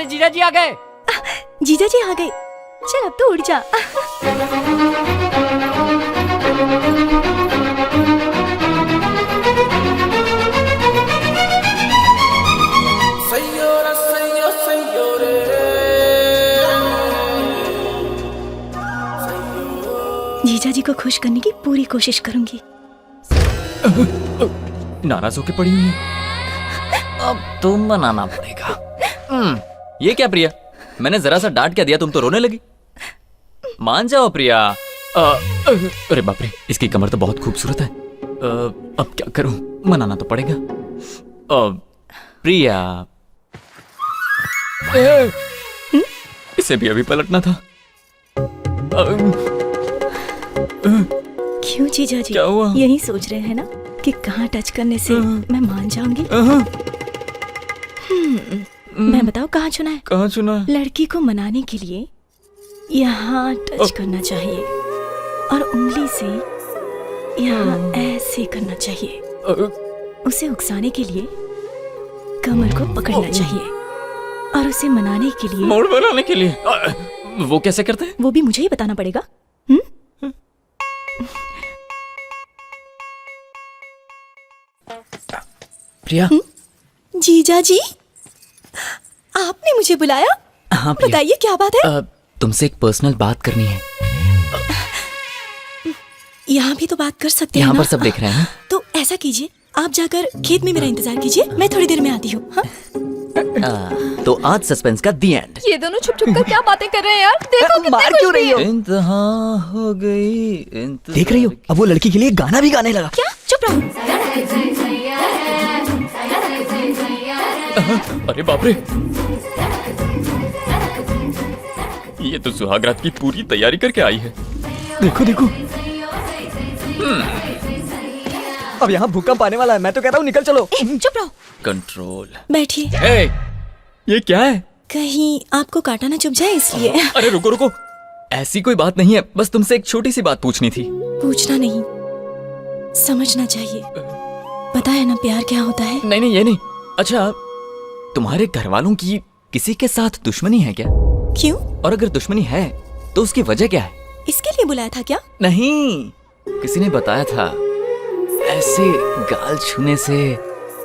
तुम्हारे जीजा जी आ गए। जीजा जी आ गए, चल अब तो उड़ जा। जीजा जी को खुश करने की पूरी कोशिश करूंगी। नाराज होके पड़ी हुई है, अब तो मनाना पड़ेगा। ये क्या प्रिया, मैंने जरा सा डांट क्या दिया, तुम तो रोने लगी। मान जाओ प्रिया। अरे बाप रे, इसकी कमर तो बहुत खूबसूरत है। अब क्या करूं, मनाना तो पड़ेगा। प्रिया, इसे भी अभी पलटना था। क्यों जीजा जी, क्या हुआ? यही सोच रहे हैं ना कि कहाँ टच करने से मैं मान जाऊंगी? मैं बताओ कहाँ चुना है? कहाँ चुना है? लड़की को मनाने के लिए यहाँ टच करना चाहिए और उंगली से यहाँ ऐसे करना चाहिए। उसे उकसाने के लिए कमर को पकड़ना चाहिए और उसे मनाने के लिए मूड बनाने के लिए। वो कैसे करते हैं? वो भी मुझे ही बताना पड़ेगा। प्रिया। जीजा जी, आपने मुझे बुलाया? हाँ प्रिया। बताइए क्या बात है? तुमसे एक पर्सनल बात करनी है। यहाँ भी तो बात कर सकते हैं यहाँ ना? पर सब देख रहे हैं ना? तो ऐसा कीजिए, आप जाकर खेत में मेरा इंतजार कीजिए, मैं थोड़ी देर में आती हूँ। हाँ? तो आज सस्पेंस का दी एंड। ये दोनों छुप छुप कर क्या बातें कर रहे हैं यार? देखो कितने मार क्यों रही हो? इंतहा हो गई। देख रही हो, अब वो लड़की के लिए गाना भी गाने लगा। क्या? चुप रहो। अरे बाप रे, ये तो सुहागरात की पूरी तैयारी करके आई है। देखो देखो, अब यहाँ भूकंप आने वाला है। मैं तो कहता हूँ निकल चलो। चुप रहो। कंट्रोल। बैठिए। ये क्या है? कहीं आपको काटा ना चुभ जाए इसलिए। अरे रुको रुको, ऐसी कोई बात नहीं है, बस तुमसे एक छोटी सी बात पूछनी थी। पूछना नहीं, समझना चाहिए। पता है ना प्यार क्या होता है? नहीं नहीं, ये नहीं। अच्छा, तुम्हारे घर वालों की किसी के साथ दुश्मनी है क्या? क्यों? और अगर दुश्मनी है तो उसकी वजह क्या है? इसके लिए बुलाया था क्या? नहीं, किसी ने बताया था ऐसे गाल छूने से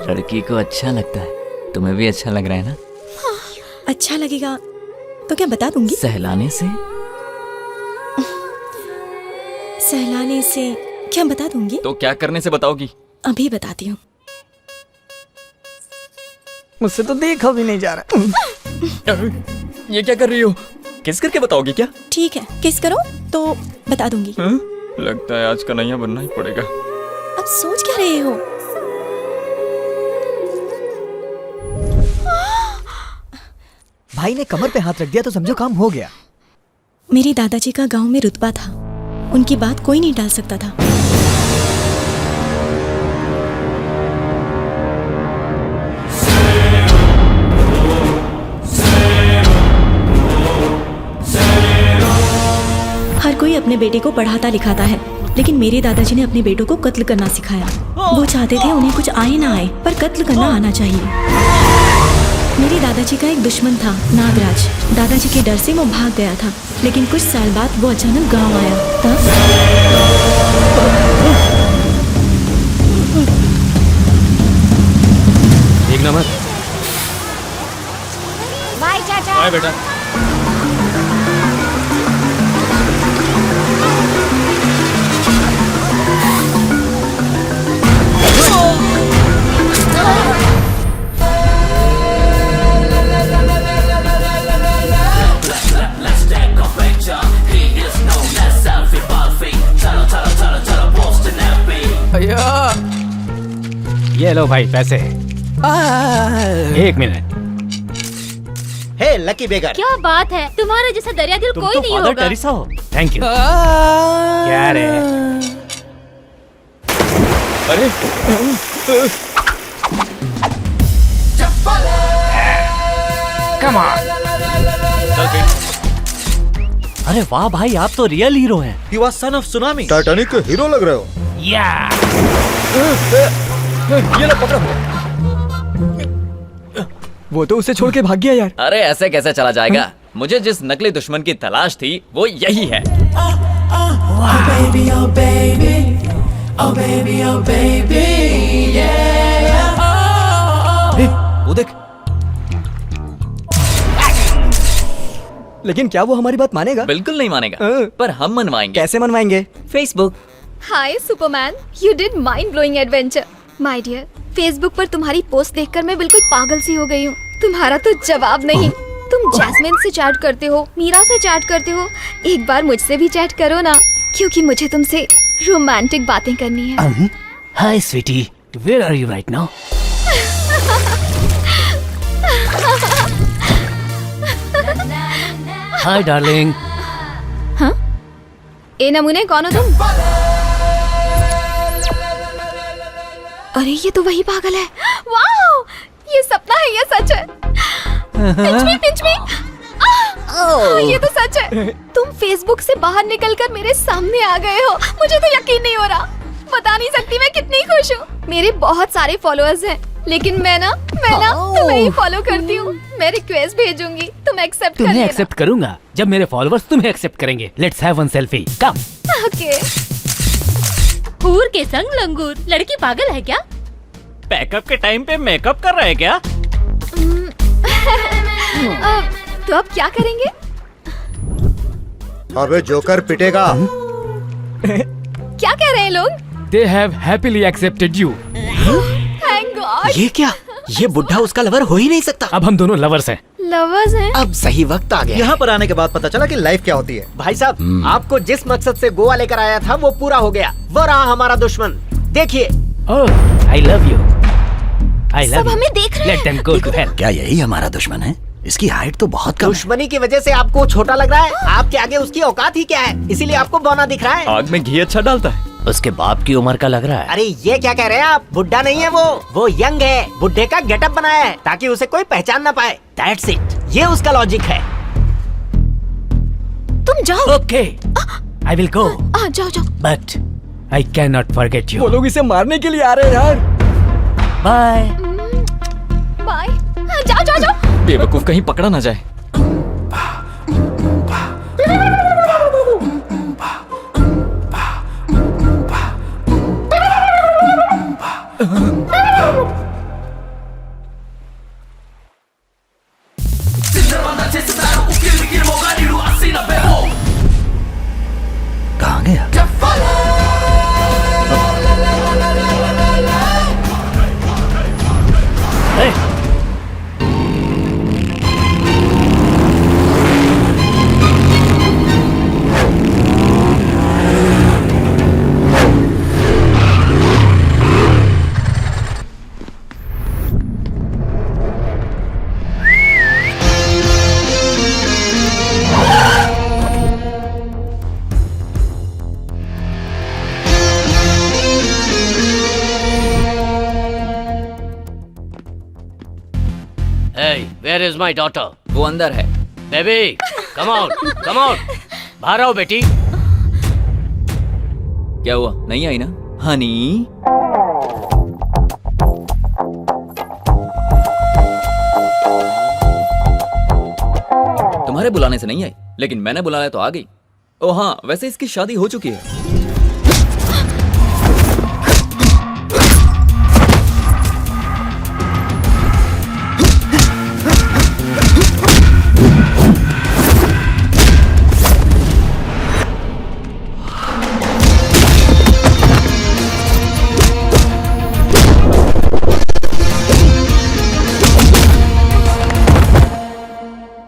लड़की को अच्छा लगता है। तुम्हें भी अच्छा लग रहा है ना? अच्छा लगेगा तो क्या बता दूंगी? सहलाने से? सहलाने से क्या बता दूंगी? तो क्या करने से बताओगी? अभी बताती हूँ। मुझसे तो देखा भी नहीं जा रहा। ये क्या कर रही हो? किस करके बताओगी क्या? ठीक है, किस करो तो बता दूंगी। लगता है आज कन्हैया बनना ही पड़ेगा। अब सोच क्या रहे हो? भाई ने कमर पे हाथ रख दिया तो समझो काम हो गया। मेरे दादाजी का गांव में रुतबा था, उनकी बात कोई नहीं टाल सकता था। हर कोई अपने बेटे को पढ़ाता लिखाता है, लेकिन मेरे दादाजी ने अपने बेटों को कत्ल करना सिखाया। वो चाहते थे उन्हें कुछ आए ना आए, पर कत्ल करना आना चाहिए। मेरे दादाजी का एक दुश्मन था, नागराज। दादाजी के डर से वो भाग गया था, लेकिन कुछ साल बाद वो अचानक गांव आया। तब देखना मत। बाय चाचा। बाय बेटा। ये लो भाई पैसे। एक मिनट। हे लकी बेगर, क्या बात है, तुम्हारे जैसा दरिया दिल कोई नहीं फादर होगा। टेरेसा हो। Thank you. क्या रे? अरे कम ऑन। अरे वाह भाई, आप तो रियल हीरो हैं। He was son of tsunami. Titanic के हीरो लग रहे हो। या ये लो पकड़ो। वो तो उसे छोड़ के भाग गया यार। अरे ऐसे कैसे चला जाएगा? मुझे जिस नकली दुश्मन की तलाश थी वो यही है। वो देख। लेकिन क्या वो हमारी बात मानेगा? बिल्कुल नहीं मानेगा, पर हम मनवाएंगे। कैसे मनवाएंगे? Facebook. Hi superman, you did mind blowing adventure. My dear, Facebook पर तुम्हारी पोस्ट देखकर मैं बिल्कुल पागल सी हो गई हूँ। तुम्हारा तो जवाब नहीं। तुम जैस्मिन से चैट करते हो, मीरा से चैट करते हो, एक बार मुझसे भी चैट करो ना, क्योंकि मुझे तुमसे रोमांटिक बातें करनी है। Hi sweetie, where are you right now? Hi darling. ए नमूने, कौन हो तुम? अरे ये तो वही पागल है। वाओ, ये सपना है या सच है? पिंच मी। ये तो सच है। तुम फेसबुक से बाहर निकलकर मेरे सामने आ गए हो। मुझे तो यकीन नहीं हो रहा। बता नहीं सकती मैं कितनी खुश हूँ। मेरे बहुत सारे फॉलोअर्स हैं, लेकिन मैं ना तुम्हें ही फॉलो करती हूँ। मैं रिक्वेस्ट भेजूंगी, तुम एक्सेप्ट कर लेना। तुम्हें एक्सेप्ट करूंगा जब मेरे फॉलोअर्स तुम्हें एक्सेप्ट करेंगे। Let's have one selfie, come. Okay. हूर के संग लंगूर, लड़की पागल है क्या? पैकअप के टाइम पे मेकअप कर रहे हैं क्या? तो अब क्या करेंगे? अबे जोकर पिटेगा। क्या कह रहे हैं लोग? They have happily accepted you. Thank God. ये क्या? ये बुढ़ा उसका लवर हो ही नहीं सकता। अब हम दोनों लवर्स हैं। लवर्स हैं? अब सही वक्त आ गया। यहाँ पर आने के बाद पता चला कि लाइफ क्या होती है। भाई साहब, आपको जिस मकसद से गोवा लेकर आया था वो पूरा हो गया। वो रहा हमारा दुश्मन। देखिए। Oh, I love you. I love सब you. हमें देख रहे हैं। Let them go to hell. क्या यही हमारा दुश्मन है? इसकी हाइट तो बहुत कम है। दुश्मनी की वजह से आपको छोटा लग रहा है। आपके आगे उसकी औकात ही क्या है, इसीलिए आपको बौना दिख रहा है। आग में घी अच्छा डालता है। उसके बाप की उम्र का लग रहा है। अरे ये क्या कह रहे हैं आप? बुढ़ा नहीं है वो यंग है। बुढ़े का गेटअप बनाया है ताकि उसे कोई पहचान ना पाए। That's it. ये उसका लॉजिक है। तुम जाओ। Okay, I will go. जाओ। But I cannot forget you. वो लोग इसे मारने के लिए आ रहे हैं यार। Bye. बाय। जाओ। बेवकूफ कहीं पकड़ा ना जाए। कहाँ गया? Hey. Hey, where is my daughter? वो अंदर है। Baby, come out. बाहर आओ बेटी। क्या हुआ? नहीं आई ना? हनी। तुम्हारे बुलाने से नहीं आई, लेकिन मैंने बुलाया तो आ गई। ओ हाँ, वैसे इसकी शादी हो चुकी है।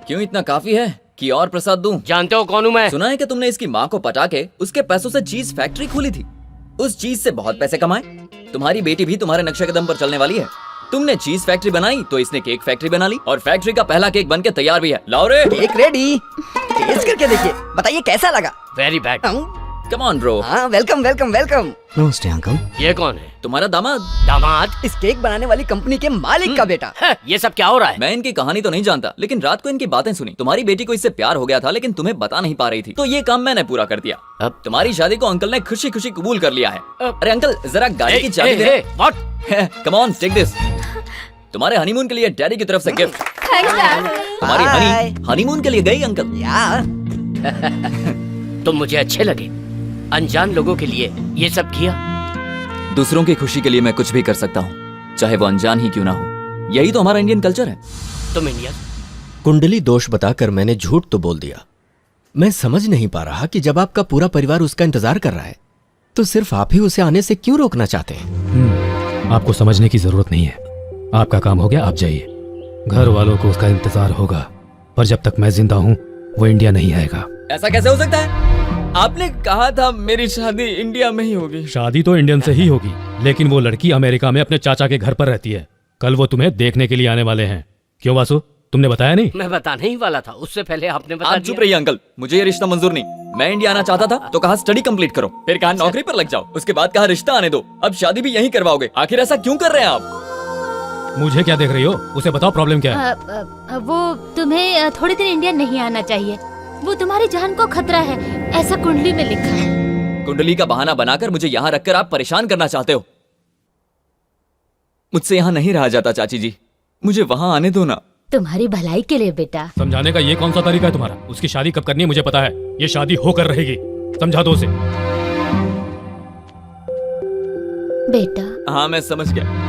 क्यों, इतना काफी है कि और प्रसाद दूं? जानते हो कौन हूँ मैं? सुना है कि तुमने इसकी माँ को पटा के उसके पैसों से चीज फैक्ट्री खोली थी। उस चीज से बहुत पैसे कमाए। तुम्हारी बेटी भी तुम्हारे नक्शे कदम पर चलने वाली है। तुमने चीज फैक्ट्री बनाई तो इसने केक फैक्ट्री बना ली, और फैक्ट्री का पहला केक बनके तैयार भी है। लाओ रे। Cake ready. टेस्ट करके देखिए, बताइए कैसा लगा। Very bad. Come on bro. हाँ, वेलकम। नमस्ते अंकल। ये कौन है? तुम्हारा दामाद। दामाद? इस केक बनाने वाली कंपनी के मालिक का बेटा। ये सब क्या हो रहा है? मैं इनकी कहानी तो नहीं जानता, लेकिन रात को इनकी बातें सुनी। तुम्हारी बेटी को इससे प्यार हो गया था, लेकिन तुम्हें बता नहीं पा रही थी, तो ये काम मैंने पूरा कर दिया। अब तुम्हारी शादी को अंकल ने खुशी खुशी कबूल कर लिया है। अरे अंकल, जरा गाड़ी की चाबी दे। What? Come on, take this. तुम्हारे हनीमून के लिए डैडी की तरफ से गिफ्ट। Thanks dad. तुम्हारी Bye. हनीमून के लिए गई अंकल। या तुम मुझे अच्छे लगे, अनजान लोगों के लिए ये सब किया। दूसरों की खुशी के लिए मैं कुछ भी कर सकता हूँ, चाहे वो अनजान ही क्यों ना हो। यही तो हमारा इंडियन कल्चर है। तुम इंडिया कुंडली दोष बताकर मैंने झूठ तो बोल दिया। मैं समझ नहीं पा रहा कि जब आपका पूरा परिवार उसका इंतजार कर रहा है तो सिर्फ आप ही उसे आने से क्यों रोकना चाहते हैं? आपको समझने की जरूरत नहीं है। आपका काम हो गया, आप जाइए। घर वालों को उसका इंतजार होगा, पर जब तक मैं जिंदा हूँ वो इंडिया नहीं आएगा। ऐसा कैसे हो सकता है? आपने कहा था मेरी शादी इंडिया में ही होगी। शादी तो इंडियन से ही होगी, लेकिन वो लड़की अमेरिका में अपने चाचा के घर पर रहती है। कल वो तुम्हें देखने के लिए आने वाले हैं। क्यों वासु, तुमने बताया नहीं? मैं बताने ही वाला था, उससे पहले आपने बता आप दिया। चुप रहिए अंकल, मुझे ये रिश्ता मंजूर नहीं। मैं इंडिया आना चाहता था तो कहा स्टडी कंप्लीट करो, फिर कहा नौकरी पर लग जाओ, उसके बाद कहा रिश्ता आने दो, अब शादी भी यहीं करवाओगे। आखिर ऐसा क्यों कर रहे हैं आप? मुझे क्या देख रही हो? उसे बताओ प्रॉब्लम क्या है। वो तुम्हें थोड़ी देर इंडिया नहीं आना चाहिए। वो तुम्हारी जान को खतरा है, ऐसा कुंडली में लिखा है। कुंडली का बहाना बनाकर मुझे यहाँ रखकर आप परेशान करना चाहते हो। मुझसे यहाँ नहीं रहा जाता चाची जी, मुझे वहाँ आने दो ना। तुम्हारी भलाई के लिए बेटा। समझाने का ये कौन सा तरीका है तुम्हारा? उसकी शादी कब करनी है मुझे पता है, ये शादी होकर रहेगी। समझा दो उसे। बेटा हाँ मैं समझ गया।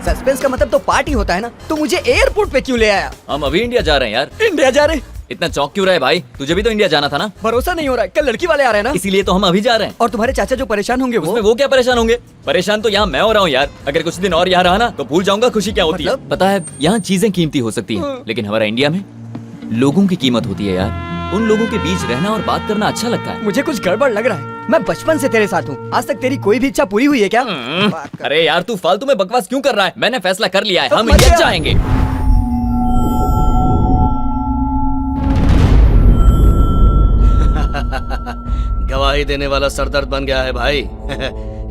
सस्पेंस का मतलब तो पार्टी होता है ना, तो मुझे एयरपोर्ट पे क्यों ले आया? हम अभी इंडिया जा रहे हैं यार। इंडिया जा रहे? इतना चौक क्यों रहे भाई? तुझे भी तो इंडिया जाना था ना। भरोसा नहीं हो रहा है, कल लड़की वाले आ रहे हैं ना, इसीलिए तो हम अभी जा रहे हैं। और तुम्हारे चाचा जो परेशान होंगे उसमें वो क्या परेशान होंगे? परेशान तो यहाँ मैं हो रहा हूँ यार। अगर कुछ दिन और यहाँ रहा ना तो भूल जाऊंगा खुशी क्या होती है। मतलब? पता है यहाँ चीजें कीमती हो सकती हैं, लेकिन हमारा इंडिया में लोगों की कीमत होती है यार। उन लोगों के बीच रहना और बात करना अच्छा लगता है। मुझे कुछ गड़बड़ लग रहा है। मैं बचपन से तेरे साथ हूँ, आज तक तेरी कोई भी इच्छा पूरी हुई है क्या? अरे यार तू फालतू में बकवास क्यों कर रहा है? मैंने फैसला कर लिया है, हम मत इंडिया यार। जाएंगे। गवाही देने वाला सरदर्द बन गया है भाई।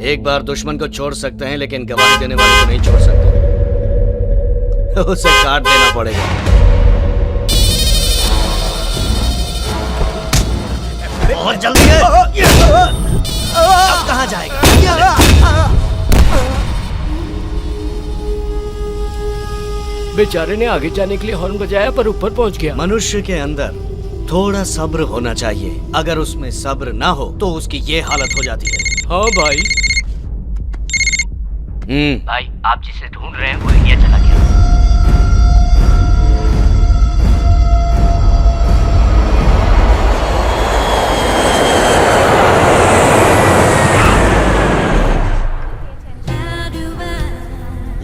एक बार दुश्मन को छोड़ सकते हैं, लेकिन गवाही देने वाले को नहीं छोड़ सकते। उसे काट देना पड़ेगा। बहुत जल्दी है। अब कहाँ जाएगा? बेचारे ने आगे जाने के लिए हॉर्न बजाया पर ऊपर पहुंच गया। मनुष्य के अंदर थोड़ा सब्र होना चाहिए। अगर उसमें सब्र ना हो तो उसकी ये हालत हो जाती है। हाँ भाई। भाई आप जिसे ढूंढ रहे हैं वो इंडिया चला गया।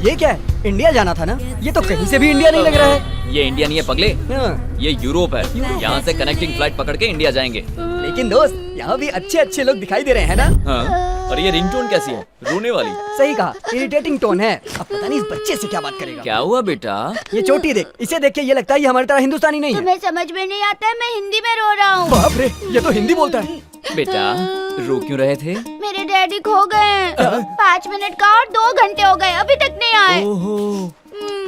ये क्या है? इंडिया जाना था ना? ये तो कहीं से भी इंडिया नहीं लग रहा है। ये इंडिया नहीं है पगले, हाँ। ये यूरोप है। यहाँ से कनेक्टिंग फ्लाइट पकड़ के इंडिया जाएंगे। लेकिन दोस्त, यहाँ भी अच्छे अच्छे लोग दिखाई दे रहे हैं ना? हाँ। और ये रिंगटोन कैसी है? रोने वाली। सही कहा, इरिटेटिंग टोन है। अब पता नहीं इस बच्चे से क्या बात करेगा। क्या हुआ बेटा? ये चोटी देख, इसे देख के ये लगता है ये हमारी तरह हिंदुस्तानी नहीं है। तुम्हें समझ में नहीं आता है, मैं हिंदी में रो रहा हूँ। बाप रे, ये तो हिंदी बोलता है। बेटा रो क्यों रहे थे? मेरे डैडी खो गए हैं। 5 मिनट का और 2 घंटे हो गए, अभी तक नहीं आए। ओहो,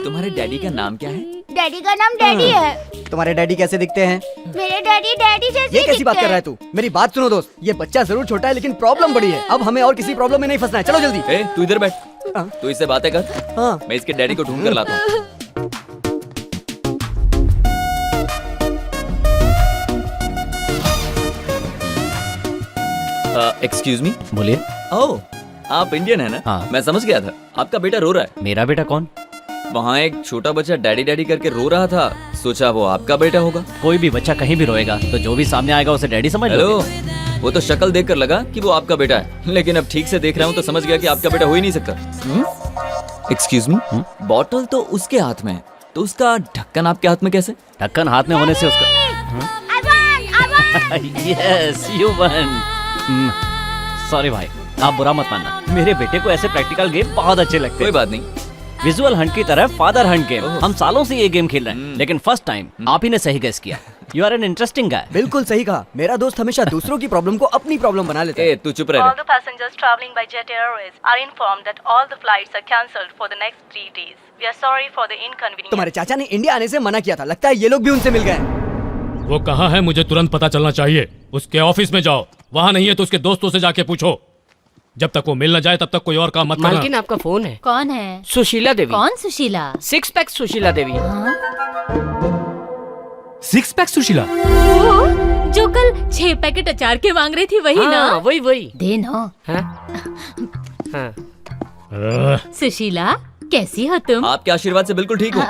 तुम्हारे डैडी का नाम क्या है? डैडी का नाम डैडी है। तुम्हारे डैडी कैसे दिखते हैं? मेरे डैडी डैडी जैसे ये ही कैसी बात दिखते कर रहा है तू? मेरी बात सुनो दोस्त, ये बच्चा जरूर छोटा है लेकिन प्रॉब्लम बड़ी है। अब हमें और किसी प्रॉब्लम में नहीं फंसना है, चलो जल्दी। ए, तू इधर बैठ। हाँ। तू इससे बातें कर। हाँ। मैं इसके डैडी को ढूंढ कर लाता हूँ। Excuse me. बोलिए। ओह, आप इंडियन है ना? हाँ। मैं समझ गया था। आपका बेटा रो रहा है। मेरा बेटा कौन? वहाँ एक छोटा बच्चा डैडी डैडी करके रो रहा था, सोचा वो आपका बेटा होगा। कोई भी बच्चा कहीं भी रोएगा तो जो भी सामने आएगा उसे डैडी समझ हेलो, लोगे। वो तो शक्ल देखकर लगा कि वो आपका बेटा है, लेकिन अब ठीक से देख रहा हूँ तो समझ गया कि आपका बेटा हो ही नहीं सकता। एक्सक्यूज मी, बॉटल तो उसके हाथ में है, तो उसका ढक्कन आपके हाथ में कैसे? ढक्कन हाथ में होने से उसका यस यू वन। सॉरी भाई, आप बुरा मत मानना, मेरे बेटे को ऐसे प्रैक्टिकल गेम बहुत अच्छे लगते कोई हैं। बात नहीं। विजुअल हंट की तरह फादर हंट गेम। ओह। हम सालों से ये गेम खेल रहे हैं, लेकिन फर्स्ट टाइम आप ही ने सही गेस किया। You are an interesting guy. बिल्कुल सही कहा। मेरा दोस्त हमेशा दूसरों की प्रॉब्लम को अपनी प्रॉब्लम बना लेता है। ए तू चुप रह। All the passengers traveling by Jet Airways are informed that all the flights are cancelled for the next 3 days. We are sorry for the inconvenience. तुम्हारे चाचा ने इंडिया आने से मना किया था। लगता है ये लोग भी उनसे मिल गए हैं। वो कहाँ है मुझे तुरंत पता चलना चाहिए। उसके ऑफिस में जाओ, वहाँ नहीं है तो उसके दोस्तों से जाके पूछो। जब तक वो मिल न जाए तब तक कोई और काम मत करना। मालकिन आपका फोन है। कौन है? सुशीला देवी। कौन सुशीला? 6 पैक सुशीला देवी। 6 पैक सुशीला? वो जो कल 6 पैकेट अचार के मांग रही थी वही ना? वही दे ना। सुशीला कैसी हो तुम? आपके आशीर्वाद से बिल्कुल ठीक हूँ।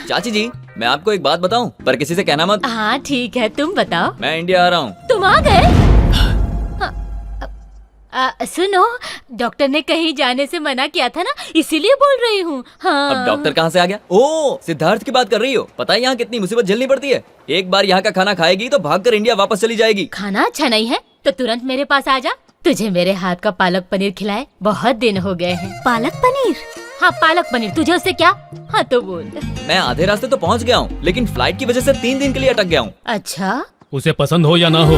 चाची जी मैं आपको एक बात बताऊं, पर किसी से कहना मत। हाँ ठीक है, तुम बताओ। मैं इंडिया आ रहा हूँ। तुम आ गए? सुनो, डॉक्टर ने कहीं जाने से मना किया था ना, इसीलिए बोल रही हूँ। हाँ। अब डॉक्टर कहाँ से आ गया? ओ सिद्धार्थ की बात कर रही हो। पता है यहाँ कितनी मुसीबत झेलनी पड़ती है। एक बार यहाँ का खाना खाएगी तो भागकर इंडिया वापस चली जाएगी। खाना अच्छा नहीं है तो तुरंत मेरे पास आ जा, तुझे मेरे हाथ का पालक पनीर खिलाए। बहुत दिन हो गए हैं। पालक पनीर? हाँ पालक पनीर, तुझे उससे क्या? हाँ तो बोल। मैं आधे रास्ते तो पहुँच गया हूँ, लेकिन फ्लाइट की वजह से 3 दिन के लिए अटक गया हूँ। अच्छा, उसे पसंद हो या ना हो,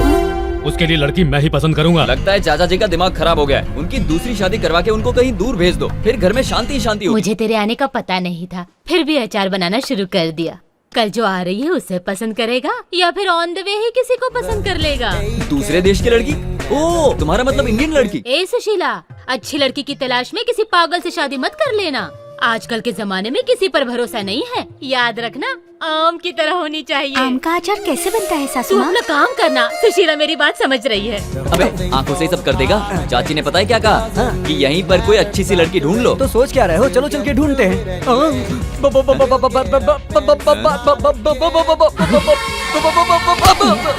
उसके लिए लड़की मैं ही पसंद करूंगा। लगता है चाचा जी का दिमाग खराब हो गया है। उनकी दूसरी शादी करवा के उनको कहीं दूर भेज दो, फिर घर में शांति शांति होगी। मुझे तेरे आने का पता नहीं था, फिर भी अचार बनाना शुरू कर दिया। कल जो आ रही है उसे पसंद करेगा या फिर ऑन द वे ही किसी को पसंद कर लेगा? दूसरे देश की लड़की? ओ तुम्हारा मतलब इंडियन लड़की? ए सुशीला, अच्छी लड़की की तलाश में किसी पागल से शादी मत कर लेना। आजकल के जमाने में किसी पर भरोसा नहीं है। याद रखना, आम की तरह होनी चाहिए। आम का अचार कैसे बनता है सासू तू माँ? अपना काम करना। सुशीला मेरी बात समझ रही है। अबे आंखों से ही सब कर देगा। चाची ने पता है क्या कहा? कि यहीं पर कोई अच्छी सी लड़की ढूंढ लो। तो सोच क्या रहे हो? चलो चल के ढूंढते हैं।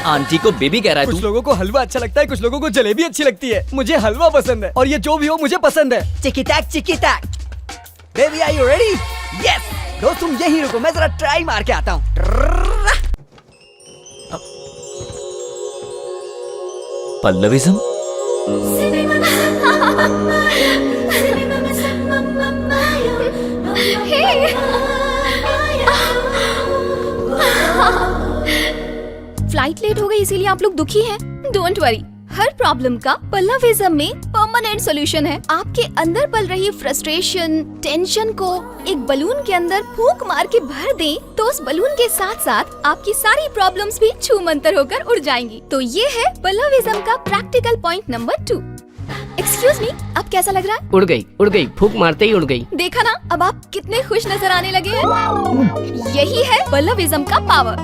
आंटी को बेबी कह रहा है कुछ तू? लोगों को हलवा अच्छा लगता है, कुछ लोगों को जलेबी अच्छी लगती है। मुझे हलवा पसंद है और ये जो भी हो मुझे पसंद है। चिकी टैक। Baby are you ready? Yes. दोस्त तुम यहीं रुको, मैं जरा ट्राई मार के आता हूँ। पल्लविज्म? फ्लाइट लेट हो गई इसीलिए आप लोग दुखी हैं। डोंट वरी, हर प्रॉब्लम का पल्लविज्म में परमानेंट सॉल्यूशन है। आपके अंदर पल रही फ्रस्ट्रेशन, टेंशन को एक बलून के अंदर फूंक मार के भर दें, तो उस बलून के साथ साथ आपकी सारी प्रॉब्लम्स भी छूमंतर होकर उड़ जाएंगी। तो ये है पल्लविज्म का practical point number 2। Excuse me, अब कैसा लग रहा है? उड़ गई, फूंक मारते ही उड़ गई। देखा ना, अब आप कितने खुश नजर आने लगे हैं। यही है पल्लविज्म का पावर।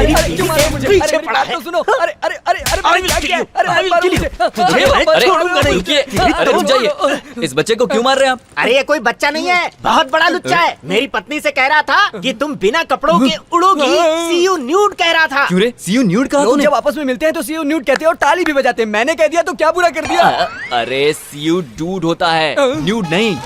क्यों मारा मुझे? पीछे अरे, पड़ा मेरी बात है। तो सुनो। अरे मैंने क्या किया? अरे I will मारो kill you. मुझे। तुझे मैं अरे छोड़ूंगा नहीं। रुकिए, अरे रुक जाइए। इस बच्चे को क्यों मार रहे हैं आप? अरे ये कोई बच्चा नहीं है, बहुत बड़ा लुच्चा है। मेरी पत्नी से कह रहा था कि तुम बिना कपड़ों के उड़ोगी। सी यू न्यूड कह रहा था। क्यों रे? सी यू न्यूड कहा लोग तूने? जब आपस में मिलते हैं तो सी यू न्यूड कहते हैं और ताली भी बजाते हैं। मैंने कह दिया तो क्या बुरा कर दिया? अरे सी यू डूड होता है, न्यूड नहीं।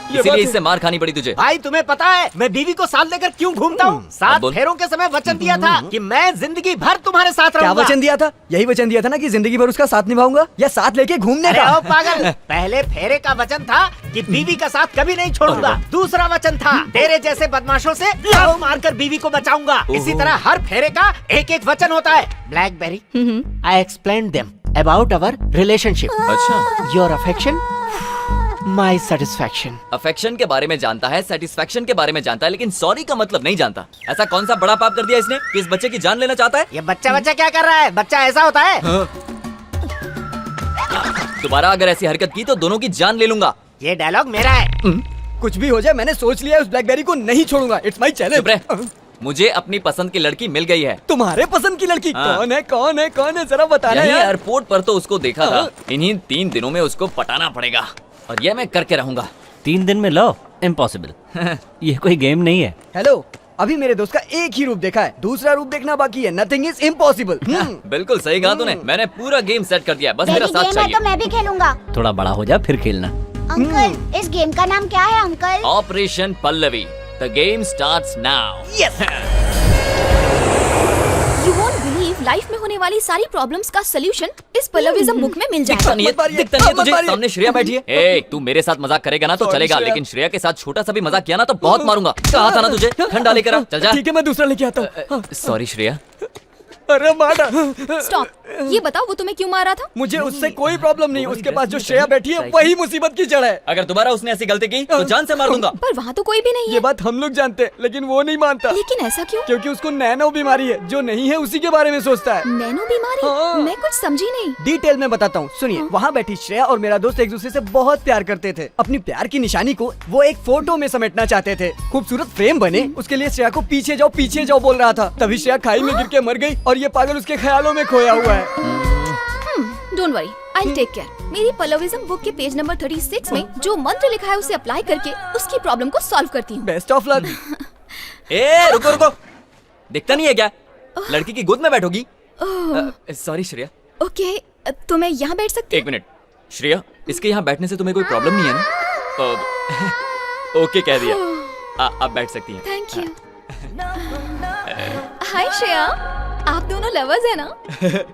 इसीलिए इससे मार खानी पड़ी तुझे। भाई तुम्हें पता है मैं बीवी को साथ लेकर क्यों घूमता हूँ? अब 7 बोल। फेरों के समय वचन दिया था कि मैं जिंदगी भर तुम्हारे साथ क्या रहूंगा। वचन दिया था? यही वचन दिया था ना कि जिंदगी भर उसका साथ निभाऊंगा, या साथ लेके घूमने अरे का? ओ पागल, पहले फेरे का वचन था कि बीवी का साथ कभी नहीं छोड़ूंगा। दूसरा वचन था तेरे जैसे बदमाशों से लात मारकर बीवी को बचाऊंगा। इसी तरह हर फेरे का एक एक वचन होता है। BlackBerry, I explain them about our relationship. अच्छा, your affection, my satisfaction. Affection के बारे में जानता है, सेटिस्फेक्शन के बारे में जानता है, लेकिन सॉरी का मतलब नहीं जानता। ऐसा कौन सा बड़ा पाप कर दिया इसने कि इस बच्चे की जान लेना चाहता है? ये बच्चा क्या कर रहा है? बच्चा ऐसा होता है? दोबारा अगर ऐसी हरकत की तो दोनों की जान ले लूंगा। ये डायलॉग मेरा है। कुछ भी हो जाए, मैंने सोच लिया है, उस ब्लैकबेरी को नहीं छोड़ूंगा। इट्स माई चुप रह। चैलेंज। मुझे अपनी पसंद की लड़की मिल गई है। तुम्हारे पसंद की लड़की? हाँ। कौन है जरा बताना यहीं यार। एयरपोर्ट पर तो उसको देखा था। इन्हीं 3 दिनों में उसको पटाना पड़ेगा और ये मैं करके रहूंगा। 3 दिन में लो? इम्पॉसिबल। ये कोई गेम नहीं है। हेलो, अभी मेरे दोस्त का एक ही रूप देखा है, दूसरा रूप देखना बाकी है। Nothing is impossible. बिल्कुल सही कहा तूने। मैंने पूरा गेम सेट कर दिया है, बस मेरा साथ चाहिए। तो मैं भी खेलूंगा। थोड़ा बड़ा हो जा फिर खेलना। अंकल, इस गेम का नाम क्या है uncle? Operation Pallavi. The game starts now. Yes. You won't believe life में होने वाली सारी प्रॉब्लम्स का सोल्यूशन इस पल्लविज्म बुक में मिल दिखता जाएगा। नहीं है, दिखता नहीं है तुझे? सामने श्रेया बैठी है। ए, तू मेरे साथ मजाक करेगा ना तो चलेगा, लेकिन श्रेया के साथ छोटा सा भी मजाक किया ना तो बहुत मारूंगा। कहा था ना तुझे, ठंडा लेकर आ, चल जा। ठीक है, मैं दूसरा लेके आता हूँ। सॉरी श्रेया। अरे मारा। स्टॉप, ये बताओ वो तुम्हें क्यों मारा था? मुझे उससे कोई प्रॉब्लम नहीं, उसके पास जो श्रेया बैठी है वही मुसीबत की जड़ है। अगर दोबारा उसने ऐसी गलती की तो जान से मार दूंगा। पर वहाँ तो कोई भी नहीं ये है। बात हम लोग जानते हैं, लेकिन वो नहीं मानता। लेकिन ऐसा क्यों? क्योंकि उसको नैनो बीमारी है, जो नहीं है उसी के बारे में सोचता है। नैनो बीमारी? हाँ। मैं कुछ समझी नहीं। डिटेल में बताता हूँ, सुनिए। वहाँ बैठी श्रेया और मेरा दोस्त एक दूसरे से बहुत प्यार करते थे। अपनी प्यार की निशानी को वो एक फोटो में समेटना चाहते थे। खूबसूरत फ्रेम बने, उसके लिए श्रेया को पीछे जाओ बोल रहा था। तभी श्रेया खाई में गिर के मर गई और ये पागल उसके ख्यालों में खोया हुआ है। Don't worry, I take care. मेरी पल्लविज्म बुक के पेज नंबर 36 में जो मंत्र लिखा है उसे अप्लाई करके उसकी प्रॉब्लम को सॉल्व करती हूँ। Best of luck. ए, रुको रुको, दिखता नहीं है क्या? लड़की की गोद में बैठोगी? सॉरी श्रेया। ओके, तो मैं यहाँ बैठ सकती? 1 मिनट श्रेया, इसके यहाँ बैठने से तुम्हें कोई प्रॉब्लम नहीं है ना? ओके कह दिया, आप बैठ सकती हैं। Thank you. हाय श्रेया, आप दोनों लवर्स है ना?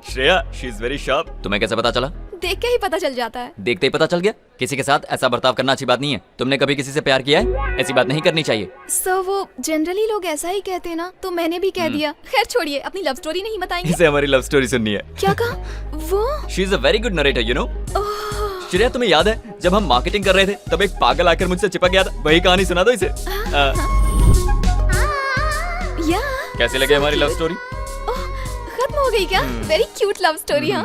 Shreya, she is very sharp. तुम्हें कैसे पता चला? देख के ही पता चल जाता है। देखते ही पता चल गया? किसी के साथ ऐसा बर्ताव करना अच्छी बात नहीं है। तुमने कभी किसी से प्यार किया है? ऐसी बात नहीं करनी चाहिए। सर, वो जनरली लोग ऐसा ही कहते हैं ना, तो मैंने भी कह दिया। खैर छोड़िए, अपनी लव स्टोरी नहीं बताएंगे? इसे हमारी लव स्टोरी सुननी है। क्या कहा वो? She is a very good narrator, you know. Shreya, तुम्हें याद है जब हम मार्केटिंग कर रहे थे तब एक पागल आकर मुझसे चिपक गया था? वही कहानी सुना दो इसे। कैसी लगे हमारी लव स्टोरी? खत्म हो गई क्या? Very cute love story. हाँ,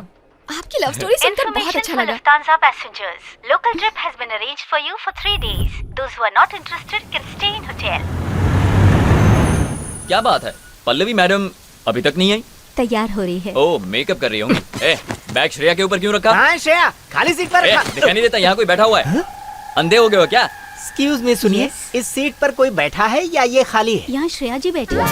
आपकी लव स्टोरी सुनकर बहुत अच्छा लगा। Lufthansa passengers, local trip has been arranged for you for 3 days. Those who are not interested can stay in hotel. क्या बात है, पल्लवी मैडम अभी तक नहीं आई? तैयार हो रही है। ओह, मेकअप कर रही होंगी। ए, बैग श्रेया के ऊपर क्यों रखा? हाँ श्रेया, खाली सीट पर रखा। दिखाई नहीं देता यहाँ कोई बैठा हुआ है? अंधे हो गए हो क्या? एक्सक्यूज मी, सुनिए, इस सीट पर कोई बैठा है या ये खाली है? यहाँ श्रेया जी बैठी है।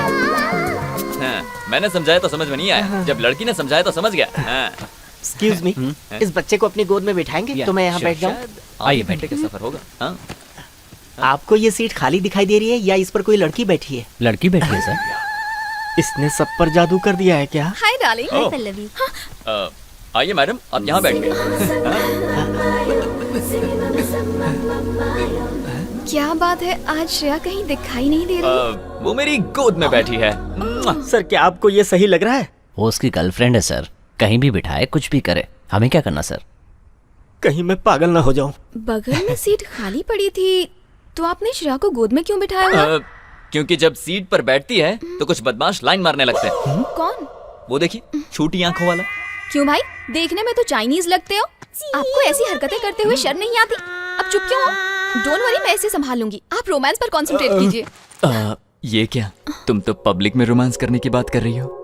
हाँ, मैंने समझाया तो समझ में नहीं आया, जब लड़की ने समझाया तो समझ गया। हाँ। एक्सक्यूज मी, इस बच्चे को अपनी गोद में बिठाएंगे तो मैं यहाँ बैठ जाऊँ? आइए, बैठे का सफर होगा। हाँ? आपको ये सीट खाली दिखाई दे रही है या इस पर कोई लड़की बैठी है? लड़की बैठी है सर। इसने सब पर जादू कर दिया है क्या? Hi darling. ओह। पल्लवी। आइए मैडम, आप यहाँ बैठ गए। क्या बात है, आज श्रेया कहीं दिखाई नहीं दे रही। वो मेरी गोद में बैठी है। सर, क्या आपको ये सही लग रहा है? वो उसकी गर्लफ्रेंड है सर, कहीं भी बिठाए कुछ भी करे, हमें क्या करना सर? कहीं मैं पागल ना हो जाऊं। बगल में सीट खाली पड़ी थी तो आपने श्रेया को गोद में क्यों बिठाया हुआ? क्योंकि जब सीट पर बैठती है तो कुछ बदमाश लाइन मारने लगते हैं। कौन? वो देखिए, छोटी आंखों वाला। क्यों भाई, देखने में तो चाइनीज लगते हो। आपको ऐसी हरकतें करते हुए शर्म नहीं आती? अब चुप क्यों हो? डोंट वरी, मैं इसे संभाल लूंगी। आप रोमांस पर कंसंट्रेट कीजिए। ये क्या, तुम तो पब्लिक में रोमांस करने की बात कर रही हो?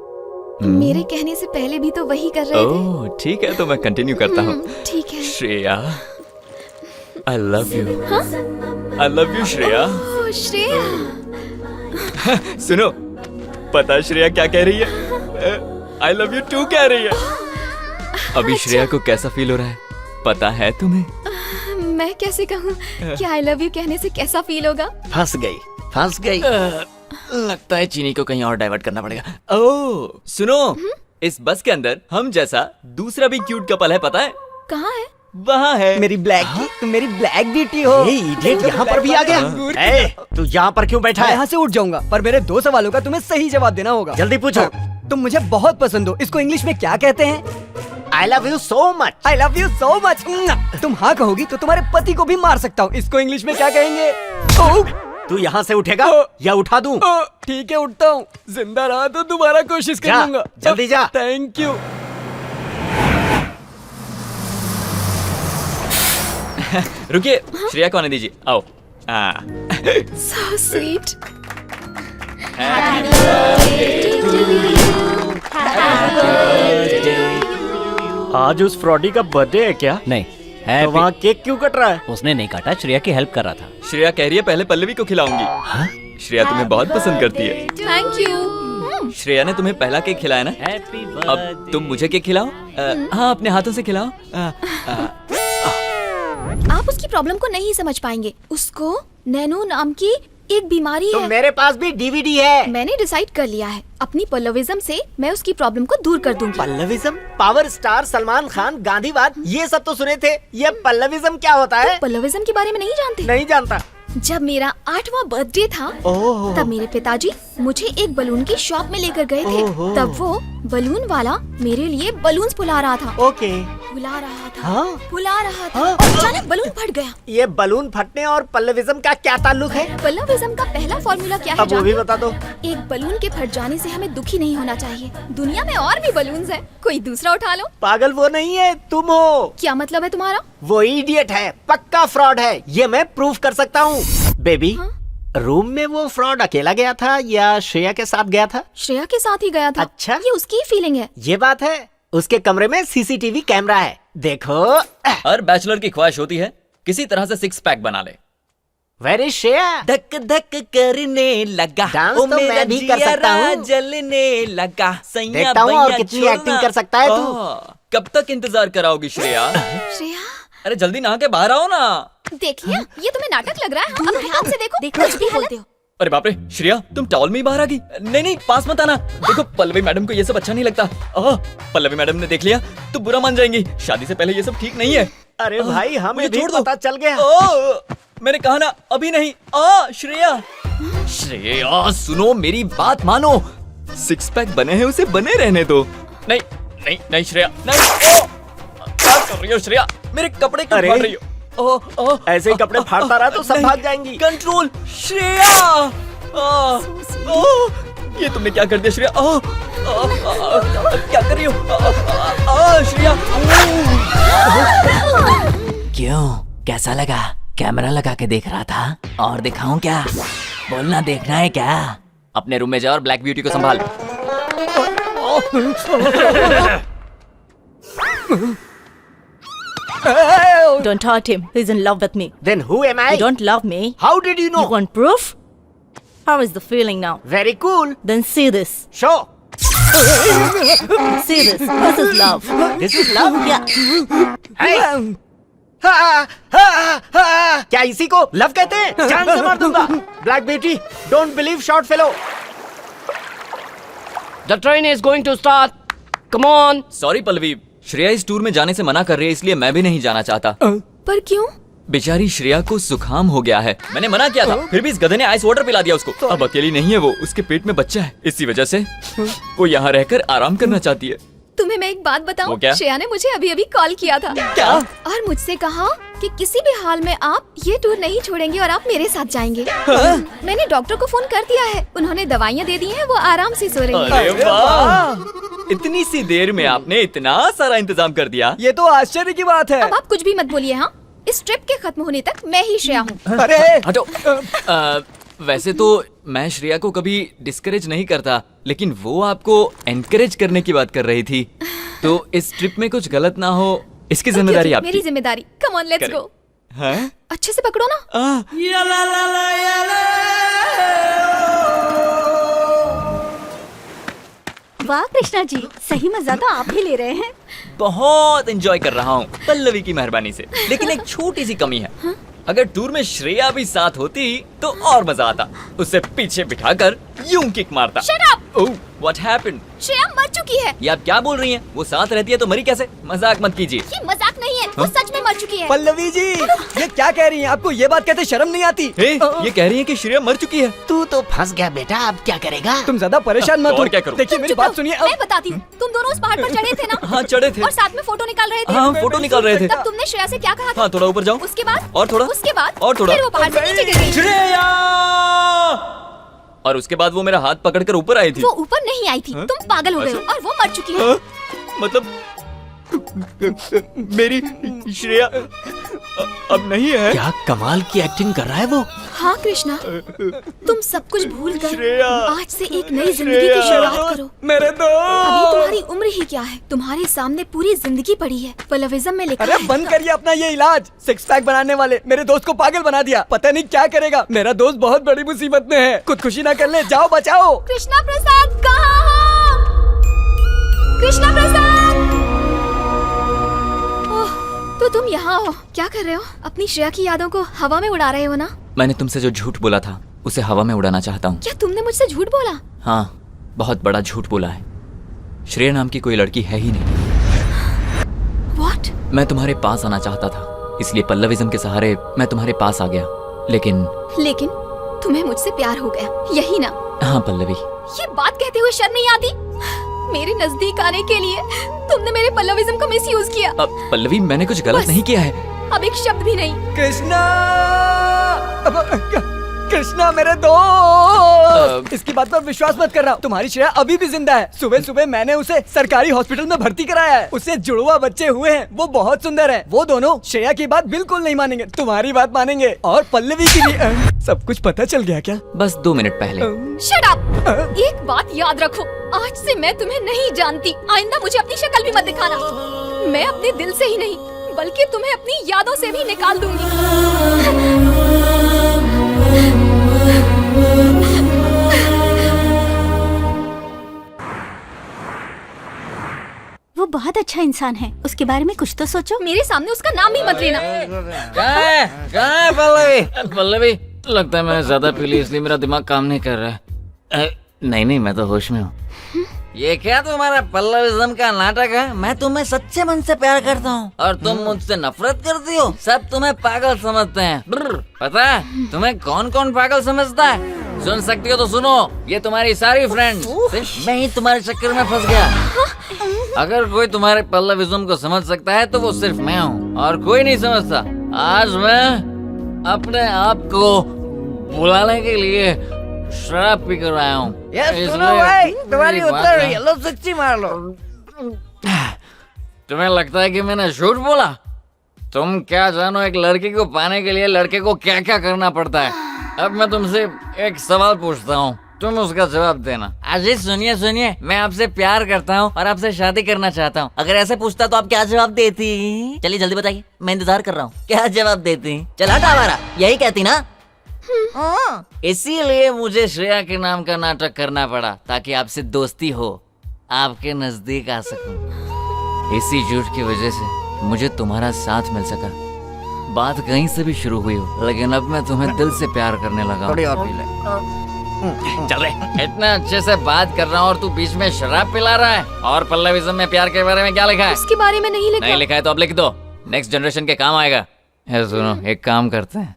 मेरे कहने से पहले भी तो वही कर रहे थे। ओह, ठीक है, तो मैं कंटिन्यू करता हूँ। ठीक है। Shreya, I love you. I love you Shreya. Oh, Shreya. सुनो, पता है श्रेया क्या कह रही है? आई लव यू टू कह रही है। अभी श्रेया को कैसा फील हो रहा है पता है तुम्हें? मैं कैसे कहूँ कि आई लव यू कहने से कैसा फील होगा? फंस गई, फंस गई। लगता है चीनी को कहीं और डाइवर्ट करना पड़ेगा। ओह, सुनो, इस बस के अंदर हम जैसा दूसरा भी क्यूट कपल है, पता है? कहाँ है? वहाँ है मेरी ब्लैक मेरी ब्लैक ब्यूटी हो। इडियट यहाँ पर भी आ गया। ए, तू यहाँ पर क्यों बैठा है? यहाँ से उठ जाऊंगा, पर मेरे 2 सवालों का तुम्हें सही जवाब देना होगा। जल्दी पूछो। तुम मुझे बहुत पसंद हो, इसको इंग्लिश में क्या कहते हैं? I love you so much. I love you so much. तुम हाँ कहोगी तो तुम्हारे पति को भी मार सकता हूँ, इसको इंग्लिश में क्या कहेंगे? तू यहाँ से उठेगा या उठा दूं? ठीक है, उठता हूँ। जिंदा रहा तो दोबारा कोशिश करूंगा। जल्दी जा। Thank you. रुकिए, श्रेया को आने दीजिए। आओ। So sweet. आज उस फ्रॉडी का बर्थडे है क्या? नहीं तो वहाँ केक क्यों कट रहा है? उसने नहीं काटा, श्रेया की हेल्प कर रहा था। श्रेया कह रही है पहले पल्लवी को खिलाऊंगी। श्रेया तुम्हें बहुत पसंद करती है। Thank you. श्रेया ने तुम्हें पहला केक खिलाया ना? अब तुम मुझे केक खिलाओ। हाँ, अपने हाथों से खिलाओ। आप उसकी प्रॉब्लम को नहीं समझ पाएंगे। उसको नैनो नाम की एक बीमारी तो है। मेरे पास भी डीवीडी है। मैंने डिसाइड कर लिया है, अपनी पल्लविज्म से मैं उसकी प्रॉब्लम को दूर कर दूंगी। पल्लविज्म? पावर स्टार सलमान खान, गांधीवाद, ये सब तो सुने थे। ये पल्लविज्म क्या होता है? पल्लविज्म के बारे में नहीं जानते? नहीं जानता। जब मेरा 8वां बर्थडे था, ओह। तब मेरे पिताजी मुझे एक बलून की शॉप में लेकर गए थे। ओहो। तब वो बलून वाला मेरे लिए बलून्स फुला रहा था। ओके। फुला रहा था, हाँ? फुला रहा था, हाँ? और अचानक बलून फट गया। ये बलून फटने और पल्लविज्म का क्या ताल्लुक है? पल्लविज्म का पहला फॉर्मूला क्या है अब वो भी जानते बता दो। हो? एक बलून के फट जाने से हमें दुखी नहीं होना चाहिए। दुनिया में और भी बलून्स हैं, कोई दूसरा उठा लो। पागल वो नहीं है, तुम हो। क्या मतलब है तुम्हारा? वो इडियट है, पक्का फ्रॉड है, ये मैं प्रूफ कर सकता हूँ। बेबी, रूम में वो फ्रॉड अकेला गया था या श्रेया के साथ गया था? श्रेया के साथ ही गया था। अच्छा। ये उसकी ही फीलिंग है। ये बात है, उसके कमरे में सीसीटीवी कैमरा है, देखो। हर बैचलर की ख्वाहिश होती है किसी तरह से 6 पैक बना ले। Where is Shreya? धक धक करने लगा, डांस ओ तो मेरा मैं भी कर सकता जियरा हूँ। जलने लगा, सैया देखता हूँ और बैया कितनी छोड़ना। एक्टिंग कर सकता है तू। कब तक इंतजार कराओगी श्रेया? श्रेया, अरे जल्दी नहा के बाहर आओ ना। देखिए ये तुम्हें नाटक लग रहा है। अब ध्यान से देखो, कुछ भी बोलते हो। अरे बाप रे श्रेया, तुम टॉवल में ही बाहर आ गई। नहीं नहीं, पास मत आना। देखो पल्लवी मैडम को ये सब अच्छा नहीं लगता। पल्लवी मैडम ने देख लिया तो बुरा मान जाएंगी। शादी से पहले ये सब ठीक नहीं है। अरे भाई, हमें मुझे भी छोड़ दो। पता चल गया। मैंने कहा ना अभी नहीं। श्रेया, श्रेया सुनो मेरी बात मानो। 6 पैक बने हैं, उसे बने रहने दो। नहीं नहीं नहीं श्रेया, नहीं। क्या कर रही हो श्रेया? मेरे कपड़े क्यों फाड़ रही हो? ऐसे ही कपड़े फाड़ता रहा तो सब भाग जाएंगी। कंट्रोल श्रेया। ये तुमने क्या कर दिया श्रेया? क्या कर रही हो श्रेया? क्यों, कैसा लगा? कैमरा लगा के देख रहा था, और दिखाऊं क्या? बोलना, देखना है क्या? अपने रूम में जा और ब्लैक ब्यूटी को संभाल। Don't hurt him. He's in love with me. Then who am I? You don't love me. How did you know? You want proof? How is the feeling now? Very cool. Then see this. Show. See this. This is love. This is love? Yeah. Hey. क्या इसी को love कहते हैं? जान से मार दूंगा। Black beauty, don't believe short fellow. The train is going to start. Come on. Sorry Pallavi, Shreya इस टूर में जाने से मना कर रही है, इसलिए मैं भी नहीं जाना चाहता। पर क्यों? बेचारी श्रेया को जुकाम हो गया है। मैंने मना किया था, फिर भी इस गधे ने आइस वाटर पिला दिया उसको। अब अकेली नहीं है वो, उसके पेट में बच्चा है। इसी वजह से वो यहाँ रहकर आराम करना चाहती है। तुम्हें मैं एक बात वो बताऊं? क्या? श्रेया ने मुझे अभी अभी कॉल किया था। क्या? और मुझसे कहा कि किसी भी हाल में आप ये टूर नहीं छोड़ेंगे और आप मेरे साथ जाएंगे। मैंने डॉक्टर को फोन कर दिया है, उन्होंने दवाइयाँ दे दी हैं, वो आराम से सो रही अरे है। वाह! इतनी सी देर में आपने इतना सारा इंतजाम कर दिया। ये तो आश्चर्य की बात है। अब आप कुछ भी मत बोलिए। हाँ, इस ट्रिप के खत्म होने तक मैं ही श्रेया हूँ। अरे हटो। वैसे तो मैं श्रेया को कभी डिस्करेज नहीं करता, लेकिन वो आपको एनकरेज करने की बात कर रही थी। तो इस ट्रिप में कुछ गलत ना हो, इसकी जिम्मेदारी आपकी। मेरी जिम्मेदारी। Come on, let's go. हैं? अच्छे से पकड़ो ना। वाह कृष्णा जी, सही मजा तो आप ही ले रहे हैं। बहुत एंजॉय कर रहा हूँ पल्लवी की मेहरबानी से। लेकिन एक छोटी सी कमी है। अगर टूर में श्रेया भी साथ होती तो और मजा आता। उसे पीछे बिठाकर यूं किक मारता। Shut up! Oh, what happened? Shreya मर चुकी है। ये आप क्या बोल रही हैं? वो साथ रहती है तो मरी कैसे? मजाक मत कीजिए। ये मजाक नहीं है, वो सच में मर चुकी है। पल्लवी जी, ये क्या कह रही हैं? आपको ये बात कहते शर्म नहीं आती? ये कह रही है कि श्रेया मर चुकी है। तू तो फंस गया बेटा, अब क्या करेगा? तुम ज्यादा परेशान मत और हो। क्या करूं? देखिए मेरी बात सुनिए। मैं बताती हूँ। तुम दोनों उस पहाड़ पर चढ़े थे ना? हाँ चढ़े थे। और साथ में फोटो निकाल रहे थे। हाँ फोटो निकाल रहे थे। तब तुमने श्रेया से क्या कहा था? हाँ थोड़ा ऊपर जाओ। उसके बाद? और थोड़ा। उसके बाद? और थोड़ा। फिर वो पहाड़ से नीचे गिर गई। श्रेया! और उसके बाद वो मेरा हाथ पकड़कर ऊपर आई थी। वो ऊपर नहीं आई थी। तुम पागल हो गए हो और वो मर चुकी है। मतलब मेरी श्रेया अब नहीं है। क्या कमाल की एक्टिंग कर रहा है वो। हाँ कृष्णा, तुम सब कुछ भूल कर श्रेया, आज से एक नई जिंदगी की शुरुआत करो। मेरे अभी तुम्हारी उम्र ही क्या है, तुम्हारे सामने पूरी जिंदगी पड़ी है। पल्लविज्म में लिखा अरे है। बंद करिए अपना ये इलाज। 6 पैक बनाने वाले मेरे दोस्त को पागल बना दिया। पता नहीं क्या करेगा। मेरा दोस्त बहुत बड़ी मुसीबत में है। खुदकुशी ना कर ले, जाओ बचाओ। कृष्णा प्रसाद कहाँ हो? कृष्णा प्रसाद! ओह, तो तुम यहाँ हो। क्या कर रहे हो? अपनी श्रेया की यादों को हवा में उड़ा रहे हो ना? मैंने तुमसे जो झूठ बोला था उसे हवा में उड़ाना चाहता हूँ। क्या तुमने मुझसे झूठ बोला? हाँ, बहुत बड़ा झूठ बोला है। श्रेया नाम की कोई लड़की है ही नहीं। What? मैं तुम्हारे पास आना चाहता था, इसलिए पल्लविज्म के सहारे मैं तुम्हारे पास आ गया। लेकिन तुम्हें मुझसे प्यार हो गया, यही ना? हाँ पल्लवी। ये बात कहते हुए शर्म नहीं आती? मेरे नजदीक आने के लिए तुमने मेरे पल्लविज्म को मिसयूज किया। पल्लवी, मैंने कुछ गलत नहीं किया है। अब एक शब्द भी नहीं। कृष्णा, कृष्णा मेरे दोस्त, इसकी बात पर विश्वास मत कर रहा हूँ। तुम्हारी श्रेया अभी भी जिंदा है। सुबह सुबह मैंने उसे सरकारी हॉस्पिटल में भर्ती कराया है। उससे जुड़वा बच्चे हुए हैं, वो बहुत सुंदर है। वो दोनों श्रेया की बात बिल्कुल नहीं मानेंगे, तुम्हारी बात मानेंगे। और पल्लवी की भी सब कुछ पता चल गया क्या? बस 2 मिनट पहले। Shut up! एक बात याद रखो, आज से मैं तुम्हें नहीं जानती। आइंदा मुझे अपनी शक्ल भी मत दिखाना। मैं अपने दिल से ही नहीं, बल्कि तुम्हें अपनी यादों से भी निकाल दूंगी। वो बहुत अच्छा इंसान है, उसके बारे में कुछ तो सोचो। मेरे सामने उसका नाम ही मत लेना। कहाँ है पल्लवी? पल्लवी, लगता है मैंने ज्यादा पी ली, इसलिए मेरा दिमाग काम नहीं कर रहा है। नहीं, मैं तो होश में हूँ। ये क्या तुम्हारा पल्लविज्म का नाटक है? मैं तुम्हें सच्चे मन से प्यार करता हूँ और तुम मुझसे नफरत करती हो। सब तुम्हें पागल समझते हैं। पता है तुम्हें कौन कौन पागल समझता है? सुन सकती हो तो सुनो, ये तुम्हारी सारी फ्रेंड्स। सिर्फ मैं ही तुम्हारे चक्कर में फंस गया। अगर कोई तुम्हारे पल्लविज्म को समझ सकता है तो वो सिर्फ मैं हूँ, और कोई नहीं समझता। आज मैं अपने आप को बुलाने के लिए शराब पी कर आया हूँ। सुनो भाई, तुम्हारी उतर रही है, लो सच्ची मार लो। तुम्हें लगता है कि मैंने झूठ बोला? तुम क्या जानो एक लड़की को पाने के लिए लड़के को क्या क्या करना पड़ता है। अब मैं तुमसे एक सवाल पूछता हूँ, तुम उसका जवाब देना। अजी सुनिए, मैं आपसे प्यार करता हूँ और आपसे शादी करना चाहता हूँ। अगर ऐसे पूछता तो आप क्या जवाब देती? चलिए जल्दी बताइए, मैं इंतजार कर रहा हूँ। क्या जवाब देती? चल हटा हमारा, यही कहती ना? इसीलिए मुझे श्रेया के नाम का नाटक करना पड़ा, ताकि आपसे दोस्ती हो, आपके नजदीक आ सकूं। इसी झूठ की वजह से मुझे तुम्हारा साथ मिल सका। बात कहीं से भी शुरू हुई हो, लेकिन अब मैं तुम्हें दिल से प्यार करने लगा। थोड़ी और पी ले। चल रहे, इतना अच्छे से बात कर रहा हूँ और तू बीच में शराब पिला रहा है। और पल्लविज्म में प्यार के बारे में क्या लिखा है? उसके बारे में नहीं लिखा। नहीं लिखा है तो अब लिख दो, नेक्स्ट जनरेशन के काम आएगा। सुनो, एक काम करते हैं,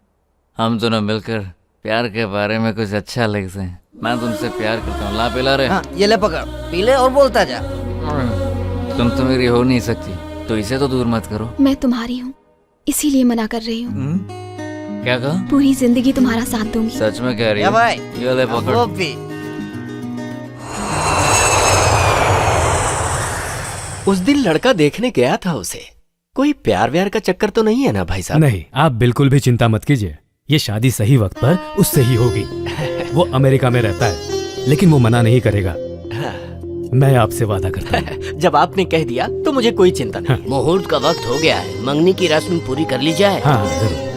हम दोनों मिलकर प्यार के बारे में कुछ अच्छा लिखते हैं। मैं तुमसे प्यार करता हूँ, ला पिला रहे। हाँ, ये ले पकड़, पी ले और बोलता जा। तुम तो मेरी हो नहीं सकती, तो इसे तो दूर मत करो। मैं तुम्हारी हूँ, इसीलिए मना कर रही हूँ। क्या कहा? पूरी जिंदगी तुम्हारा साथ दूंगी। सच में कह रही है? भाई, ये ले पकड़। वो पी। उस दिन लड़का देखने गया था उसे, कोई प्यार व्यार का चक्कर तो नहीं है ना भाई साहब? नहीं, आप बिल्कुल भी चिंता मत कीजिए। ये शादी सही वक्त पर उससे ही होगी। वो अमेरिका में रहता है, लेकिन वो मना नहीं करेगा। मैं आपसे वादा करता हूँ। जब आपने कह दिया तो मुझे कोई चिंता नहीं। मुहूर्त का वक्त हो गया है, मंगनी की रस्म पूरी कर ली जाए। हाँ जरूर।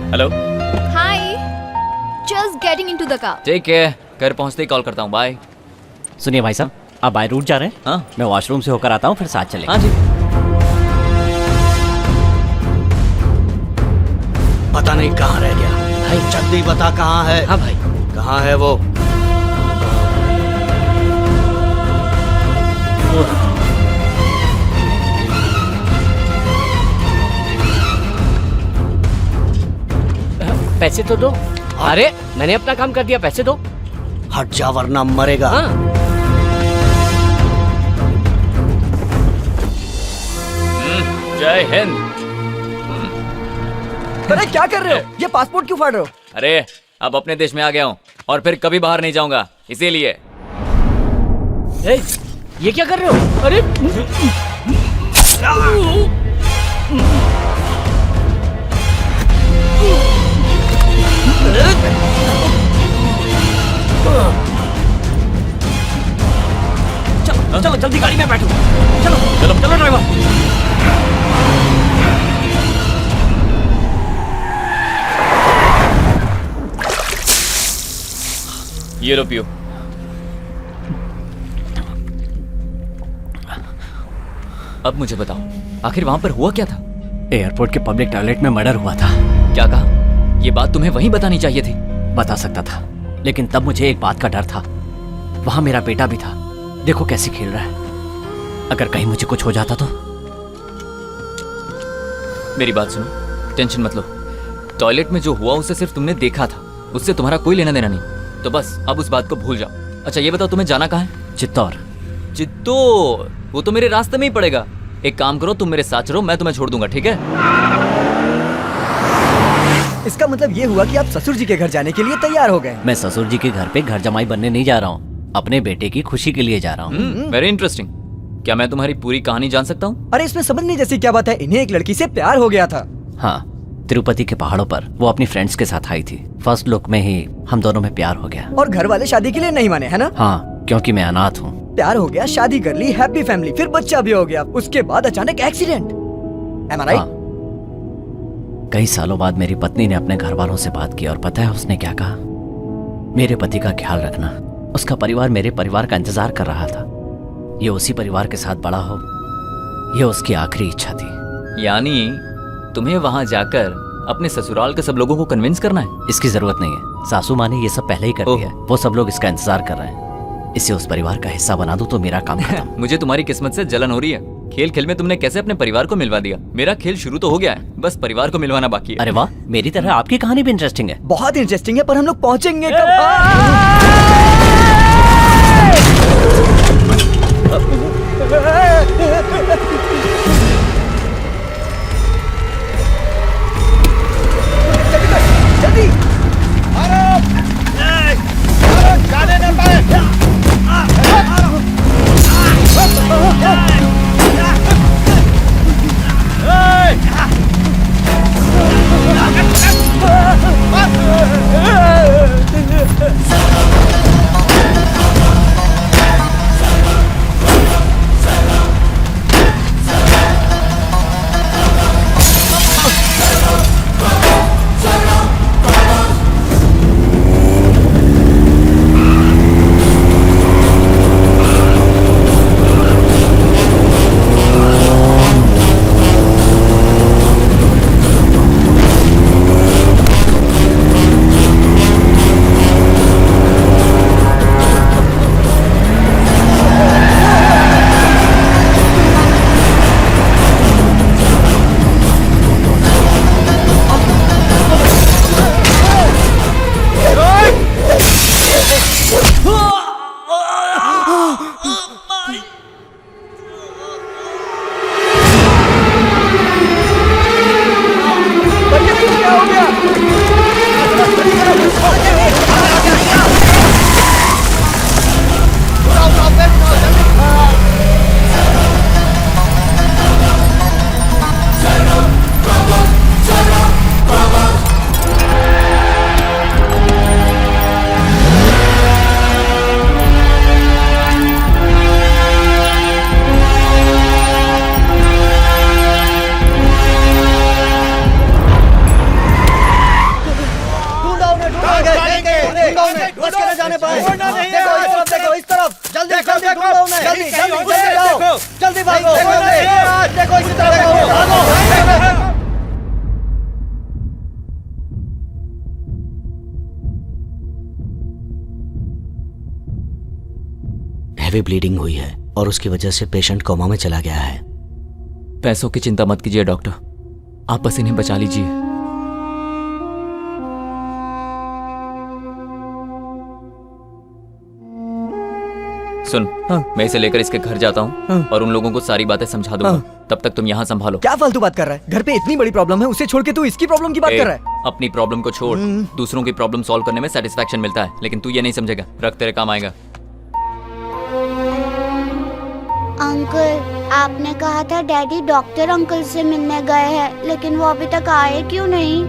Hello. Hi, just getting into the car. ठीक है, घर पहुंचते ही कॉल करता हूँ। बाय। सुनिए भाई साहब, आप बाय रूट जा रहे हैं? हाँ, मैं वॉशरूम से होकर आता हूँ, फिर साथ चलेंगे। हाँ जी। पता नहीं कहाँ रह गया भाई, जल्दी बता कहाँ है। हाँ भाई। कहाँ है वो? पैसे तो दो। अरे मैंने अपना काम कर दिया, पैसे दो। हट जा वरना मरेगा। हाँ। जय हिंद। अरे क्या कर रहे हो? ये पासपोर्ट क्यों फाड़ रहे हो? अरे अब अपने देश में आ गया हूँ और फिर कभी बाहर नहीं जाऊंगा, इसीलिए। ये क्या कर रहे हो? अरे चलो जल्दी गाड़ी में बैठो। चलो चलो चलो ड्राइवर। ये लो पियो। अब मुझे बताओ, आखिर वहां पर हुआ क्या था? एयरपोर्ट के पब्लिक टॉयलेट में मर्डर हुआ था। क्या कहा? ये बात तुम्हें वहीं बतानी चाहिए थी। बता सकता था, लेकिन तब मुझे एक बात का डर था। वहां मेरा बेटा भी था, देखो कैसे खेल रहा है। अगर कहीं मुझे कुछ हो जाता तो। मेरी बात सुनो, टेंशन मत लो। टॉयलेट में जो हुआ उसे सिर्फ तुमने देखा था, उससे तुम्हारा कोई लेना देना नहीं। तो बस अब उस बात को भूल जाओ। अच्छा ये बताओ, तुम्हें जाना कहाँ है? चित्तौड़। चित्तौड़? वो तो मेरे रास्ते में ही पड़ेगा। एक काम करो, तुम मेरे साथ चलो, मैं तुम्हें छोड़ दूंगा, ठीक है? इसका मतलब ये हुआ कि आप ससुर जी के घर जाने के लिए तैयार हो गए। मैं ससुर जी के घर पे घर जमाई बनने नहीं जा रहा हूँ, अपने बेटे की खुशी के लिए जा रहा हूँ। Very interesting. क्या मैं तुम्हारी पूरी कहानी जान सकता हूँ? अरे इसमें समझने जैसी क्या बात है, इन्हें एक लड़की से प्यार हो गया था। हाँ, तिरुपति के पहाड़ों पर वो अपनी फ्रेंड्स के साथ आई थी। फर्स्ट लुक में ही हम दोनों में प्यार हो गया। और घर वाले शादी के लिए नहीं माने, है ना? हाँ, क्योंकि मैं अनाथ हूँ। प्यार हो गया, शादी कर ली, हैप्पी फैमिली, फिर बच्चा भी हो गया। उसके बाद अचानक एक्सीडेंट। Am I right? हाँ। कई सालों बाद मेरी पत्नी ने अपने घर वालों से बात की और पता है उसने क्या कहा? मेरे पति का ख्याल रखना, उसका परिवार मेरे परिवार का इंतजार कर रहा था। ये उसी परिवार के साथ बड़ा हो, ये उसकी आखिरी इच्छा थी। यानी तुम्हें वहां जाकर अपने ससुराल के सब लोगों को कन्विंस करना है? इसकी जरूरत नहीं है, सासू माँ ने ये सब पहले ही कर दिया है। वो सब लोग इसका इंतजार कर रहे हैं। इसे उस परिवार का हिस्सा बना दूं तो मेरा काम खत्म। मुझे तुम्हारी किस्मत से जलन हो रही है। खेल खेल में तुमने कैसे अपने परिवार को मिलवा दिया। मेरा खेल शुरू तो हो गया है, बस परिवार को मिलवाना बाकी है। अरे वाह, मेरी तरह आपकी कहानी भी इंटरेस्टिंग है। बहुत इंटरेस्टिंग है, पर हम लोग पहुंचेंगे कब? जल्दी जाने न पाए। जल्दी भागो, देखो इसी तरफ भागो। हैवी ब्लीडिंग हुई है और उसकी वजह से पेशेंट कोमा में चला गया है। पैसों की चिंता मत कीजिए डॉक्टर, आप बस इन्हें बचा लीजिए। सुन, मैं इसे लेकर इसके घर जाता हूँ और उन लोगों को सारी बातें समझा दूंगा। तब तक तुम यहाँ संभालो। क्या फालतू बात कर रहा है? घर पे इतनी बड़ी प्रॉब्लम है, उसे छोड़ के तू इसकी प्रॉब्लम की बात कर रहा है? अपनी प्रॉब्लम को छोड़, दूसरों की प्रॉब्लम सॉल्व करने में सेटिस्फैक्शन मिलता है, लेकिन तू ये नहीं समझेगा। रख, तेरे काम आएगा। अंकल, आपने कहा था डैडी डॉक्टर अंकल से मिलने गए हैं, लेकिन वो अभी तक आए क्यों नहीं?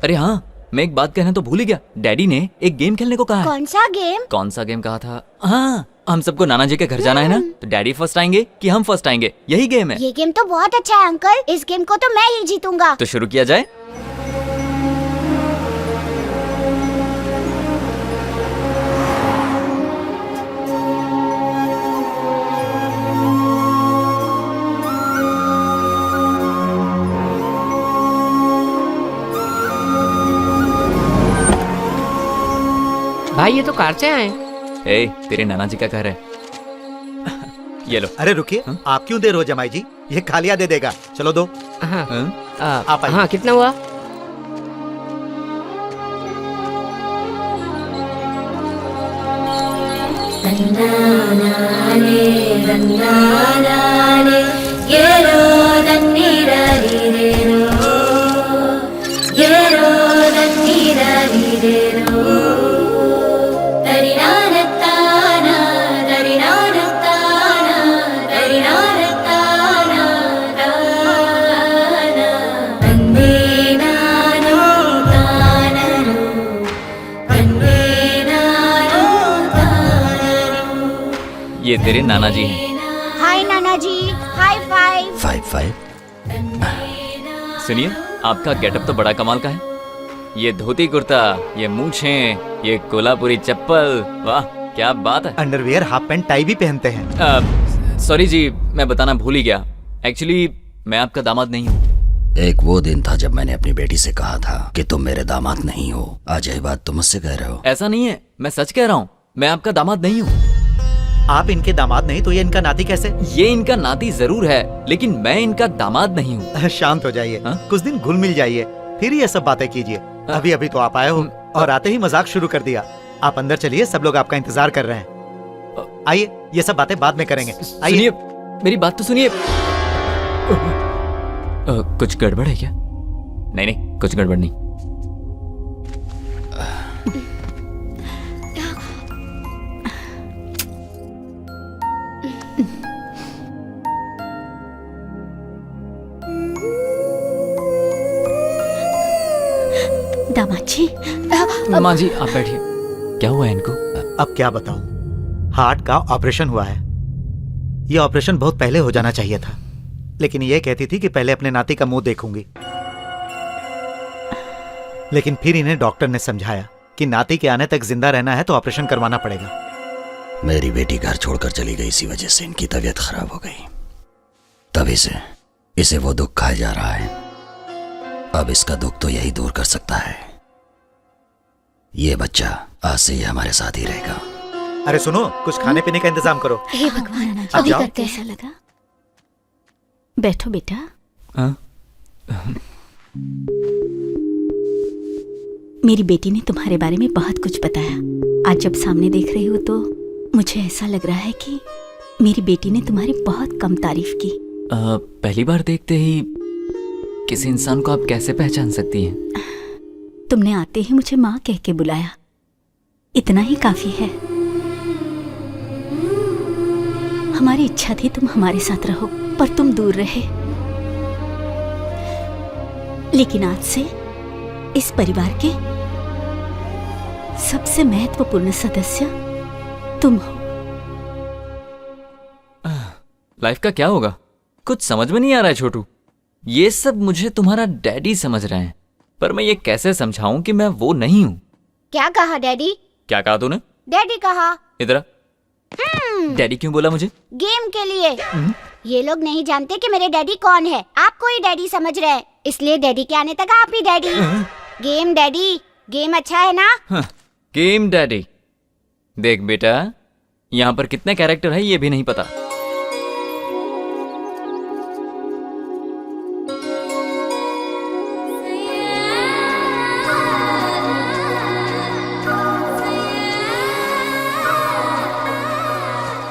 अरे हाँ, मैं एक बात कहना तो भूल ही गया। डैडी ने एक गेम खेलने को कहा है। कौन सा गेम? कौन सा गेम कहा था? हाँ, हम सबको नाना जी के घर जाना है ना, तो डैडी फर्स्ट आएंगे कि हम फर्स्ट आएंगे, यही गेम है। ये गेम तो बहुत अच्छा है अंकल, इस गेम को तो मैं ही जीतूंगा। तो शुरू किया जाए। भाई ये तो कार से आए। ए, तेरे नाना जी का घर है। ये लो। अरे रुकिए, आप क्यों दे रहे हो जमाई जी? ये खालिया दे देगा, चलो दो। हाँ आप आइए। हाँ, कितना हुआ? ये तेरे नाना जी हैं। हाय नाना जी, हाई फाइव। 5-5। सुनिए, आपका गेटअप तो बड़ा कमाल का है। ये धोती कुर्ता, ये मूछें, ये कोल्हापुरी चप्पल, वाह क्या बात है। अंडरवियर, हाफ पैंट, टाई भी पहनते हैं। सॉरी जी, मैं बताना भूल ही गया। एक्चुअली मैं आपका दामाद नहीं हूँ। एक वो दिन था जब मैंने अपनी बेटी से कहा था कि तुम मेरे दामाद नहीं हो। आज यही बात तुम मुझसे कह रहे हो। ऐसा नहीं है, मैं सच कह रहा हूँ, मैं आपका दामाद नहीं हूँ। आप इनके दामाद नहीं तो ये इनका नाती कैसे? ये इनका नाती जरूर है, लेकिन मैं इनका दामाद नहीं हूँ। शांत हो जाइए, कुछ दिन घुल मिल जाइए, फिर ये सब बातें कीजिए। अभी अभी तो आप आए हो और आते ही मजाक शुरू कर दिया। आप अंदर चलिए, सब लोग आपका इंतजार कर रहे हैं। आइए, ये सब बातें बाद में करेंगे। सुनिए, मेरी बात तो सुनिए। कुछ गड़बड़ है क्या? नहीं नहीं, कुछ गड़बड़ नहीं। दामाद जी। माँ जी आप बैठिए। क्या हुआ है इनको? अब क्या बताऊं, हार्ट का ऑपरेशन हुआ है। यह ऑपरेशन बहुत पहले हो जाना चाहिए था, लेकिन ये कहती थी कि पहले अपने नाती का मुंह देखूंगी। लेकिन फिर इन्हें डॉक्टर ने समझाया कि नाती के आने तक जिंदा रहना है तो ऑपरेशन करवाना पड़ेगा। मेरी बेटी घर छोड़कर चली गई, इसी वजह से इनकी तबीयत खराब हो गई। तभी से इसे वो दुख खाया जा रहा है। अब इसका दुख तो यही दूर कर सकता है। ये बच्चा आज से ये हमारे साथ ही रहेगा। अरे सुनो, कुछ खाने पीने का इंतजाम करो। हे भगवान, आप अभी जाओ। करते ऐसा लगा। बैठो बेटा। मेरी बेटी ने तुम्हारे बारे में बहुत कुछ बताया। आज जब सामने देख रही हूँ तो मुझे ऐसा लग रहा है कि मेरी बेटी ने तुम्हारी बहुत कम तारीफ की। पहली बार देखते ही किसी इंसान को आप कैसे पहचान सकती हैं? तुमने आते ही मुझे माँ कह के बुलाया, इतना ही काफी है। हमारी इच्छा थी तुम हमारे साथ रहो, पर तुम दूर रहे। लेकिन आज से इस परिवार के सबसे महत्वपूर्ण सदस्य तुम हो। लाइफ का क्या होगा? कुछ समझ में नहीं आ रहा है छोटू। ये सब मुझे तुम्हारा डैडी समझ रहे हैं, पर मैं ये कैसे समझाऊं कि मैं वो नहीं हूँ। क्या कहा डैडी? क्या कहा तूने? डैडी कहा। इधर आ। डैडी क्यों बोला मुझे? गेम के लिए। ये लोग नहीं जानते कि मेरे डैडी कौन है। आपको ही डैडी समझ रहे हैं, इसलिए डैडी के आने तक आप ही डैडी। गेम डैडी, गेम अच्छा है ना? Game daddy. देख बेटा, यहाँ पर कितने कैरेक्टर है ये भी नहीं पता।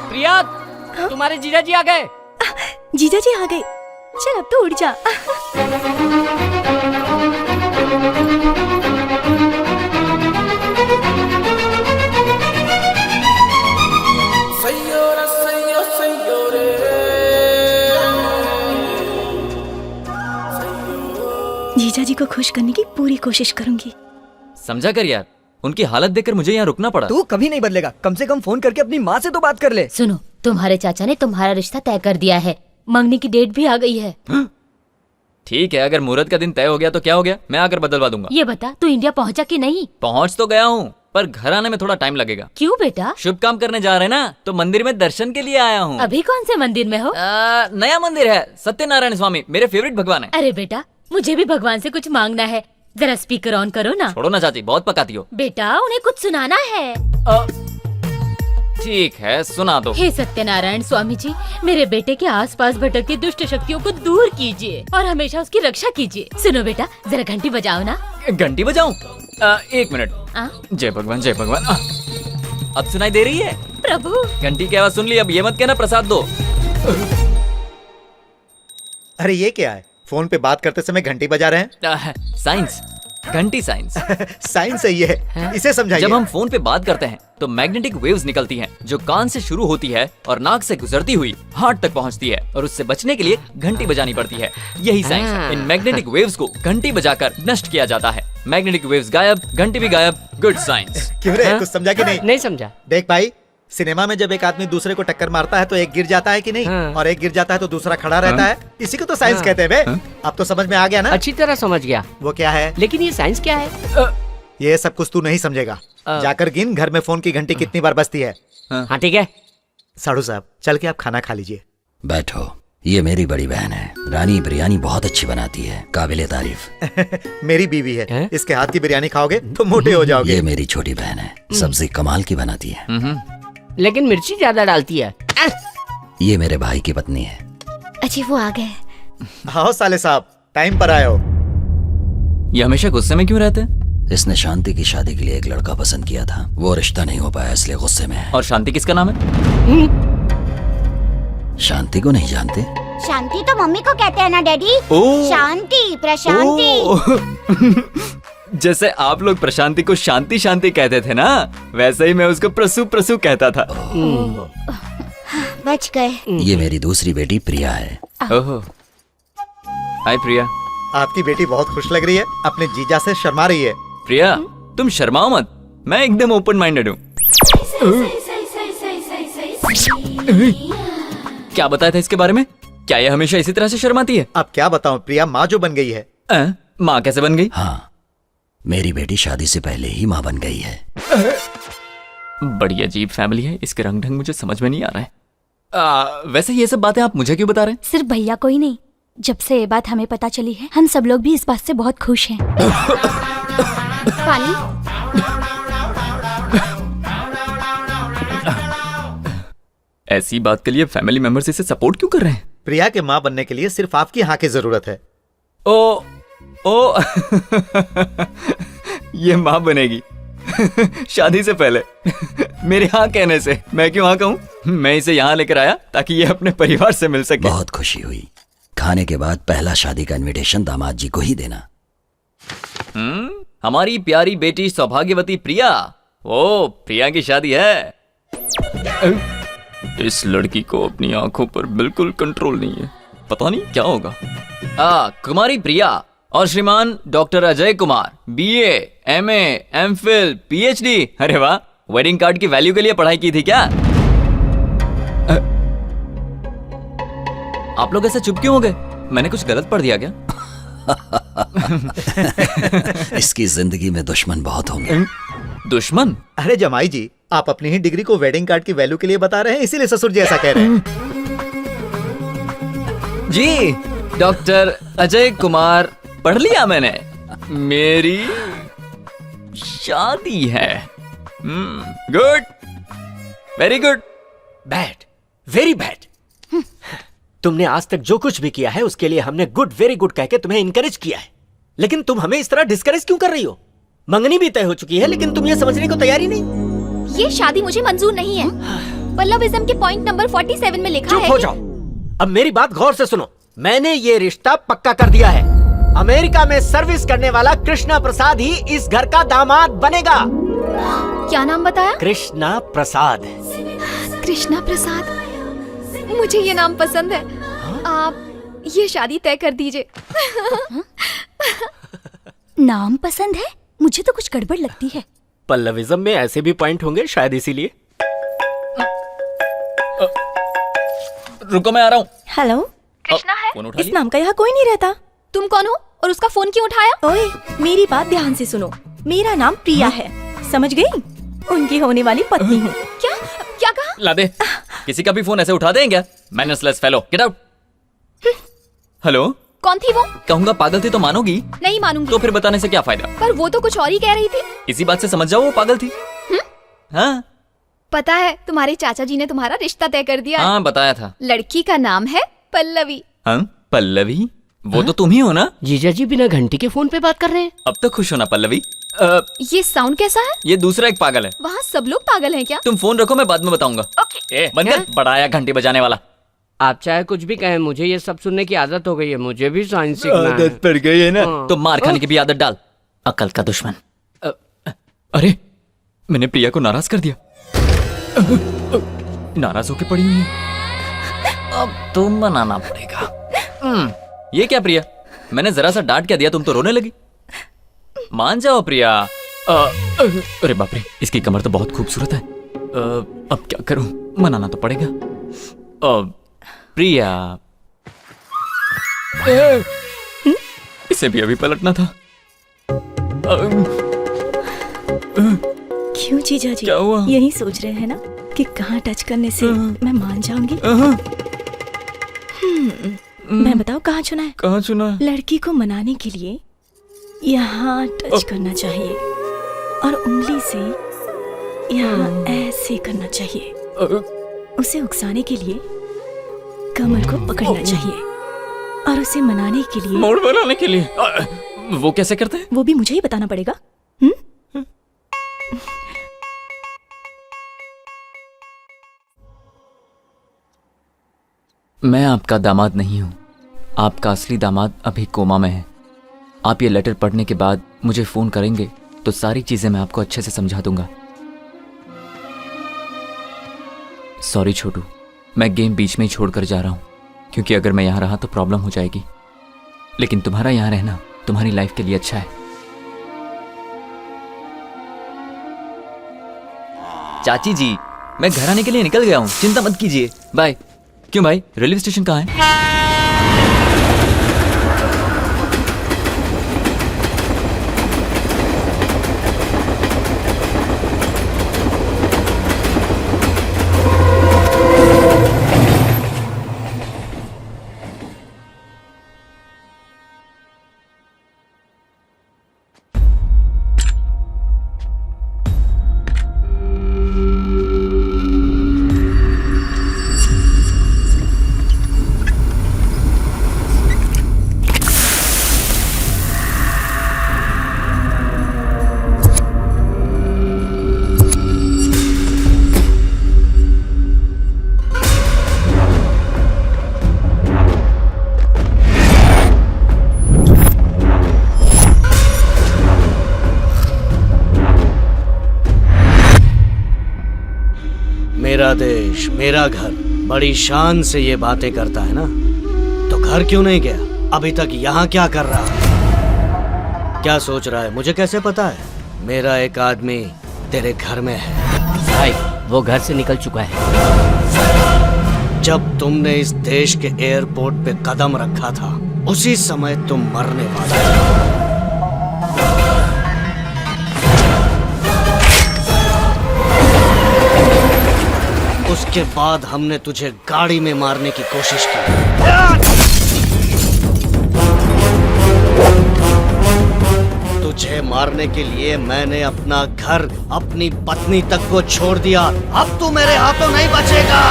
प्रिया, तुम्हारे जीजा जी आ गए। जीजा जी आ गए। चल अब तो उड़ जा। जीजा जी को खुश करने की पूरी कोशिश करूंगी। समझा कर यार, उनकी हालत देखकर मुझे यहाँ रुकना पड़ा। तू कभी नहीं बदलेगा। कम से कम फोन करके अपनी माँ से तो बात कर ले। सुनो, तुम्हारे चाचा ने तुम्हारा रिश्ता तय कर दिया है। मंगनी की डेट भी आ गई है। ठीक है, अगर मुहूर्त का दिन तय हो गया तो क्या हो गया, मैं आकर बदलवा दूंगा। ये बता, तू इंडिया पहुंचा कि नहीं? पहुंच तो गया हूँ, पर घर आने में थोड़ा टाइम लगेगा। क्यों बेटा? शुभ काम करने जा रहे हैं ना, तो मंदिर में दर्शन के लिए आया हूँ। अभी कौन से मंदिर में हो? नया मंदिर है, सत्यनारायण स्वामी, मेरे फेवरेट भगवान है। अरे बेटा, मुझे भी भगवान से कुछ मांगना है। जरा स्पीकर ऑन करो ना। छोड़ो ना चाची, बहुत पकाती हो। बेटा उन्हें कुछ सुनाना है। ठीक है, सुना दो। हे सत्यनारायण स्वामी जी, मेरे बेटे के आसपास भटकती दुष्ट शक्तियों को दूर कीजिए और हमेशा उसकी रक्षा कीजिए। सुनो बेटा, जरा घंटी बजाओ ना। घंटी बजाऊं? 1 मिनट। जय भगवान जय भगवान। अब सुनाई दे रही है? प्रभु, घंटी की आवाज सुन ली। अब ये मत कहना प्रसाद दो। अरे ये क्या है, फोन पे बात करते समय घंटी बजा रहे हैं? साइंस, घंटी साइंस। साइंस सही है, इसे समझाइए। जब हम फोन पे बात करते हैं तो मैग्नेटिक वेव्स निकलती हैं, जो कान से शुरू होती है और नाक से गुजरती हुई हार्ट तक पहुंचती है, और उससे बचने के लिए घंटी बजानी पड़ती है। यही साइंस है। इन मैग्नेटिक वेव्स को घंटी बजाकर नष्ट किया जाता है। मैग्नेटिक वेव्स गायब, घंटी भी गायब। Good science. क्यों रे, कुछ समझा कि नहीं? नहीं समझा। देख भाई, सिनेमा में जब एक आदमी दूसरे को टक्कर मारता है तो एक गिर जाता है कि नहीं? और एक गिर जाता है तो दूसरा खड़ा रहता है। इसी को तो साइंस कहते हैं बे। अब तो समझ में आ गया ना? अच्छी तरह समझ गया। वो क्या है? लेकिन ये साइंस क्या है? ये सब कुछ तू नहीं समझेगा। जाकर गिन घर में फोन की घंटी कितनी बार बजती है। हाँ ठीक है। साड़ू साहब, चल के आप खाना खा लीजिए। बैठो, ये मेरी बड़ी बहन है। रानी बिरयानी बहुत अच्छी बनाती है, काबिले तारीफ। मेरी बीवी है, इसके हाथ की बिरयानी खाओगे तो मोटे हो जाओगे। ये मेरी छोटी बहन है, सब्जी कमाल की बनाती है, लेकिन मिर्ची ज्यादा डालती है। ये मेरे भाई की पत्नी है। अच्छी, वो आ गए। हाँ साले साहब, टाइम पर आए हो। ये हमेशा गुस्से में क्यों रहते हैं? इसने शांति की शादी के लिए एक लड़का पसंद किया था, वो रिश्ता नहीं हो पाया इसलिए गुस्से में है। और शांति किसका नाम है? शांति को नहीं जानते? शांति तो मम्मी को कहते हैं ना डैडी। ओ। शांति, प्रशांति। जैसे आप लोग प्रशांति को शांति शांति कहते थे ना, वैसे ही मैं उसको प्रसु प्रसु कहता था। बच गए। ये मेरी दूसरी बेटी प्रिया है। ओहो, हाय प्रिया। आपकी बेटी बहुत खुश लग रही है, अपने जीजा से शर्मा रही है। प्रिया, तुम शर्माओ मत, मैं एकदम ओपन माइंडेड हूँ। क्या बताया था इसके बारे में? क्या ये हमेशा इसी तरह से शर्माती है? अब क्या बताऊं, प्रिया माँ जो बन गई है। माँ कैसे बन गई? हाँ, मेरी बेटी शादी से पहले ही माँ बन गई है। बड़ी अजीब फैमिली है, इसके रंग ढंग मुझे समझ में नहीं आ रहा है। वैसे ये सब बातें आप मुझे क्यों बता रहे हैं? सिर्फ भैया को ही नहीं, जब से ये बात हमें पता चली है, हम सब लोग भी इस बात से बहुत खुश हैं। पानी। ऐसी बात के लिए फैमिली मेंबर्स इसे सपोर्ट क्यों कर रहे हैं? प्रिया के माँ बनने के लिए सिर्फ आपकी हाँ की जरूरत है। ओ ये माँ बनेगी शादी से पहले मेरे हाँ कहने से। मैं क्यों हाँ कहूँ? मैं इसे यहाँ लेकर आया ताकि ये अपने परिवार से मिल सके। बहुत खुशी हुई। खाने के बाद पहला शादी का इनविटेशन दामाद जी को ही देना। हमारी प्यारी बेटी सौभाग्यवती प्रिया। ओ, प्रिया की शादी है। इस लड़की को अपनी आंखों पर बिल्कुल कंट्रोल नहीं है, पता नहीं क्या होगा। कुमारी प्रिया और श्रीमान doctor Ajay Kumar, BA, MA, MPhil, PhD। अरे वाह, वेडिंग कार्ड की वैल्यू के लिए पढ़ाई की थी क्या? आप लोग ऐसे चुप क्यों हो गए? मैंने कुछ गलत पढ़ दिया क्या? इसकी जिंदगी में दुश्मन बहुत होंगे। दुश्मन? अरे जमाई जी, आप अपनी ही डिग्री को वेडिंग कार्ड की वैल्यू के लिए बता रहे हैं, इसीलिए ससुर जी ऐसा कह रहे हैं। जी, डॉक्टर अजय कुमार पढ़ लिया मैंने। मेरी शादी है। Good, very good. Bad, very bad. तुमने आज तक जो कुछ भी किया है उसके लिए हमने गुड, वेरी गुड कह के तुम्हें इनकरेज किया है, लेकिन तुम हमें इस तरह डिस्करेज क्यों कर रही हो? मंगनी भी तय हो चुकी है, लेकिन तुम ये समझने को तैयार ही नहीं। ये शादी मुझे मंजूर नहीं है। पल्लविज्म के पॉइंट नंबर 47 में लिखा है। चुप हो जाओ। अब मेरी बात गौर से सुनो। मैंने ये रिश्ता पक्का कर दिया है। अमेरिका में सर्विस करने वाला कृष्णा प्रसाद ही इस घर का दामाद बनेगा। क्या नाम बताया? कृष्णा प्रसाद। कृष्णा प्रसाद, मुझे ये नाम पसंद है। आप ये शादी तय कर दीजिए। नाम पसंद है? मुझे तो कुछ गड़बड़ लगती है। पल्लविज्म में ऐसे भी पॉइंट होंगे शायद, इसीलिए। रुको, मैं आ रहा हूँ। हेलो, कृष्णा है? इस नाम का यहाँ कोई नहीं रहता। तुम कौन हो और उसका फोन क्यों उठाया? ओए, मेरी बात ध्यान से सुनो। मेरा नाम प्रिया है, समझ गई? उनकी होने वाली पत्नी हूँ। क्या क्या कहा? ला दे, किसी का भी फोन ऐसे उठा दें क्या? मैनर्सलेस फेलो, गेट आउट। हेलो, कौन थी वो? कहूंगा पागल थी तो मानोगी? नहीं मानूंगी। तो फिर बताने से क्या फायदा? पर वो तो कुछ और ही कह रही थी। इसी बात से समझ जाओ वो पागल थी। हाँ पता है तुम्हारे चाचा जी ने तुम्हारा रिश्ता तय कर दिया है। हाँ बताया था। लड़की का नाम है पल्लवी। हाँ पल्लवी? वो तो तुम ही हो ना? जीजा जी बिना घंटी के फोन पे बात कर रहे हैं। अब तो खुश हो ना पल्लवी? ये साउंड कैसा है? ये दूसरा एक पागल है। वहाँ सब लोग पागल हैं क्या? तुम फोन रखो, मैं बाद में बताऊंगा। ओके। बंद कर, बड़ा आया घंटी बजाने वाला। आप चाहे कुछ भी कहें, मुझे ये सब सुनने की आदत हो गई है। मुझे भी साइंस सीखना है। आदत पड़ गई है ना? तो मार खाने की भी आदत डाल, अकल का दुश्मन। अरे मैंने प्रिया को नाराज कर दिया। नाराज होके पड़ी हुई है। अब तुम मनाना पड़ेगा। ये क्या प्रिया, मैंने जरा सा डांट क्या दिया, तुम तो रोने लगी। मान जाओ प्रिया। अरे बाप रे, इसकी कमर तो बहुत खूबसूरत है। अब क्या करूं, मनाना तो पड़ेगा। प्रिया, इसे भी अभी पलटना था। क्यों जीजा जी? क्या हुआ? यही सोच रहे हैं ना कि कहाँ टच करने से मैं मान जाऊंगी? मैं बताओ कहाँ चुना है? कहाँ चुना है? लड़की को मनाने के लिए यहाँ टच करना चाहिए और उंगली से यहाँ ऐसे करना चाहिए। उसे उकसाने के लिए कमर को पकड़ना चाहिए और उसे मनाने के लिए मोड़ बनाने के लिए। वो कैसे करते हैं? वो भी मुझे ही बताना पड़ेगा। मैं आपका दामाद नहीं हूं, आपका असली दामाद अभी कोमा में है। आप ये लेटर पढ़ने के बाद मुझे फोन करेंगे तो सारी चीजें मैं आपको अच्छे से समझा दूंगा। सॉरी छोटू, मैं गेम बीच में ही छोड़कर जा रहा हूं, क्योंकि अगर मैं यहां रहा तो प्रॉब्लम हो जाएगी। लेकिन तुम्हारा यहां रहना तुम्हारी लाइफ के लिए अच्छा है। चाची जी, मैं घर आने के लिए निकल गया हूं, चिंता मत कीजिए। बाय। क्यों भाई, रेलवे स्टेशन कहाँ है? मेरा देश, मेरा घर, बड़ी शान से ये बातें करता है ना, तो घर क्यों नहीं गया? अभी तक यहाँ क्या कर रहा है? क्या सोच रहा है? मुझे कैसे पता है? मेरा एक आदमी तेरे घर में है। भाई, वो घर से निकल चुका है। जब तुमने इस देश के एयरपोर्ट पे कदम रखा था, उसी समय तुम मरने वाले थे। उसके बाद हमने तुझे गाड़ी में मारने की कोशिश की। तुझे मारने के लिए मैंने अपना घर, अपनी पत्नी तक को छोड़ दिया। अब तू मेरे हाथों नहीं बचेगा।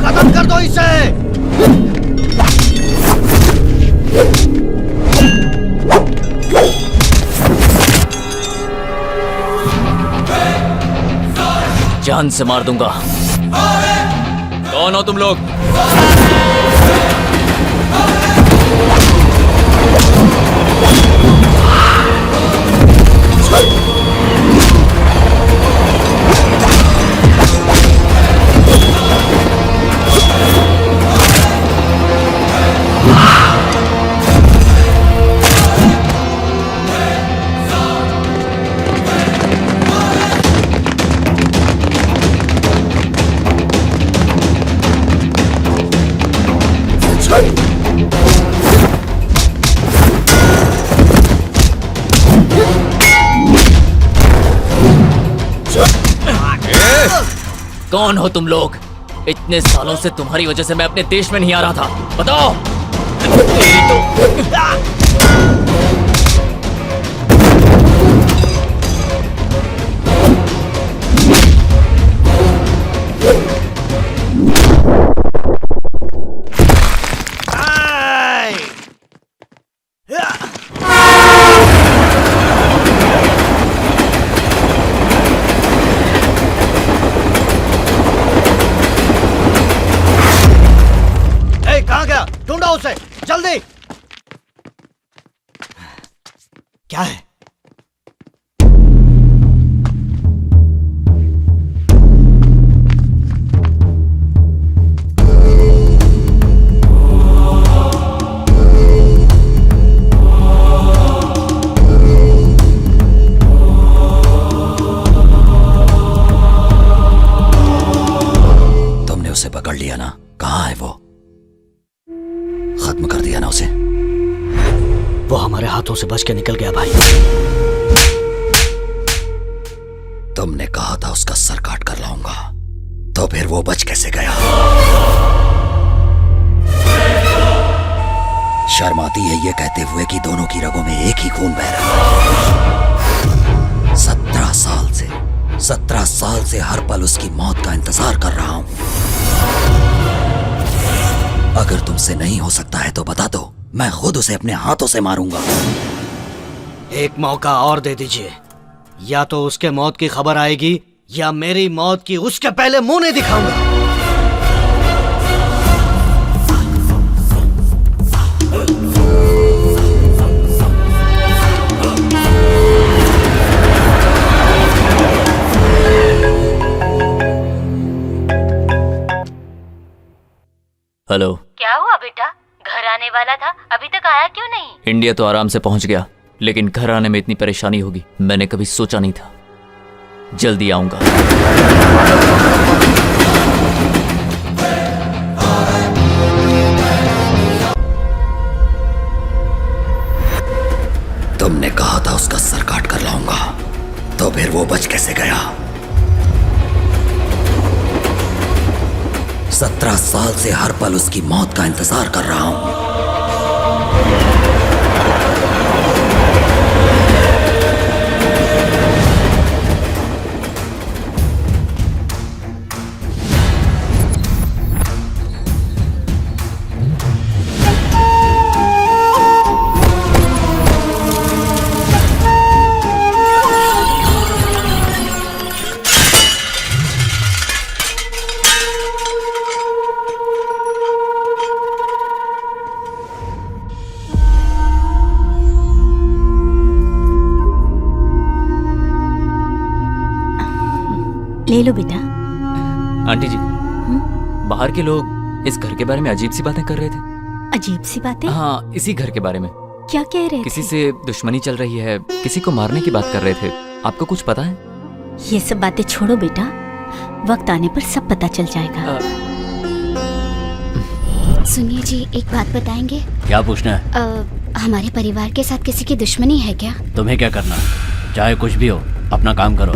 खत्म कर दो इसे। जान से मार दूंगा। कौन हो तुम लोग? कौन हो तुम लोग? इतने सालों से तुम्हारी वजह से मैं अपने देश में नहीं आ रहा था। बताओ। तेरी तो कहाँ गया? ढूंढो उसे जल्दी। क्या है? तुमने उसे पकड़ लिया ना? कहाँ है वो? खत्म कर दिया ना उसे? वो हमारे हाथों से बच के निकल गया भाई। तुमने कहा था उसका सर काट कर लाऊंगा, तो फिर वो बच कैसे गया? शर्म आती है ये कहते हुए कि दोनों की रगों में एक ही खून बह रहा है। 17 साल से हर पल उसकी मौत का इंतजार कर रहा हूं। अगर तुमसे नहीं हो सकता है तो बता दो, मैं खुद उसे अपने हाथों से मारूंगा। एक मौका और दे दीजिए, या तो उसके मौत की खबर आएगी या मेरी मौत की उसके पहले मुंह नहीं दिखाऊंगा। हेलो। क्या हुआ बेटा? घर आने वाला था, अभी तक आया क्यों नहीं? इंडिया तो आराम से पहुंच गया, लेकिन घर आने में इतनी परेशानी होगी मैंने कभी सोचा नहीं था। जल्दी आऊंगा। तुमने कहा था उसका सर काट कर लाऊंगा, तो फिर वो बच कैसे गया? 17 साल से हर पल उसकी मौत का इंतजार कर रहा हूं। ले लो बेटा। आंटी जी, बाहर के लोग इस घर के बारे में अजीब सी बातें कर रहे थे। अजीब सी बातें? हाँ, इसी घर के बारे में। क्या कह रहे किसी थे? से दुश्मनी चल रही है, किसी को मारने की बात कर रहे थे। आपको कुछ पता है? ये सब बातें छोड़ो बेटा, वक्त आने पर सब पता चल जाएगा। सुनिए जी, एक बात बताएंगे? क्या पूछना है? हमारे परिवार के साथ किसी की दुश्मनी है क्या? तुम्हें क्या करना, चाहे कुछ भी हो, अपना काम करो।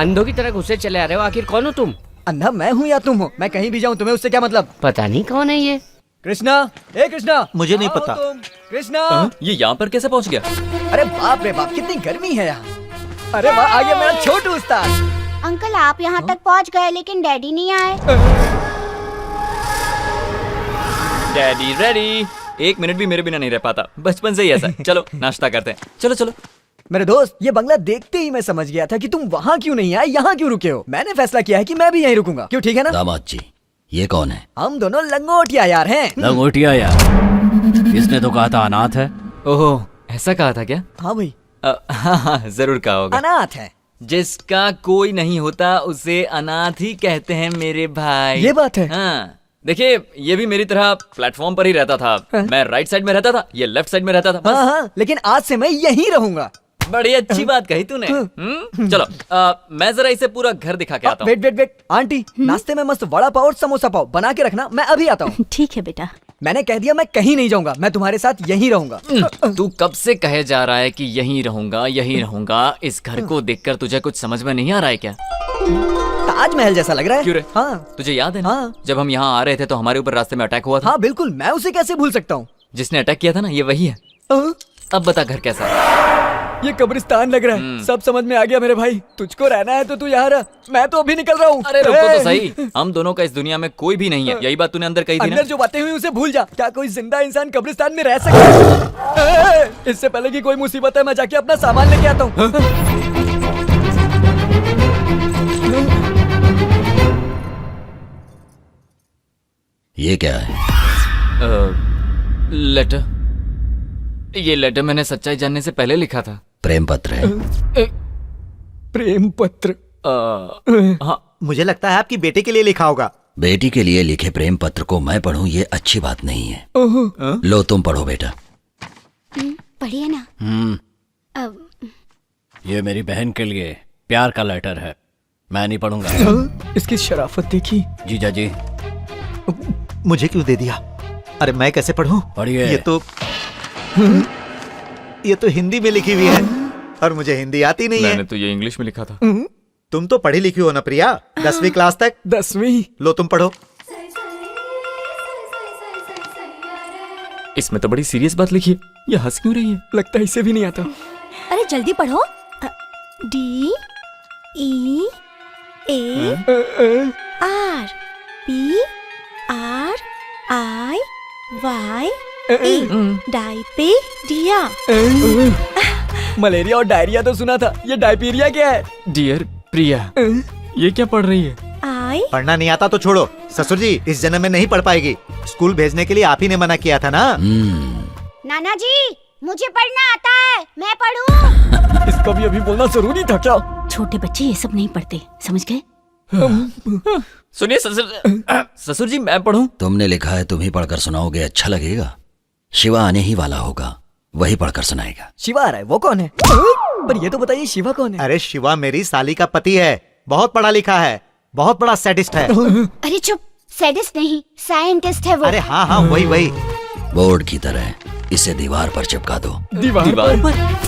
अंधों की तरह घुसे चले आ रहे हो, आखिर कौन हो तुम? अंधा मैं हूँ या तुम हो? मैं कहीं भी जाऊँ तुम्हें उससे क्या मतलब? पता नहीं कौन है ये। कृष्णा, ए कृष्णा, मुझे नहीं पता। कृष्णा, ये यहाँ पर कैसे पहुँच गया? अरे बाप रे बाप, कितनी गर्मी है यहाँ। अरे वाह, आ गया मेरा छोटू उस्ताद। अंकल आप यहाँ तक पहुँच गए लेकिन डैडी नहीं आए। Daddy ready. 1 मिनट भी मेरे बिना नहीं रह पाता, बचपन से ही ऐसा। चलो नाश्ता करते हैं, चलो चलो। मेरे दोस्त, ये बंगला देखते ही मैं समझ गया था कि तुम वहाँ क्यों नहीं आए, यहाँ क्यों रुके हो। मैंने फैसला किया है कि मैं भी यहीं रुकूंगा। क्यों, ठीक है ना? दामाद जी, ये कौन है? हम दोनों लंगोटिया यार हैं। लंगोटिया यार? इसने तो कहा था अनाथ है। ओहो, ऐसा कहा था क्या? हाँ भाई। हाँ, जरूर कहा होगा। अनाथ है। जिसका कोई नहीं होता उसे अनाथ ही कहते हैं मेरे भाई। ये बात है। हाँ, देखिए, ये भी मेरी तरह प्लेटफॉर्म पर ही रहता था। मैं राइट साइड में रहता था, ये लेफ्ट साइड में रहता था। हाँ हाँ, लेकिन आज से मैं यहीं रहूंगा। बड़ी अच्छी बात कही तूने। चलो मैं जरा इसे पूरा घर दिखा के आता हूँ। वेट वेट वेट आंटी, नाश्ते में मस्त वड़ा पाव और समोसा पाव बना के रखना, मैं अभी आता हूँ। ठीक है बेटा। मैंने कह दिया मैं कहीं नहीं जाऊंगा, मैं तुम्हारे साथ यहीं रहूंगा। तू कब से कहे जा रहा है कि यहीं रहूंगा यहीं रहूंगा? इस घर को देखकर तुझे कुछ समझ में नहीं आ रहा है क्या? ताजमहल जैसा लग रहा है। क्यों रे? हाँ। तुझे याद है ना जब हम यहाँ आ रहे थे तो हमारे ऊपर रास्ते में अटैक हुआ था? हाँ बिल्कुल, मैं उसे कैसे भूल सकता हूँ। जिसने अटैक किया था ना, ये वही है। अब बता घर कैसा है? ये कब्रिस्तान लग रहा है। सब समझ में आ गया मेरे भाई। तुझको रहना है तो तू यहाँ रह, मैं तो अभी निकल रहा हूँ। अरे रुको तो सही, हम दोनों का इस दुनिया में कोई भी नहीं है। यही बात तूने अंदर कही थी ना? अंदर जो बातें हुई उसे भूल जा। क्या कोई जिंदा इंसान कब्रिस्तान में रह सकता है? इससे पहले कि कोई मुसीबत है, मैं जाके अपना सामान लेके आता हूँ। ये क्या है? लेटर। ये लेटर मैंने सच्चाई जानने से पहले लिखा था। प्रेम पत्र है। प्रेम पत्र? हाँ, मुझे लगता है आपकी बेटे के लिए लिखा होगा। बेटी के लिए लिखे प्रेम पत्र को मैं पढ़ूं, ये अच्छी बात नहीं है। लो तुम पढ़ो बेटा। पढ़िए ना। अब ये मेरी बहन के लिए प्यार का लेटर है, मैं नहीं पढ़ूंगा। इसकी शराफत देखी। जीजा जी। मुझे क्यों दे दिया? अरे मैं कैसे पढ़ूं? पढ़िए। ये तो हिंदी में लिखी हुई है और मुझे हिंदी आती नहीं है। मैंने तो ये इंग्लिश में लिखा था। तुम तो पढ़ी लिखी हो ना प्रिया, 10वीं क्लास तक। 10वीं? लो तुम पढ़ो। इसमें तो बड़ी सीरियस बात लिखी है, ये हंस क्यों रही है? लगता है इसे भी नहीं आता। अरे जल्दी पढ़ो। D E A R P R I Y E डायपेरिया। मलेरिया और डायरिया तो सुना था, ये डायपीरिया क्या है? डियर प्रिया, ये क्या पढ़ रही है? पढ़ना नहीं आता तो छोड़ो। ससुर जी इस जन्म में नहीं पढ़ पाएगी। स्कूल भेजने के लिए आप ही ने मना किया था ना। नाना जी मुझे पढ़ना आता है, मैं पढ़ूं। इसका भी अभी बोलना जरूरी था क्या? छोटे बच्चे ये सब नहीं पढ़ते, समझ गए? सुनिए ससुर जी, मैं पढ़ूं? तुमने लिखा है, तुम ही पढ़कर सुनाओगे, अच्छा लगेगा। शिवा आने ही वाला होगा, वही पढ़कर सुनाएगा। शिवा आ रहा है? वो कौन है? पर ये तो बताइए शिवा कौन है? अरे शिवा मेरी साली का पति है, बहुत पढ़ा लिखा है, बहुत बड़ा सैडिस्ट है। अरे चुप, सैडिस्ट नहीं साइंटिस्ट है वो। अरे हाँ हाँ वही। बोर्ड की तरह इसे दीवार पर चिपका दो। दीवार पर?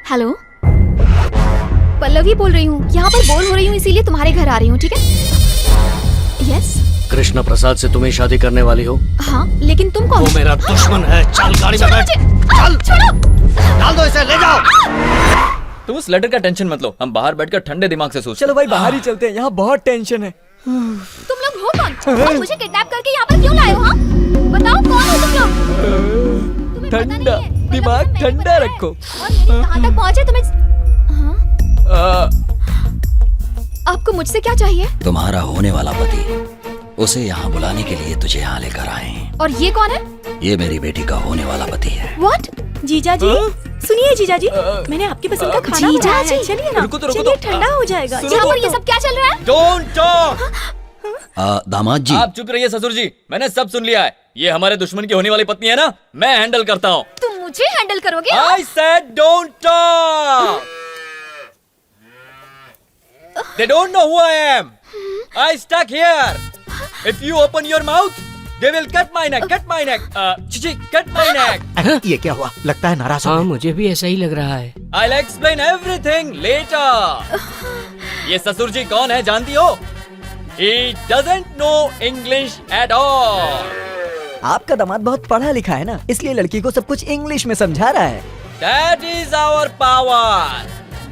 हेलो, पल्लवी बोल रही हूँ। यहाँ पर बोर हो रही हूँ इसीलिए तुम्हारे घर आ रही हूँ, ठीक है? यस। कृष्णा प्रसाद से तुम्हें शादी करने वाली हो? हाँ, लेकिन तुम कौन? वो मेरा दुश्मन है। चल गाड़ी में बैठ। चल छोड़ो, डाल दो इसे, ले जाओ। तुम उस लेटर का टेंशन मत लो, हम बाहर बैठकर ठंडे दिमाग से सोचते। चलो भाई बाहर ही चलते हैं, यहाँ बहुत टेंशन है। तुम लोग हो कौन? और मुझे किडनैप करके यहाँ पर क्यों लाए हो? हाँ बताओ, कौन हो तुम लोग? ठंडा दिमाग ठंडा रखो। कहाँ तक पहुँचे तुम्हें? हाँ? आपको मुझसे क्या चाहिए? तुम्हारा होने वाला पति, उसे यहाँ बुलाने के लिए तुझे यहाँ लेकर आए हैं। और ये कौन है? ये मेरी बेटी का होने वाला पति है। What? जीजा जी सुनिए, जीजा जी मैंने आपकी पसंद का खाना बनाया है, चलिए ना। चलिए ठंडा हो जाएगा। यहाँ पर ये सब क्या चल रहा है? Don't talk! दामाद जी आप चुप रहिए ससुर जी, मैंने सब सुन लिया है। ये हमारे दुश्मन की होने वाली पत्नी है ना, मैं हैंडल करता हूँ। तुम मुझे हैंडल करोगे? I said don't talk! They don't know who I am. I stuck here. If you open your mouth, they will cut my neck. Cut my neck. Chichi, cut my neck. ये क्या हुआ? लगता है नाराज हो हाँ गए। मुझे भी ऐसा ही लग रहा है। I'll explain everything later. ये ससुर जी कौन है जानती हो? He doesn't know English at all. आपका दामाद बहुत पढ़ा लिखा है ना, इसलिए लड़की को सब कुछ इंग्लिश में समझा रहा है। That is our power.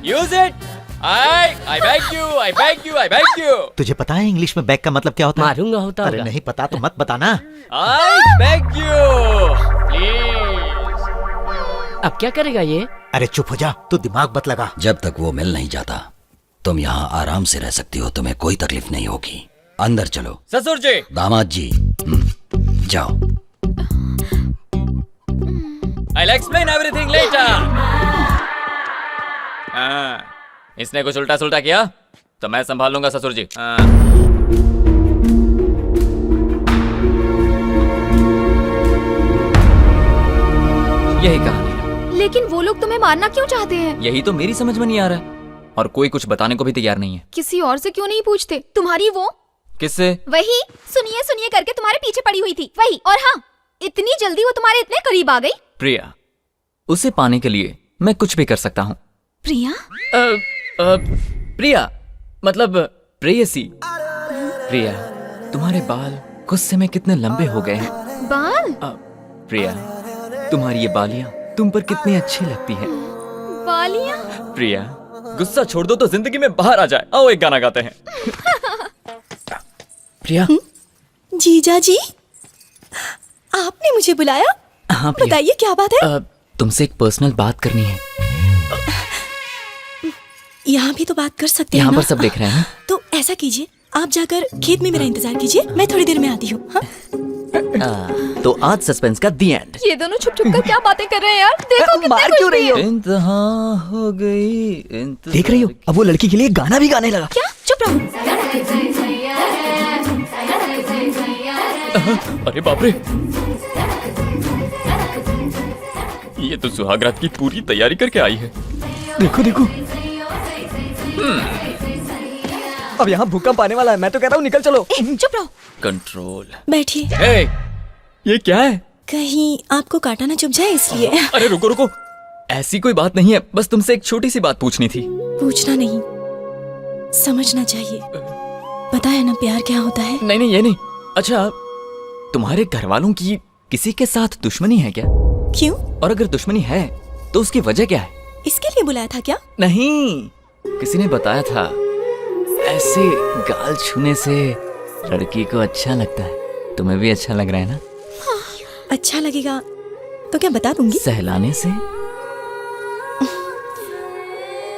Use it. I beg you, I beg you, I beg you. तुझे पता है इंग्लिश में बैग का मतलब क्या होता है? मारूंगा होता अरे होगा। नहीं पता तो मत बताना। I beg you, please. अब क्या करेगा ये? अरे चुप हो जा, तू दिमाग मत लगा। जब तक वो मिल नहीं जाता तुम यहाँ आराम से रह सकती हो, तुम्हें कोई तकलीफ नहीं होगी। अंदर चलो। ससुर जी। दामाद जी जाओ। I'll explain everything later. इसने कुछ उल्टा सुल्टा किया तो मैं संभाल लूंगा ससुर जी। यही कहानी है। लेकिन वो लोग तुम्हें मारना क्यों चाहते हैं? यही तो मेरी समझ में नहीं आ रहा है, और कोई कुछ बताने को भी तैयार नहीं है। किसी और से क्यों नहीं पूछते? तुम्हारी वो किससे? वही सुनिए सुनिए करके तुम्हारे पीछे पड़ी हुई थी, वही। और हाँ, इतनी जल्दी वो तुम्हारे इतने करीब आ गई। प्रिया, उसे पाने के लिए मैं कुछ भी कर सकता हूँ। प्रिया? प्रिया मतलब प्रेयसी। प्रिया, तुम्हारे बाल गुस्से में कितने लंबे हो गए हैं। बाल? प्रिया, तुम्हारी ये बालियां तुम पर कितनी अच्छी लगती है। बालियां? प्रिया, गुस्सा छोड़ दो तो जिंदगी में बाहर आ जाए। आओ एक गाना गाते हैं। प्रिया। जीजा जी, आपने मुझे बुलाया? हाँ प्रिया। बताइए क्या बात है? तुमसे एक पर्सनल बात करनी है। यहाँ भी तो बात कर सकते हैं यहाँ ना? पर सब देख रहे हैं। तो ऐसा कीजिए, आप जाकर खेत में मेरा इंतजार कीजिए, मैं थोड़ी देर में आती हूँ। हाँ? तो आज सस्पेंस का दी एंड। ये दोनों छुप छुप कर क्या बातें कर रहे हैं यार? देखो कितने मार क्यों रही हो? इंतहा हो गई। देख रही हो, अब वो लड़की के लिए गाना भी गाने लगा। क्या? चुप रहो। अरे बाप रे, ये तो सुहागरात की पूरी तैयारी करके आई है। देखो देखो, अब यहाँ भूकंप आने वाला है। मैं तो कहता हूँ निकल चलो। चुप रहो। कंट्रोल। बैठिए। ये क्या है? कहीं आपको काटा ना चुभ जाए इसलिए। अरे रुको रुको, ऐसी कोई बात नहीं है, बस तुमसे एक छोटी सी बात पूछनी थी। पूछना नहीं, समझना चाहिए। पता है ना प्यार क्या होता है? नहीं नहीं, ये नहीं। अच्छा, तुम्हारे घर वालों की किसी के साथ दुश्मनी है क्या? क्यों? और अगर दुश्मनी है तो उसकी वजह क्या है? इसके लिए बुलाया था क्या? नहीं, किसी ने बताया था ऐसे गाल छूने से लड़की को अच्छा लगता है। तुम्हें भी अच्छा लग रहा है ना? हाँ, अच्छा लगेगा तो क्या बता दूंगी? सहलाने से?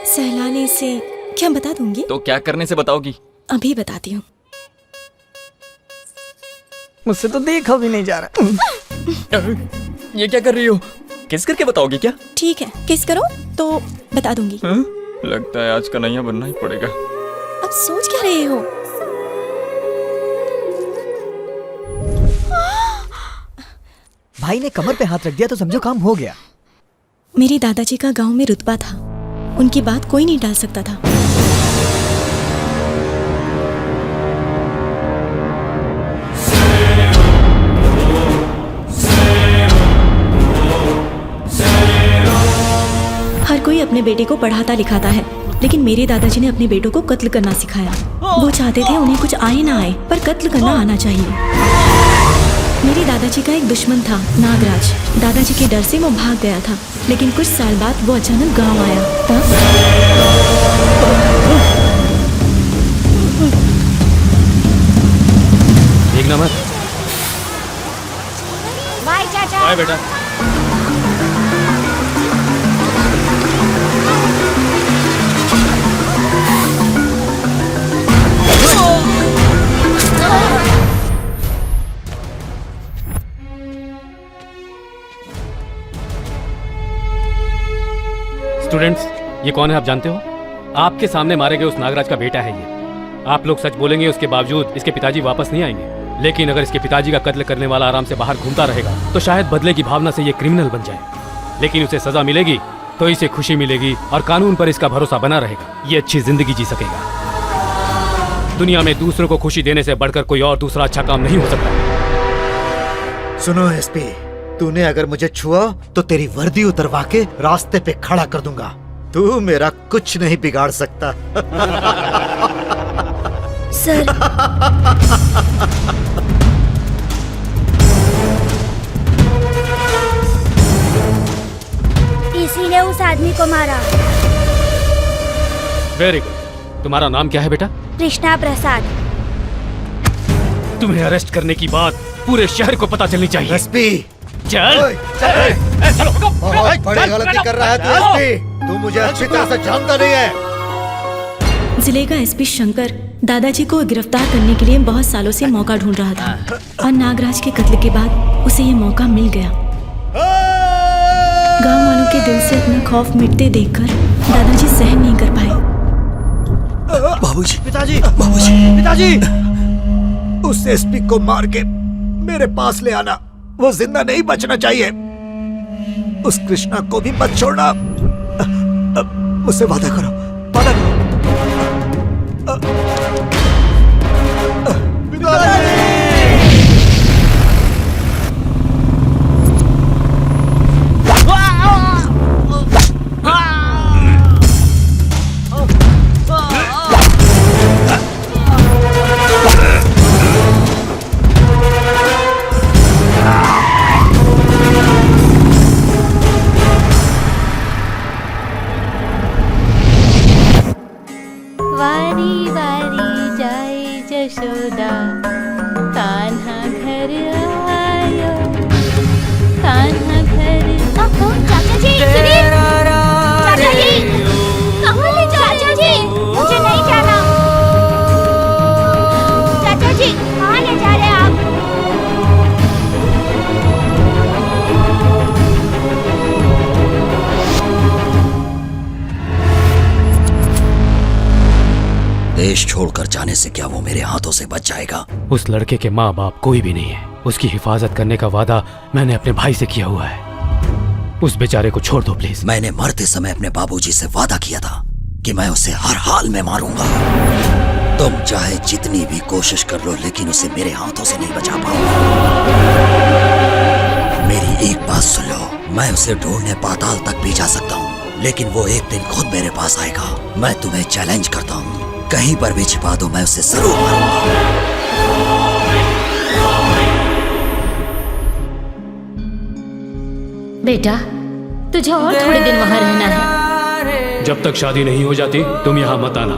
सहलाने से क्या बता दूंगी? तो क्या करने से बताओगी? अभी बताती हूँ। मुझसे तो देखा भी नहीं जा रहा। ये क्या कर रही हो? किस करके बताओगी क्या? ठीक है, किस करो तो बता दूंगी। लगता है आज कन्हैया बनना ही पड़ेगा। अब सोच क्या रहे हो? भाई ने कमर पे हाथ रख दिया तो समझो काम हो गया। मेरे दादाजी का गांव में रुतबा था, उनकी बात कोई नहीं टाल सकता था। हर कोई अपने बेटे को पढ़ाता लिखाता है, लेकिन मेरे दादाजी ने अपने बेटों को कत्ल करना सिखाया। वो चाहते थे उन्हें कुछ आए ना आए, पर कत्ल करना आना चाहिए। मेरे दादाजी का एक दुश्मन था, नागराज। दादाजी के डर से वो भाग गया था, लेकिन कुछ साल बाद वो अचानक गांव आया। देखना मत। बाय चाचा। बाय बेटा। स्टूडेंट्स, ये कौन है आप जानते हो? आपके सामने मारे गए उस नागराज का बेटा है ये। आप लोग सच बोलेंगे, उसके बावजूद इसके पिताजी वापस नहीं आएंगे। लेकिन अगर इसके पिताजी का कत्ल करने वाला आराम से बाहर घूमता रहेगा तो शायद बदले की भावना से ये क्रिमिनल बन जाए। लेकिन उसे सजा मिलेगी तो इसे खुशी मिलेगी और कानून पर इसका भरोसा बना रहेगा। ये अच्छी जिंदगी जी सकेगा। दुनिया में दूसरों को खुशी देने से बढ़कर कोई और दूसरा अच्छा काम नहीं हो सकता। सुनो एसपी, तूने अगर मुझे छुआ तो तेरी वर्दी उतरवा के रास्ते पे खड़ा कर दूंगा। तू मेरा कुछ नहीं बिगाड़ सकता। सर, इसी ने उस आदमी को मारा। Very good. तुम्हारा नाम क्या है बेटा? कृष्णा प्रसाद। तुम्हें अरेस्ट करने की बात पूरे शहर को पता चलनी चाहिए। एसपी, चल। बहुत बड़ी गलती कर रहा है तू एसपी। तू मुझे अच्छी तरह से जानता नहीं है। जिले का एसपी शंकर दादाजी को गिरफ्तार करने के लिए बहुत सालों से मौका ढूंढ रहा था, और नागराज के कत्ल के बाद उसे ये मौका मिल गया। गांव वालों के दिल से अपना खौफ मिटते देखकर दादाजी सहन नहीं कर पाए। बाबूजी, पिताजी, बाबूजी, पिताजी, उस एसपी को मार के मेरे पास ले आना। वो जिंदा नहीं बचना चाहिए। उस कृष्णा को भी मत छोड़ना। मुझसे वादा करो, वादा करो। वारी वारी जाए जशोदा, कान्हा घर आयो, कान्हा घर। चाचा जी सुनिए, चाचा जी कहाँ ले जा रहे जी? मुझे नहीं जाना। चाचा जी कहाँ ले जा रहे हैं आप? देश छोड़कर जाने से क्या वो मेरे हाथों से बच जाएगा? उस लड़के के माँ बाप कोई भी नहीं है। उसकी हिफाजत करने का वादा मैंने अपने भाई से किया हुआ है। उस बेचारे को छोड़ दो प्लीज। मैंने मरते समय अपने बाबूजी से वादा किया था कि मैं उसे हर हाल में मारूंगा। तुम चाहे जितनी भी कोशिश कर लो, लेकिन उसे मेरे हाथों से नहीं बचा पाऊंगा। मेरी एक बात सुन लो, मैं उसे ढूंढने पाताल तक भी जा सकता हूँ, लेकिन वो एक दिन खुद मेरे पास आएगा। मैं तुम्हें चैलेंज करता हूँ, कहीं पर भी छिपा दो, मैं उसे जरूर मारूंगा। बेटा, तुझे और थोड़े दिन वहाँ रहना है। जब तक शादी नहीं हो जाती तुम यहाँ मत आना।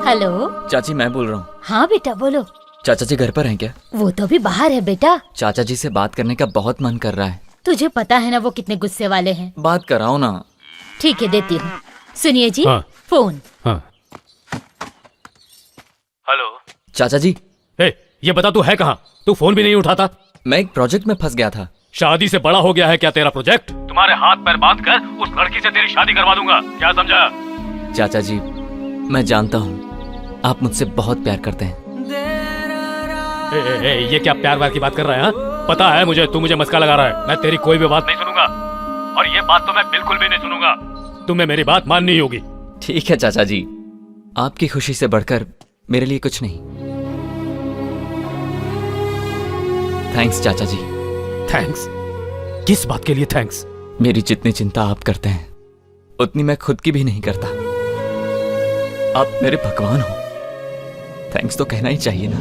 हेलो चाची, मैं बोल रहा हूँ। हाँ बेटा बोलो। चाचा जी घर पर हैं क्या? वो तो भी बाहर है बेटा। चाचा जी से बात करने का बहुत मन कर रहा है। तुझे पता है ना वो कितने गुस्से वाले हैं। बात कराओ ना। ठीक है देती हूँ। सुनिए जी। हाँ। फोन। हाँ। हेलो चाचा जी। ये बता तू है कहाँ? तू फोन भी नहीं उठाता। मैं एक प्रोजेक्ट में फंस गया था। शादी से बड़ा हो गया है क्या तेरा प्रोजेक्ट? तुम्हारे हाथ पैर बांध कर उस लड़की से तेरी शादी करवा दूंगा, क्या समझा? चाचा जी, मैं जानता हूँ आप मुझसे बहुत प्यार करते हैं। ये क्या प्यार व्यार की बात कर रहा है? हाँ? पता है मुझे, तू मुझे मस्का लगा रहा है। मैं तेरी कोई भी बात नहीं सुनूंगा, और ये बात तो मैं बिल्कुल भी नहीं सुनूंगा। तुम्हें मेरी बात माननी होगी। ठीक है चाचा जी, आपकी खुशी से बढ़कर मेरे लिए कुछ नहीं। थैंक्स चाचा जी। थैंक्स? किस बात के लिए थैंक्स? मेरी जितनी चिंता आप करते हैं उतनी मैं खुद की भी नहीं करता। आप मेरे भगवान हो, थैंक्स तो कहना ही चाहिए ना।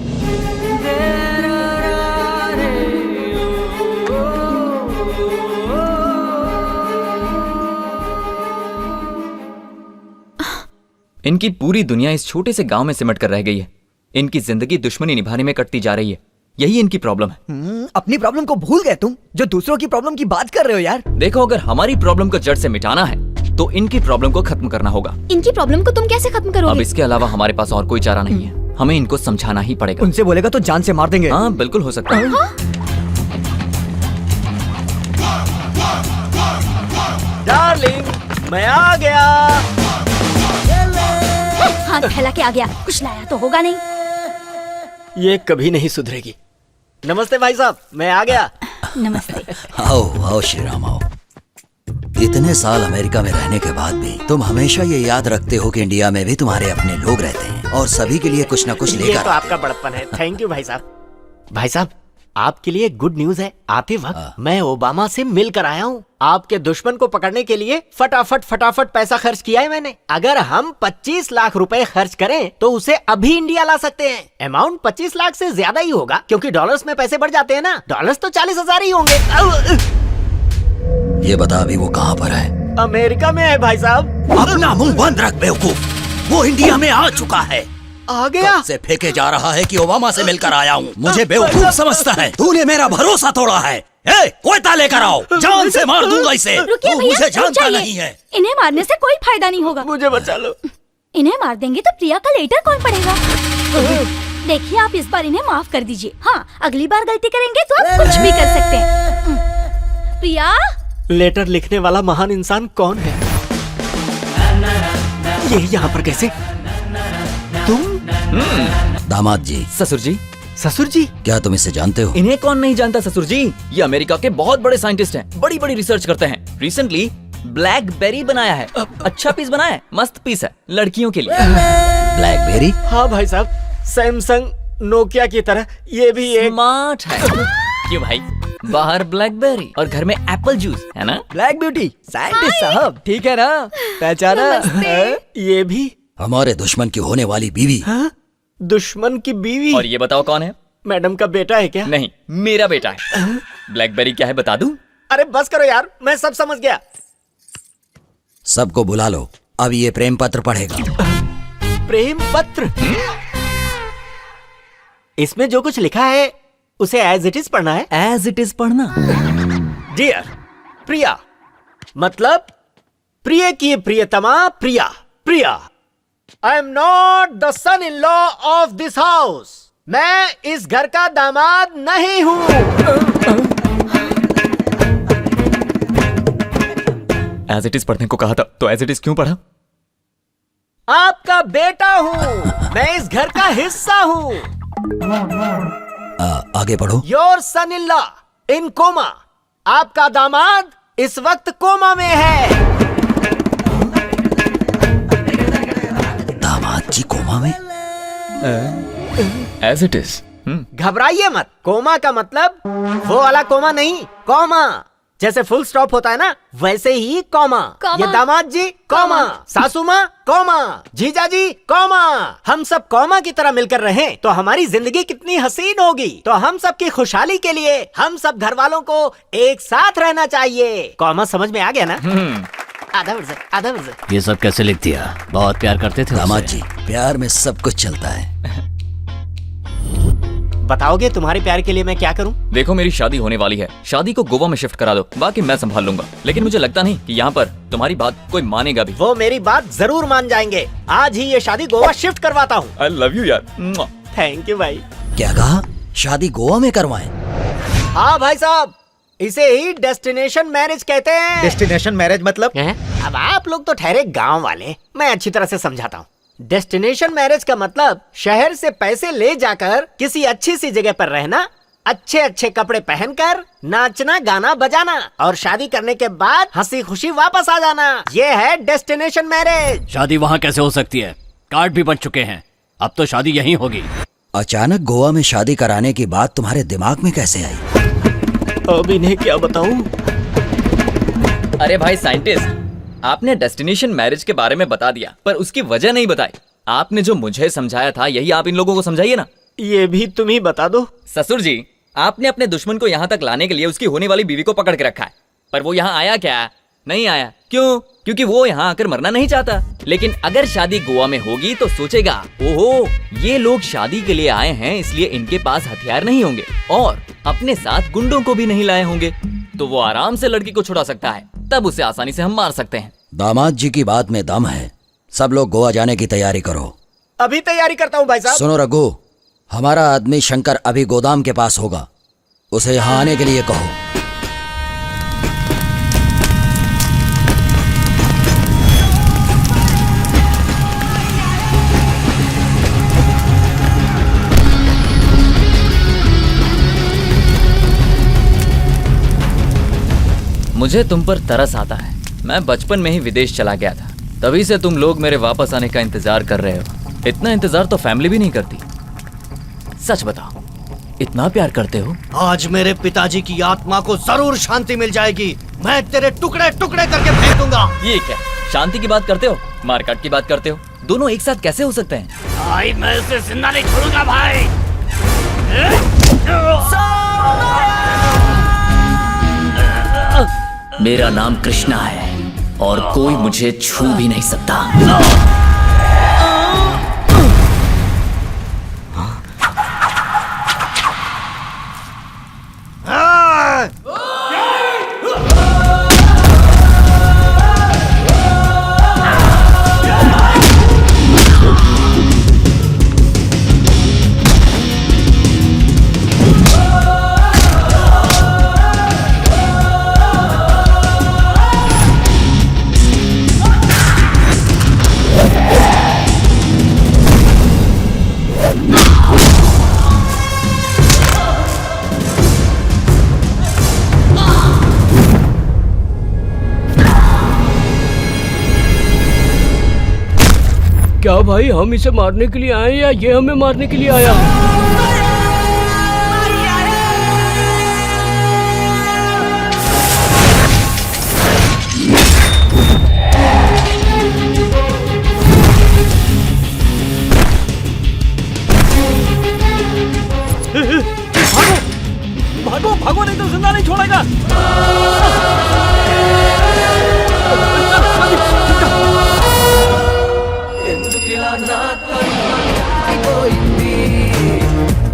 इनकी पूरी दुनिया इस छोटे से गांव में सिमट कर रह गई है। इनकी जिंदगी दुश्मनी निभाने में कटती जा रही है। यही इनकी प्रॉब्लम है। अपनी प्रॉब्लम को भूल गए तुम, जो दूसरों की प्रॉब्लम की बात कर रहे हो यार। देखो, अगर हमारी प्रॉब्लम को जड़ से मिटाना है तो इनकी प्रॉब्लम को खत्म करना होगा। इनकी प्रॉब्लम को तुम कैसे खत्म करोगे? अब इसके अलावा हमारे पास और कोई चारा नहीं है। हमें इनको समझाना ही पड़ेगा। उनसे बोलेगा तो जान से मार देंगे। हाँ बिल्कुल हो सकता है। डार्लिंग, मैं आ गया। हाथ फैला के आ गया, कुछ लाया तो होगा नहीं। ये कभी नहीं सुधरेगी। नमस्ते भाई साहब, मैं आ गया। नमस्ते। आओ आओ श्रीराम आओ। इतने साल अमेरिका में रहने के बाद भी तुम हमेशा ये याद रखते हो कि इंडिया में भी तुम्हारे अपने लोग रहते हैं और सभी के लिए कुछ न कुछ ये लेकर। तो आपका बड़प्पन है। थैंक यू भाई साहब। भाई साहब, आपके लिए गुड न्यूज है। आते वक्त मैं ओबामा से मिलकर आया हूँ। आपके दुश्मन को पकड़ने के लिए फटाफट पैसा खर्च किया है मैंने। अगर हम 25 लाख रुपए खर्च करें तो उसे अभी इंडिया ला सकते हैं। अमाउंट 25 लाख से ज्यादा ही होगा, क्योंकि डॉलर्स में पैसे बढ़ जाते हैं ना। डॉलर्स तो 40,000 ही होंगे। ये बता अभी वो कहाँ पर है? अमेरिका में है भाई साहब। अपना मुंह बंद रख बेवकूफ, वो इंडिया में आ चुका है। आ गया? से फेंके जा रहा है कि ओबामा से मिलकर आया हूँ। मुझे बेवकूफ समझता है। तूने मेरा भरोसा तोड़ा है। कोयता लेकर आओ, जान से मार दूंगा इसे। रुकिए भैया, मुझे जानता रुक नहीं है। इन्हें मारने से कोई फायदा नहीं होगा। मुझे बचा लो। इन्हें मार देंगे तो प्रिया का लेटर कौन पढ़ेगा? देखिए, आप इस बार इन्हें माफ कर दीजिए। हाँ, अगली बार गलती करेंगे तो आप कुछ भी कर सकते हैं। प्रिया, लेटर लिखने वाला महान इंसान कौन है? ये यहाँ पर कैसे? तुम? दामाद जी। ससुर जी। ससुर जी, क्या तुम इसे जानते हो? इन्हें कौन नहीं जानता ससुर जी। ये अमेरिका के बहुत बड़े साइंटिस्ट हैं, बड़ी बड़ी रिसर्च करते हैं। रिसेंटली ब्लैकबेरी बनाया है। अच्छा पीस बनाया है, मस्त पीस है लड़कियों के लिए। ब्लैकबेरी? हाँ भाई साहब, सैमसंग नोकिया की तरह ये भी एक स्मार्ट है। क्यों भाई, बाहर ब्लैकबेरी और घर में एप्पल जूस है ना। ब्लैक ब्यूटी साइंटिस्ट साहब, ठीक है ना, पहचाना? ये भी हमारे दुश्मन की होने वाली बीवी। हाँ? दुश्मन की बीवी? और ये बताओ कौन है? मैडम का बेटा है क्या? नहीं, मेरा बेटा है। ब्लैकबेरी क्या है बता दूं? अरे बस करो यार, मैं सब समझ गया। सबको बुला लो, अब ये प्रेम पत्र पढ़ेगा। प्रेम पत्र? इसमें जो कुछ लिखा है उसे एज इट इज पढ़ना है? एज इट इज पढ़ना। डियर प्रिया, मतलब प्रिय की प्रियतमा Priya. Priya, I am not the son in law of this house. मैं इस घर का दामाद नहीं हूं। एज इट इज पढ़ने को कहा था तो एज इट इज क्यों पढ़ा? आपका बेटा हूं, मैं इस घर का हिस्सा हूं। आगे पढ़ो। Your son in law in coma. आपका दामाद इस वक्त कोमा में है। दामाद जी कोमा में? As it is. घबराइए मत, कोमा का मतलब वो वाला कोमा नहीं, कॉमा। जैसे फुल स्टॉप होता है ना, वैसे ही कॉमा। ये दामाद जी कॉमा, सासू माँ कॉमा, जीजा जी कॉमा। हम सब कॉमा की तरह मिलकर रहें तो हमारी जिंदगी कितनी हसीन होगी। तो हम सब की खुशहाली के लिए हम सब घर वालों को एक साथ रहना चाहिए। कॉमा समझ में आ गया ना? आधा वर्ष, आधा वर्ष। ये सब कैसे लिख दिया? बहुत प्यार करते थे दामाद उससे। जी, प्यार में सब कुछ चलता है। बताओगे तुम्हारे प्यार के लिए मैं क्या करूं? देखो, मेरी शादी होने वाली है, शादी को गोवा में शिफ्ट करा दो, बाकी मैं संभाल लूंगा। लेकिन मुझे लगता नहीं कि यहाँ पर तुम्हारी बात कोई मानेगा भी। वो मेरी बात जरूर मान जाएंगे। आज ही ये शादी गोवा शिफ्ट करवाता हूँ। आई लव यू यार। थैंक यू भाई। क्या कहा? शादी गोवा में करवाएं? हाँ भाई साहब, इसे ही डेस्टिनेशन मैरिज कहते हैं। डेस्टिनेशन मैरिज मतलब? अब आप लोग तो ठहरे गांव वाले, मैं अच्छी तरह से समझाता हूँ। डेस्टिनेशन मैरिज का मतलब शहर से पैसे ले जाकर किसी अच्छी सी जगह पर रहना, अच्छे अच्छे कपड़े पहनकर नाचना गाना बजाना, और शादी करने के बाद हंसी खुशी वापस आ जाना। ये है डेस्टिनेशन मैरिज। शादी वहाँ कैसे हो सकती है? कार्ड भी बन चुके हैं, अब तो शादी यहीं होगी। अचानक गोवा में शादी कराने की बात तुम्हारे दिमाग में कैसे आई? अब इन्हें क्या बताऊं? अरे भाई साइंटिस्ट, आपने डेस्टिनेशन मैरिज के बारे में बता दिया, पर उसकी वजह नहीं बताई। आपने जो मुझे समझाया था यही आप इन लोगों को समझाइए ना। ये भी तुम ही बता दो। ससुर जी, आपने अपने दुश्मन को यहाँ तक लाने के लिए उसकी होने वाली बीवी को पकड़ के रखा है, पर वो यहाँ आया क्या? नहीं आया। क्यों? क्योंकि वो यहाँ आकर मरना नहीं चाहता। लेकिन अगर शादी गोवा में होगी तो सोचेगा, ओहो, ये लोग शादी के लिए आए हैं, इसलिए इनके पास हथियार नहीं होंगे और अपने साथ गुंडों को भी नहीं लाए होंगे, तो वो आराम से लड़की को छुड़ा सकता है। तब उसे आसानी से हम मार सकते हैं। दामाद जी की बात में दम है। सब लोग गोवा जाने की तैयारी करो। अभी तैयारी करता हूँ भाई साहब। सुनो रघु, हमारा आदमी शंकर अभी गोदाम के पास होगा, उसे यहाँ आने के लिए कहो। मुझे तुम पर तरस आता है। मैं बचपन में ही विदेश चला गया था, तभी से तुम लोग मेरे वापस आने का इंतजार कर रहे हो। इतना इंतजार तो फैमिली भी नहीं करती। सच बताओ, इतना प्यार करते हो? आज मेरे पिताजी की आत्मा को जरूर शांति मिल जाएगी। मैं तेरे टुकड़े टुकड़े करके फेंक दूंगा। ये क्या शांति की बात करते हो, मारकाट की बात करते हो? दोनों एक साथ कैसे हो सकते हैं? भाई मैं उसे जिंदा नहीं छोड़ूंगा भाई। मेरा नाम कृष्णा है और कोई मुझे छू भी नहीं सकता। भाई, हम इसे मारने के लिए आए या ये हमें मारने के लिए आया? भागो भागो, नहीं तो जिंदा नहीं छोड़ेगा।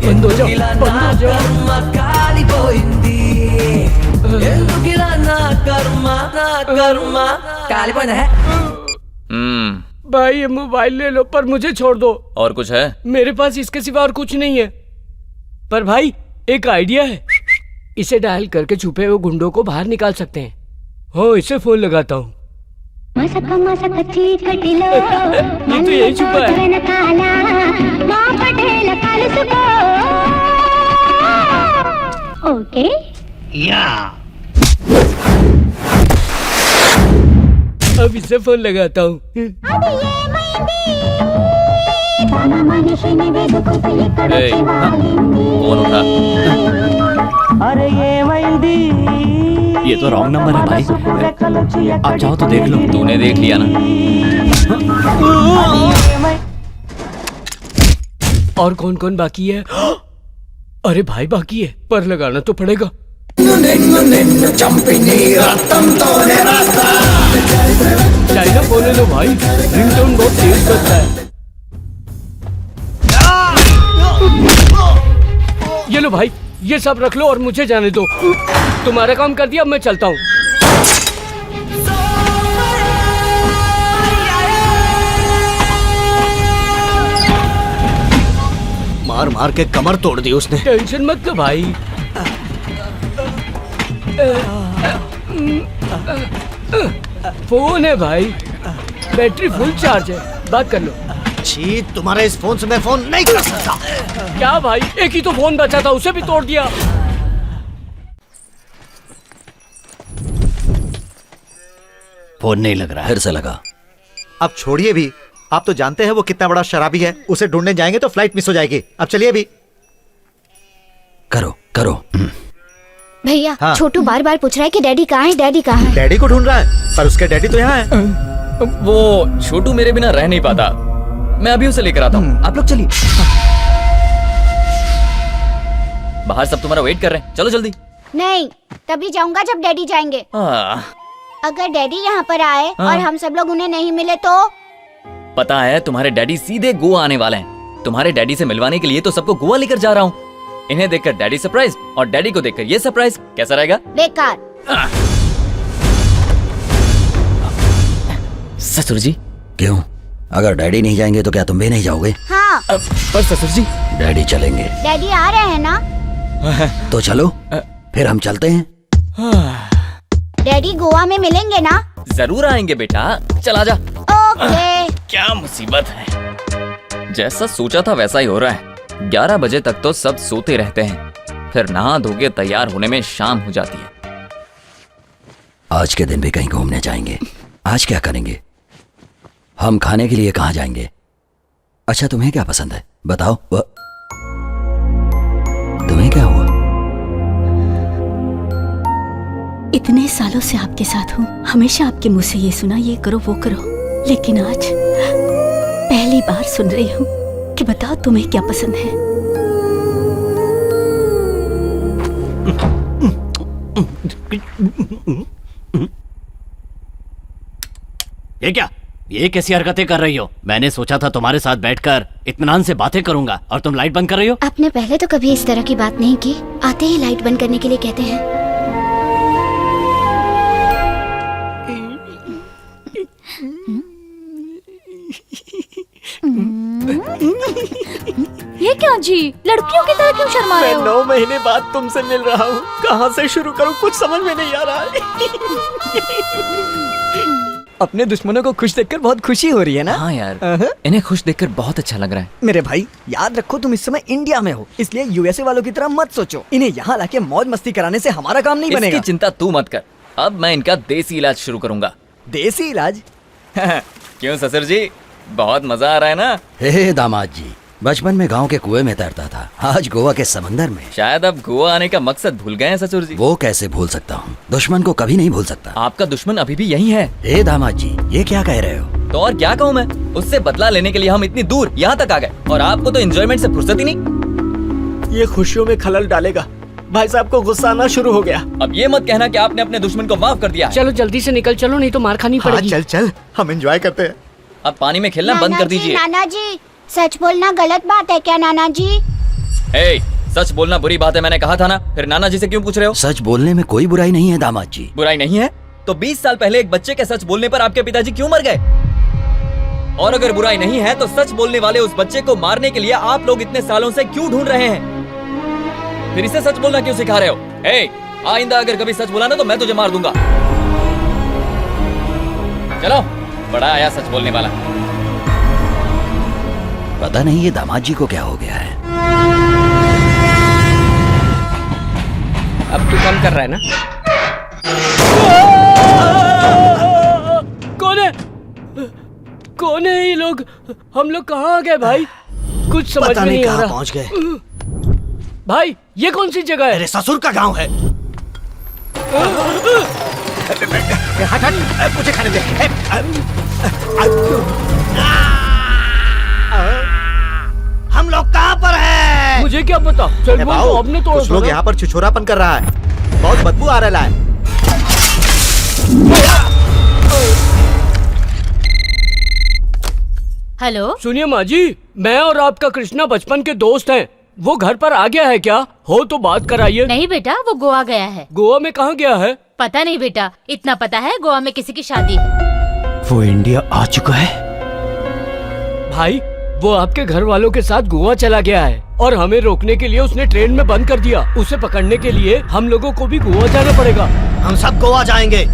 बंद हो जाओ, बंद हो जाओ। भाई ये मोबाइल ले लो, पर मुझे छोड़ दो। और कुछ है? मेरे पास इसके सिवा और कुछ नहीं है। पर भाई एक आइडिया है, इसे डायल करके छुपे हुए गुंडों को बाहर निकाल सकते हैं। हो, इसे फोन लगाता हूँ। ये तो यही छुपा है। ओके या अब इसे फोन लगाता हूँ। फोन उठा। ये तो रॉन्ग नंबर है भाई, आप चाहो तो देख लो। तूने देख लिया ना? और कौन कौन बाकी है? अरे भाई बाकी है, पर लगाना तो पड़ेगा। चाइना बोले लो भाई, रिंगटोन बहुत तेज करता है। ये लो भाई, ये सब रख लो और मुझे जाने दो। तुम्हारा काम कर दिया, अब मैं चलता हूँ। मार मार के कमर तोड़ दी उसने। टेंशन मत लो भाई। फोन है भाई, बैटरी फुल चार्ज है, बात कर लो। छी, तुम्हारे इस फोन से मैं फोन नहीं कर सकता। क्या भाई, एक ही तो फोन बचा था, उसे भी तोड़ दिया। फोन नहीं लग रहा है। फिर से लगा। अब छोड़िए भी, आप तो जानते हैं वो कितना बड़ा शराबी है। उसे ढूंढने जाएंगे तो फ्लाइट मिस हो जाएगी। अब चलिए भी। करो करो। भैया, हाँ। छोटू बार बार पूछ रहा है कि डैडी कहाँ है, डैडी कहाँ है। डैडी को ढूंढ रहा है, पर उसके डैडी तो यहाँ है। वो छोटू मेरे बिना रह नहीं पाता, मैं अभी उसे लेकर आता हूँ। आप लोग चलिए। बाहर सब तुम्हारा वेट कर रहे हैं, चलो जल्दी। नहीं, तभी जाऊंगा जब डैडी जाएंगे। अगर डैडी यहाँ पर आए और हम सब लोग उन्हें नहीं मिले तो? पता है, तुम्हारे डैडी सीधे गोवा आने वाले हैं। तुम्हारे डैडी से मिलवाने के लिए तो सबको गोवा लेकर जा रहा हूँ। इन्हें देखकर डैडी सरप्राइज और डैडी को देखकर ये सरप्राइज, कैसा रहेगा? बेकार। ससुर जी। क्यों? अगर डैडी नहीं जाएंगे तो क्या तुम भी नहीं जाओगे? हाँ। पर ससुर जी, डैडी चलेंगे। डैडी आ रहे हैं ना? तो चलो, फिर हम चलते हैं। डैडी गोवा में मिलेंगे ना? जरूर आएंगे बेटा, चला जा। ओके। क्या मुसीबत है, जैसा सोचा था वैसा ही हो रहा है। 11 बजे तक तो सब सोते रहते हैं, फिर नहा धो के तैयार होने में शाम हो जाती है। आज के दिन भी कहीं घूमने जाएंगे। आज क्या करेंगे? हम खाने के लिए कहाँ जाएंगे? अच्छा, तुम्हें क्या पसंद है बताओ। तुम्हें क्या हुआ? इतने सालों से आपके साथ हूँ, हमेशा आपके मुंह से ये सुना, ये करो वो करो, लेकिन आज पहली बार सुन रही हूँ कि बताओ तुम्हें क्या पसंद है। ये क्या, ये कैसी हरकतें कर रही हो? मैंने सोचा था तुम्हारे साथ बैठकर इत्मीनान से बातें करूंगा और तुम लाइट बंद कर रही हो। आपने पहले तो कभी इस तरह की बात नहीं की। आते ही लाइट बंद करने के लिए कहते हैं। ये क्या जी, लड़कियों की तरह क्यों शर्मा रहे हो? 9 महीने बाद तुमसे मिल रहा हूँ, कहाँ से शुरू करूँ कुछ समझ में नहीं आ रहा है। अपने दुश्मनों को खुश देखकर बहुत खुशी हो रही है ना? हाँ यार, इन्हें खुश देखकर बहुत अच्छा लग रहा है। मेरे भाई, याद रखो तुम इस समय इंडिया में हो, इसलिए यूएसए वालों की तरह मत सोचो। इन्हें यहाँ लाके मौज मस्ती कराने से हमारा काम नहीं बनेगा। इसकी चिंता तू मत कर, अब मैं इनका देसी इलाज शुरू करूंगा। देसी इलाज? क्यों ससुर जी, बहुत मजा आ रहा है ना? हे दामाद जी, बचपन में गांव के कुएं में तैरता था, आज गोवा के समंदर में। शायद अब गोवा आने का मकसद भूल गए हैं ससुर जी। वो कैसे भूल सकता हूँ, दुश्मन को कभी नहीं भूल सकता। आपका दुश्मन अभी भी यही है। हे दामाद जी, ये क्या कह रहे हो? तो और क्या कहूँ मैं, उससे बदला लेने के लिए हम इतनी दूर यहाँ तक आ गए और आपको तो एंजॉयमेंट से फुर्सत ही नहीं। ये खुशियों में खलल डालेगा। भाई साहब को गुस्सा आना शुरू हो गया। अब ये मत कहना कि आपने अपने दुश्मन को माफ कर दिया है। चलो जल्दी से निकल चलो, नहीं तो मार खानी पड़ेगी। चल चल, हम एंजॉय करते हैं। अब पानी में खेलना बंद कर दीजिए। नाना जी, सच बोलना गलत बात है क्या नाना जी? ए, सच बोलना बुरी बात है, मैंने कहा था ना। फिर नाना जी से क्यों पूछ रहे हो? सच बोलने में कोई बुराई नहीं है दामाद जी। बुराई नहीं है तो 20 साल पहले एक बच्चे के सच बोलने पर आपके पिताजी क्यों मर गए? और अगर बुराई नहीं है तो सच बोलने वाले उस बच्चे को मारने के लिए आप लोग इतने सालों से क्यों ढूंढ रहे हैं? फिर इसे सच बोलना क्यों सिखा रहे हो? ए, आइंदा अगर कभी सच बोला ना तो मैं तुझे मार दूंगा। चलो, बड़ा आया सच बोलने वाला। पता नहीं ये दामाद जी को क्या हो गया है। अब तू कम कर रहा है ना? कौन है? कौन है ये लोग? हम लोग कहाँ आ गए भाई? कुछ समझ में नहीं आ रहा। पहुंच गए भाई ये कौन सी जगह है? मेरे ससुर का गांव है। हट हट, मुझे खाने दे। हम लोग कहाँ पर हैं? मुझे क्या पता। चल वो तो आपने तोड़ा। कुछ लोग यहाँ पर छिछोरापन कर रहा है, बहुत बदबू आ रहा है। हेलो, सुनिए माँ जी, मैं और आपका कृष्णा बचपन के दोस्त हैं। वो घर पर आ गया है क्या? हो तो बात कराइए। नहीं बेटा, वो गोवा गया है। गोवा में कहाँ गया है? पता नहीं बेटा, इतना पता है गोवा में किसी की शादी है। वो इंडिया आ चुका है? भाई वो आपके घर वालों के साथ गोवा चला गया है और हमें रोकने के लिए उसने ट्रेन में बंद कर दिया। उसे पकड़ने के लिए हम लोगों को भी गोवा जाना पड़ेगा। हम सब गोवा जाएंगे।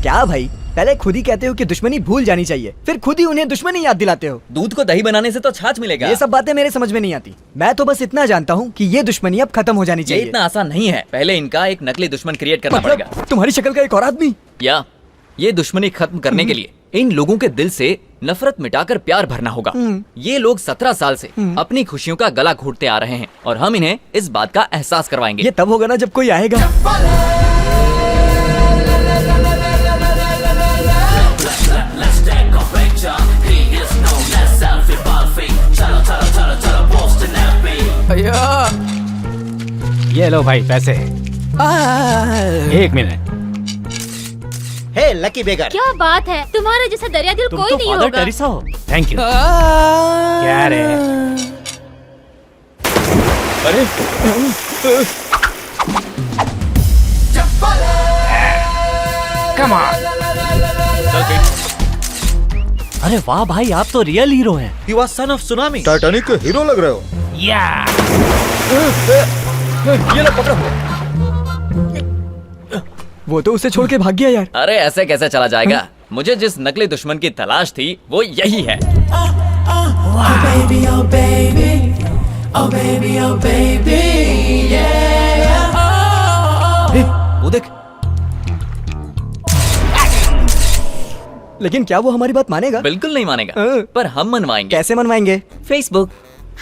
क्या भाई, पहले खुद ही कहते हो कि दुश्मनी भूल जानी चाहिए, फिर खुद ही उन्हें दुश्मनी याद दिलाते हो। दूध को दही बनाने से तो छाछ मिलेगा। ये सब बातें मेरे समझ में नहीं आती। मैं तो बस इतना जानता हूँ कि ये दुश्मनी अब खत्म हो जानी ये चाहिए। इतना आसान नहीं है। पहले इनका एक नकली दुश्मन क्रिएट करना पड़ेगा। तुम्हारी शक्ल का एक और आदमी? या ये दुश्मनी खत्म करने के लिए इन लोगों के दिल से नफरत मिटाकर प्यार भरना होगा। ये लोग 17 साल से अपनी खुशियों का गला घोटते आ रहे हैं और हम इन्हें इस बात का एहसास करवाएंगे। ये तब होगा ना जब कोई आएगा। ये लो भाई पैसे। एक मिनट। हे लकी बेगर, क्या बात है, तुम्हारा जैसा दरिया दिल तुम कोई तो नहीं फादर होगा। टेरेसा हो। Thank you. क्या रे? अरे कम ऑन। अरे वाह भाई, आप तो रियल हीरो हैं। You are son of tsunami। Titanic के हीरो लग रहे हो। या ये लो पकड़ो। वो तो उसे छोड़ के भाग गया यार। अरे ऐसे कैसे चला जाएगा? मुझे जिस नकली दुश्मन की तलाश थी वो यही है। वो देख। लेकिन क्या वो हमारी बात मानेगा? बिल्कुल नहीं मानेगा, पर हम मनवाएंगे। कैसे मनवाएंगे? Facebook.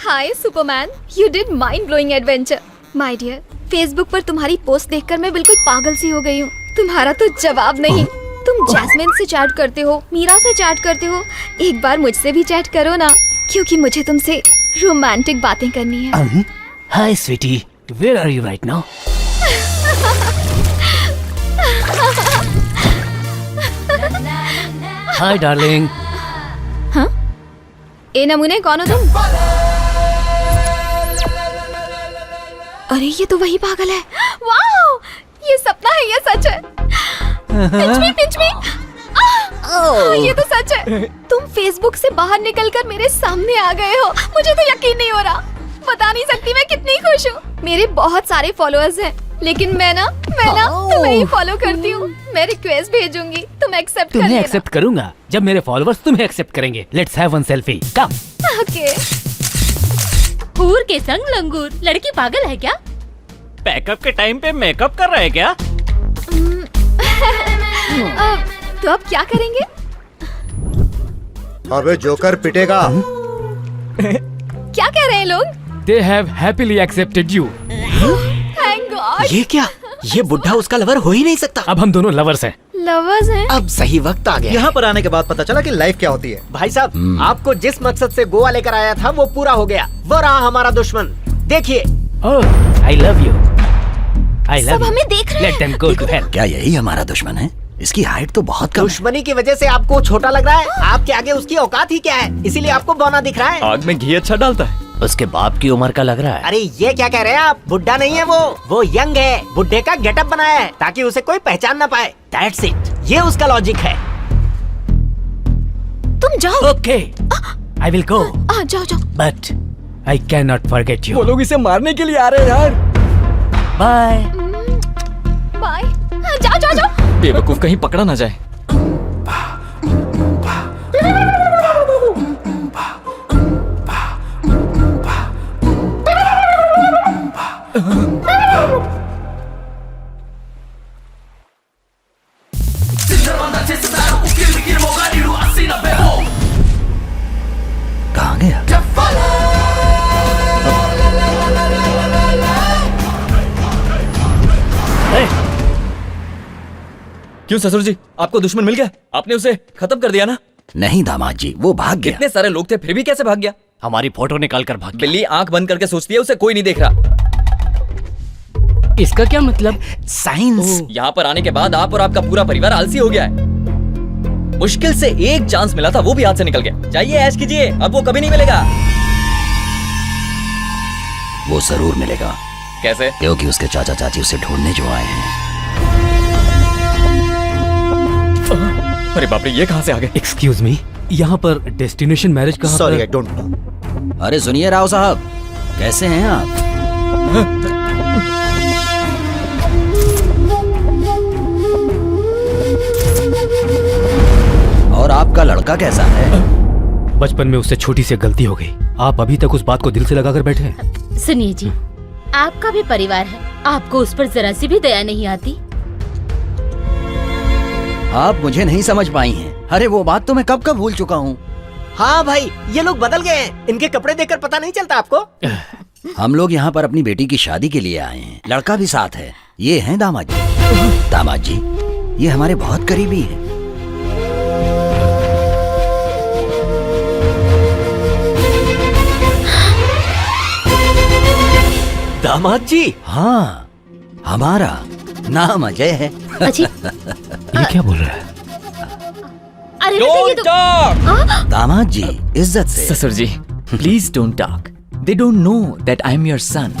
Hi superman, you did mind blowing adventure. My dear, Facebook पर तुम्हारी पोस्ट देखकर मैं बिल्कुल पागल सी हो गई हूँ। तुम्हारा तो जवाब नहीं। तुम जैस्मिन से चैट करते हो, मीरा से चैट करते हो, एक बार मुझसे भी चैट करो ना, क्योंकि मुझे तुमसे रोमांटिक बातें करनी है। Hi sweetie, where are you right now? Hi darling. हाँ? ए नमूने, कौन हो तुम? अरे ये तो वही पागल है। वाओ, ये सपना है या सच है? पिंच मी। ये तो सच है। तुम फेसबुक से बाहर निकलकर मेरे सामने आ गए हो। मुझे तो यकीन नहीं हो रहा। बता नहीं सकती मैं कितनी खुश हूँ। मेरे बहुत सारे फॉलोअर्स हैं, लेकिन मैं ना तुम्हें ही फॉलो करती हूँ। मैं रिक्वेस्ट भेजूंगी, तुम एक्सेप्ट कर लेना। तुम्हें एक्सेप्ट करूंगा जब मेरे फॉलोअर्स तुम्हें एक्सेप्ट करेंगे। Let's have one selfie. Come. Okay. हूर के संग लंगूर, लड़की पागल है क्या? पैकअप के टाइम पे मेकअप कर रहे हैं क्या? तो अब क्या करेंगे? अबे जोकर पिटेगा। क्या कह रहे हैं लोग? They have happily accepted you. Thank God. ये क्या? ये बुढ़ा उसका लवर हो ही नहीं सकता। अब हम दोनों लवर्स हैं। लवर्स हैं? अब सही वक्त आ गया। यहाँ पर आने के बाद पता चला कि लाइफ क्या होती है। भाई साहब, आपको जिस मकसद से गोवा लेकर आया था वो पूरा हो गया। वो रहा हमारा दुश्मन। देखिए। आई लव यू। आई सब हमें देख रहे हैं। Let them go to hell. क्या यही हमारा दुश्मन है? इसकी हाइट तो बहुत कम है। दुश्मनी की वजह से आपको छोटा लग रहा है। आपके आगे उसकी औकात ही क्या है, इसीलिए आपको बौना दिख रहा है। आग में घी अच्छा डालता है। उसके बाप की उम्र का लग रहा है। अरे ये क्या कह रहे हैं आप? बुड्ढा नहीं है वो यंग है। बुड्ढे का गेटअप बनाया है ताकि उसे कोई पहचान ना पाए। That's it. ये उसका लॉजिक है। तुम जाओ। Okay, I will go. जाओ जाओ। But I can not forget you. वो लोग इसे मारने के लिए आ रहे हैं यार। Bye bye. जाओ जाओ जाओ। बेवकूफ कहीं पकड़ा ना जाए। कहाँ गया? क्यों ससुर जी, आपको दुश्मन मिल गया? आपने उसे खत्म कर दिया ना? नहीं दामाद जी, वो भाग गया। इतने सारे लोग थे फिर भी कैसे भाग गया? हमारी फोटो निकाल कर भाग गया। बिल्ली आंख बंद करके सोचती है उसे कोई नहीं देख रहा। इसका क्या मतलब? साइंस। यहाँ पर आने के बाद आप और आपका पूरा परिवार आलसी हो गया है। मुश्किल से एक चांस मिला था, वो भी हाथ से निकल गया। जाइए ऐश कीजिए, अब वो कभी नहीं मिलेगा। वो जरूर मिलेगा। कैसे? क्योंकि उसके चाचा चाची उसे ढूंढने जो आए हैं। अरे बाप रे, ये कहाँ से आ गए? एक्सक्यूज मी, यहाँ पर डेस्टिनेशन मैरिज कहाँ? Sorry, I don't know. अरे सुनिए राव साहब, कैसे हैं आप? और आपका लड़का कैसा है? बचपन में उससे छोटी सी गलती हो गई। आप अभी तक उस बात को दिल से लगाकर बैठे हैं। सुनिए जी, आपका भी परिवार है, आपको उस पर जरा सी भी दया नहीं आती? आप मुझे नहीं समझ पाई हैं। अरे वो बात तो मैं कब कब भूल चुका हूँ। हाँ भाई, ये लोग बदल गए हैं। इनके कपड़े देखकर पता नहीं चलता आपको? हम लोग यहाँ पर अपनी बेटी की शादी के लिए आए हैं। लड़का भी साथ है। ये हैं दामाद जी। दामाद जी, ये हमारे बहुत करीबी हैं। दामाद जी? हाँ, हमारा नाम अजय है। ये क्या बोल रहा है? अरे बेटा, ये तो दामाद जी, इज्जत से। ससुर जी, please don't talk. They don't know that I am your son.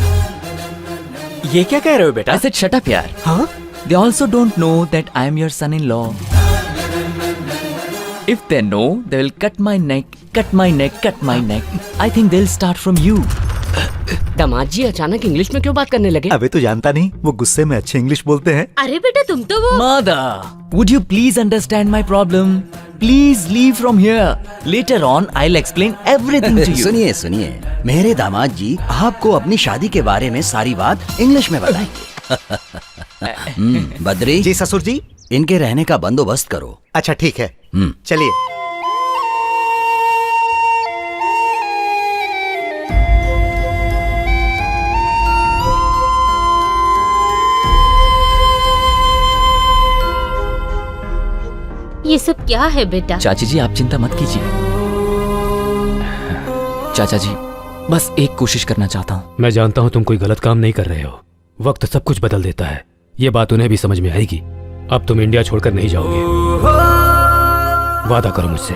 ये क्या कह रहे हो बेटा? I said shut up यार। हाँ? They also don't know that I am your son-in-law. If they know, they will cut my neck, cut my neck, cut my neck. I think they'll start from you. दामाद जी अचानक English में क्यों बात करने लगे? अबे तो जानता नहीं, वो गुस्से में अच्छे इंग्लिश बोलते हैं। अरे बेटा, तुम तो वो Mother, would you please understand my problem? Please leave from here. Later on, I'll explain everything to you. सुनिए सुनिए, मेरे दामाद जी आपको अपनी शादी के बारे में सारी बात इंग्लिश में बताएंगे। बद्री जी ससुर जी। इनके रहने का बंदोबस्त करो। अच्छा ठीक है, चलिए। ये सब क्या है बेटा? चाची जी, आप चिंता मत कीजिए। चाचा जी, बस एक कोशिश करना चाहता हूँ। मैं जानता हूँ तुम कोई गलत काम नहीं कर रहे हो। वक्त सब कुछ बदल देता है। ये बात उन्हें भी समझ में आएगी। अब तुम इंडिया छोड़कर नहीं जाओगे। वादा करो मुझसे।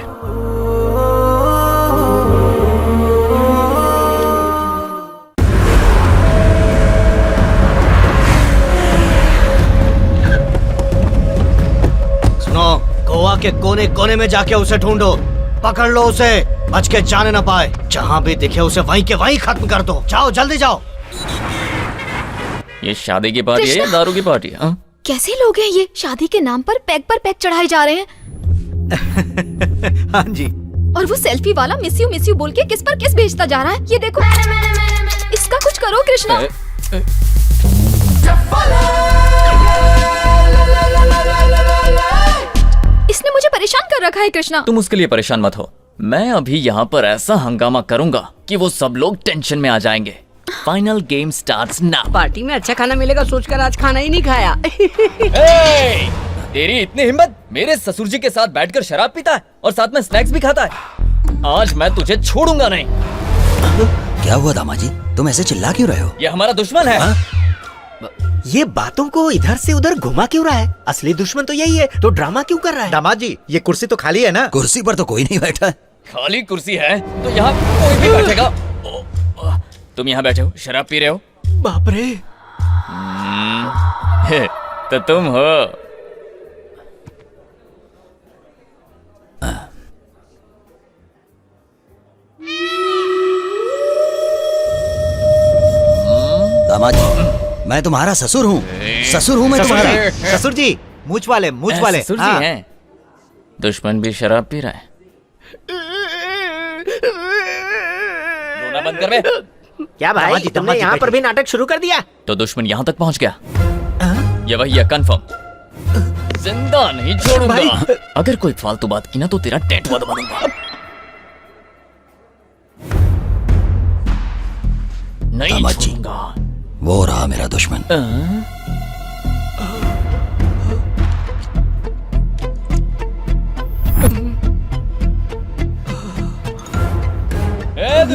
सुनो, गोवा के कोने कोने में जाके उसे ढूंढो, पकड़ लो उसे, बच के जाने ना पाए। जहाँ भी दिखे उसे वहीं के वहीं खत्म कर दो। जाओ, जल्दी जाओ। ये शादी की पार्टी है या दारू की पार्टी है? कैसे लोग हैं ये? शादी के नाम पर पैक चढ़ाए जा रहे हैं। हाँ जी। और वो सेल्फी वाला मिस यू बोल के किस पर किस भेजता जा रहा है। ये देखो, इसका कुछ करो कृष्णा। इसने मुझे परेशान कर रखा है कृष्णा। तुम उसके लिए परेशान मत हो। मैं अभी यहाँ पर ऐसा हंगामा करूंगा कि वो सब लोग टेंशन में आ जाएंगे। Final game starts now. Party में अच्छा खाना मिलेगा सोचकर आज खाना ही नहीं खाया। तेरी इतनी हिम्मत, मेरे ससुर जी के साथ बैठकर शराब पीता है और साथ में स्नैक्स भी खाता है। आज मैं तुझे छोड़ूंगा नहीं। क्या हुआ दामाद जी, तुम ऐसे चिल्ला क्यों रहे हो? ये हमारा दुश्मन है। ये बातों को इधर से उधर घुमा क्यों रहा है? असली दुश्मन तो यही है, तो ड्रामा क्यों कर रहा है? दामाद जी, ये कुर्सी तो खाली है ना? कुर्सी पर तो कोई नहीं बैठा है। खाली कुर्सी है तो यहाँ कोई भी बैठेगा। तुम यहाँ बैठे हो, शराब पी रहे हो। बाप रे। तो तुम हो। दामाद जी, मैं तुम्हारा ससुर हूँ। ससुर हूँ मैं तुम्हारा। ससुर जी, मूछ वाले, मूछ वाले। ससुर जी हैं। दुश्मन भी शराब पी रहा है। रोना बंद कर बे। क्या भाई, तुमने यहाँ पर भी नाटक शुरू कर दिया? तो दुश्मन यहाँ तक पहुँच गया। ये वही है, कंफर्म। जिंदा नहीं छोड़ूंगा। अगर कोई फालतू बात की ना तो तेरा टेंटवा दबा दूंगा। नहीं छोड़ूंगा। वो रहा मेरा दुश्मन।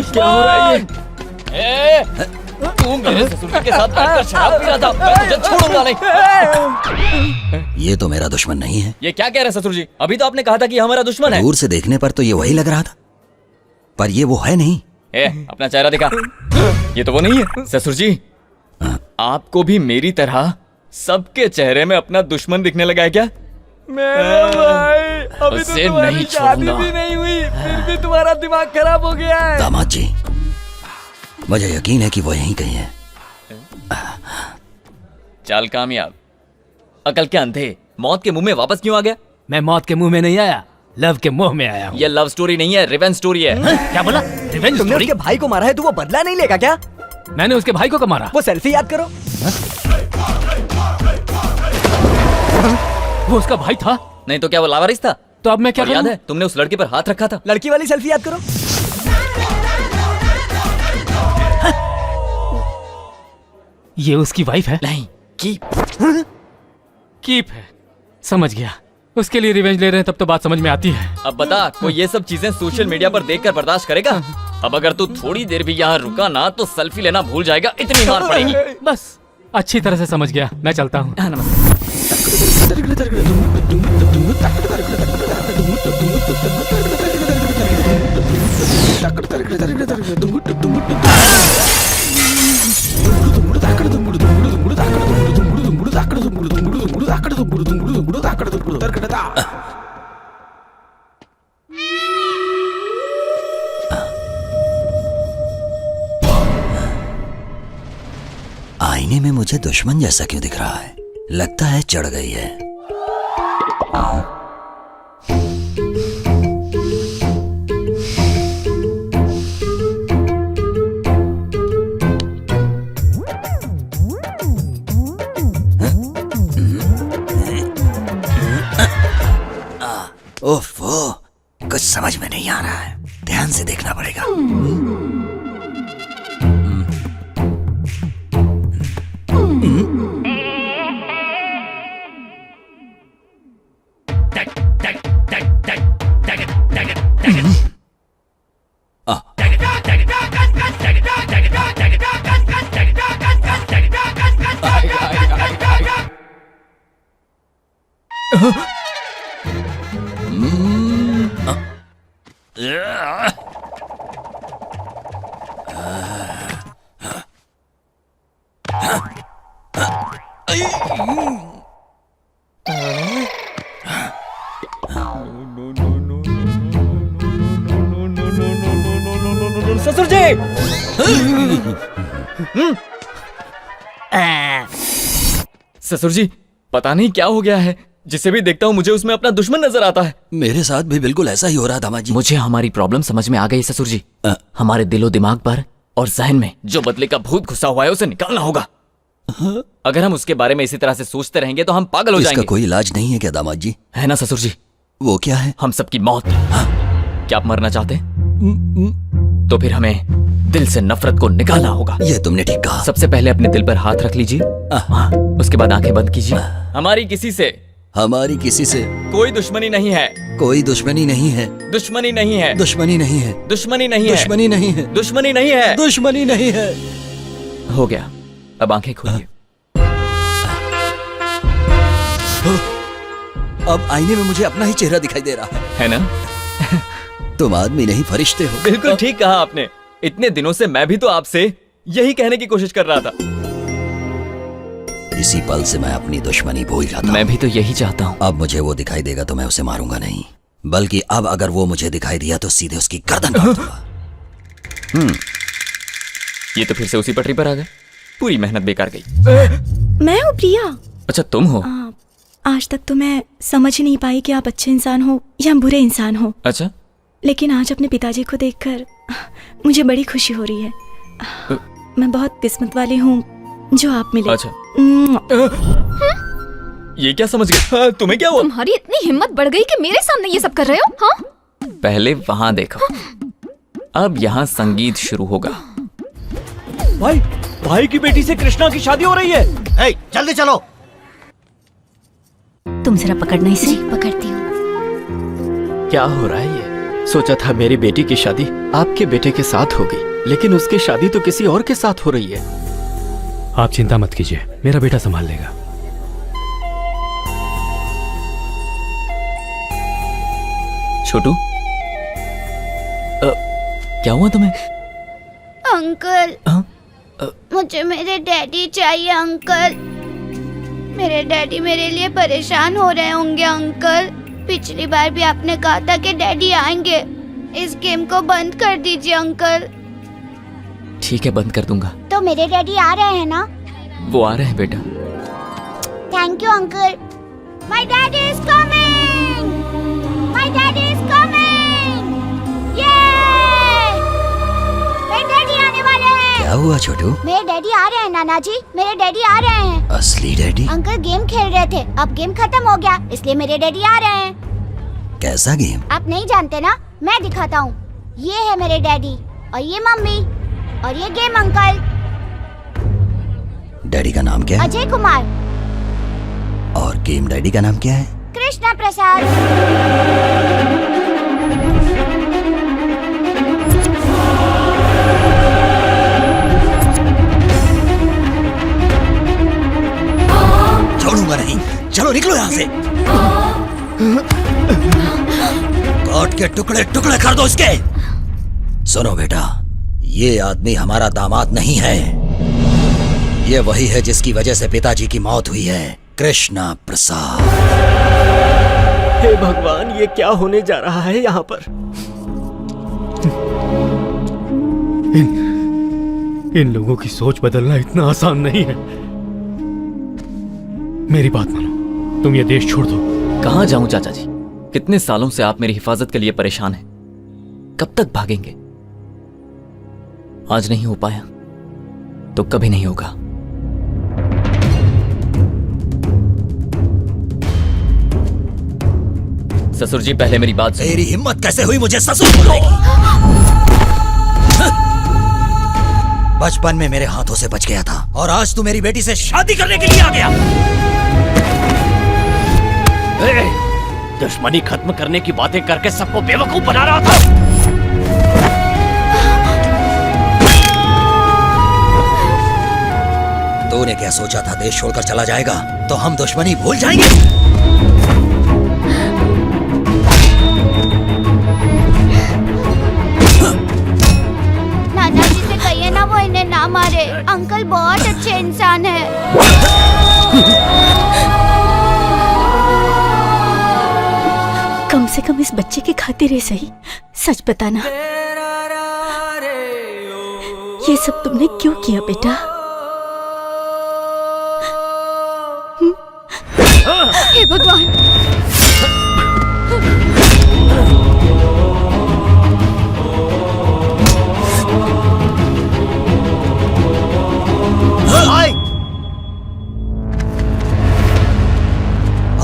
क्या हो रहा है? तू मेरे ससुर के साथ बैठकर शराब पी रहा था, मैं तुझे छोड़ूंगा नहीं। ये तो मेरा दुश्मन नहीं है। ये क्या कह रहे हैं ससुर जी? अभी तो आपने कहा था कि हमारा दुश्मन है। दूर से देखने पर तो ये वही लग रहा था, पर ये वो है नहीं। अपना चेहरा दिखा। ये तो वो नहीं है। ससुर जी, आपको भी मेरी तरह सबके चेहरे में अपना दुश्मन दिखने लगा है क्या? मेरा भाई, अभी तो उसे तुम्हारी नहीं शादी छोड़ूंगा। भी नहीं हुई, फिर भी तुम्हारा दिमाग खराब हो गया है। दामाद जी, मुझे यकीन है कि वो यहीं कहीं है। चाल कामयाब। अकल के अंधे, मौत के मुंह में वापस क्यों आ गया? मैं मौत के मुंह में नहीं आया, लव के मुंह में आया हूँ। ये लव स्टोरी नहीं है, रिवेंज स्टोरी है। क्या बोला? रिवेंज तुमने स्टोरी? उसके भाई को मारा है तो वो बदला नहीं लेगा क्या? मैंने उसके भाई को कब मारा? वो सेल्फी याद करो। वो उसका भाई था? नहीं तो क्या वो लावारिस था? तो अब मैं क्या याद करूं? है तुमने उस लड़के पर हाथ रखा था? लड़की वाली सेल्फी याद करो। ये उसकी वाइफ है? नहीं, कीप है। समझ गया, उसके लिए रिवेंज ले रहे हैं, तब तो बात समझ में आती है। अब बता, कोई ये सब चीजें सोशल मीडिया पर देखकर बर्दाश्त करेगा? अब अगर तू थोड़ी देर भी यहाँ रुका ना तो सेल्फी लेना भूल जाएगा, इतनी मार पड़ेगी। बस अच्छी तरह से समझ गया, मैं चलता हूँ। आईने में मुझे दुश्मन जैसा क्यों दिख रहा है? लगता है चढ़ गई है। ओफो, कुछ समझ में नहीं आ रहा है, ध्यान से देखना पड़ेगा। ससुर जी! ससुर जी, पता नहीं क्या हो गया है, जिसे भी देखता हूँ मुझे उसमें अपना दुश्मन नजर आता है। मेरे साथ भी बिल्कुल ऐसा ही हो रहा था दामाद जी। मुझे हमारी प्रॉब्लम समझ में आ गई ससुर जी। हमारे दिलो दिमाग पर और जहन में जो बदले का भूत घुसा हुआ है उसे निकालना होगा। अगर हम उसके बारे में इसी तरह से सोचते रहेंगे तो हम पागल हो जाएंगे। इसका कोई इलाज नहीं है क्या दामाद जी? है ना ससुर जी? वो क्या है? हम सबकी मौत। क्या आप मरना चाहते हैं? तो फिर हमें दिल से नफरत को निकालना होगा। ये तुमने ठीक कहा। सबसे पहले अपने दिल पर हाथ रख लीजिए, उसके बाद आंखें बंद कीजिए। हमारी किसी से कोई दुश्मनी नहीं है। कोई दुश्मनी नहीं है। दुश्मनी नहीं है। दुश्मनी नहीं है। दुश्मनी नहीं है। दुश्मनी नहीं है। दुश्मनी नहीं है। दुश्मनी नहीं है। हो गया, अब आंखें खोलिए। अब आईने में मुझे अपना ही चेहरा दिखाई दे रहा है ना? तुम आदमी नहीं फरिश्ते हो। बिल्कुल ठीक कहा आपने। इतने दिनों से मैं भी तो आपसे यही कहने की कोशिश कर रहा था। इसी पल से मैं अपनी दुश्मनी भूल जाता हूं। मैं भी तो यही चाहता हूँ। अब मुझे वो दिखाई देगा तो मैं उसे मारूंगा नहीं, बल्कि अब अगर वो मुझे दिखाई दिया तो सीधे उसकी गर्दन काट दूंगा। ये तो फिर से उसी पटरी पर आ गए। पूरी मेहनत बेकार गई। मैं हूँ प्रिया। अच्छा तुम हो? आज तक तो मैं समझ ही नहीं पाई कि आप अच्छे इंसान हो या बुरे इंसान हो। अच्छा, लेकिन आज अपने पिताजी को देखकर मुझे बड़ी खुशी हो रही है। मैं बहुत किस्मत वाली हूँ जो आप मिले। अच्छा। ये क्या समझ गए? तुम्हें क्या हुआ? तुम्हारी इतनी हिम्मत बढ़ गई कि मेरे सामने ये सब कर रहे हो? हाँ? पहले वहां देखो, अब यहाँ संगीत शुरू होगा। भाई की बेटी से कृष्णा की शादी हो रही है। जल्दी चलो। तुम जरा पकड़ना इसे। पकड़ती हूँ। क्या हो रहा है ये? सोचा था मेरी बेटी की शादी आपके बेटे के साथ होगी, लेकिन उसकी शादी तो किसी और के साथ हो रही है। आप चिंता मत कीजिए, मेरा बेटा संभाल लेगा। छोटू, क्या हुआ तुम्हें? अंकल, मुझे मेरे डैडी चाहिए अंकल। मेरे डैडी मेरे लिए परेशान हो रहे होंगे अंकल। पिछली बार भी आपने कहा था कि डैडी आएंगे। इस गेम को बंद कर दीजिए अंकल। ठीक है, बंद कर दूंगा। तो मेरे डैडी आ रहे हैं ना? वो आ रहे हैं बेटा। Thank you uncle. My daddy is coming. My daddy is coming. ये मेरे डैडी आने वाले हैं। क्या हुआ छोटू? मेरे डैडी आ रहे हैं नाना जी, मेरे डैडी आ रहे हैं। असली डैडी? अंकल गेम खेल रहे थे, अब गेम खत्म हो गया, इसलिए मेरे डैडी आ रहे हैं। कैसा गेम? आप नहीं जानते ना, मैं दिखाता हूँ। ये है मेरे डैडी और ये मम्मी और ये गेम अंकल। डैडी का नाम क्या है? अजय कुमार। और गेम डैडी का नाम क्या है? कृष्णा प्रसाद। छोड़ूंगा नहीं, चलो निकलो यहाँ से। काट के टुकड़े टुकड़े कर दो इसके। सुनो बेटा, ये आदमी हमारा दामाद नहीं है। ये वही है जिसकी वजह से पिताजी की मौत हुई है, कृष्णा प्रसाद। हे भगवान, ये क्या होने जा रहा है यहाँ पर? इन लोगों की सोच बदलना इतना आसान नहीं है। मेरी बात मानो, तुम ये देश छोड़ दो। कहाँ जाऊं चाचा जी? कितने सालों से आप मेरी हिफाजत के लिए परेशान हैं। कब तक भागेंगे? आज नहीं हो पाया तो कभी नहीं होगा। ससुर जी, पहले मेरी बात सुनो। तेरी हिम्मत कैसे हुई मुझे ससुर बोलने की? बचपन में मेरे हाथों से बच गया था और आज तू मेरी बेटी से शादी करने के लिए आ गया। दुश्मनी खत्म करने की बातें करके सबको बेवकूफ बना रहा था। तूने क्या सोचा था देश छोड़कर चला जाएगा तो हम दुश्मनी भूल जाएंगे? नाना जी से कहिए ना वो इन्हें ना मारे। अंकल बहुत अच्छे इंसान है। कम से कम इस बच्चे की खातिर है सही, सच बताना, ये सब तुमने क्यों किया बेटा? हे भगवान!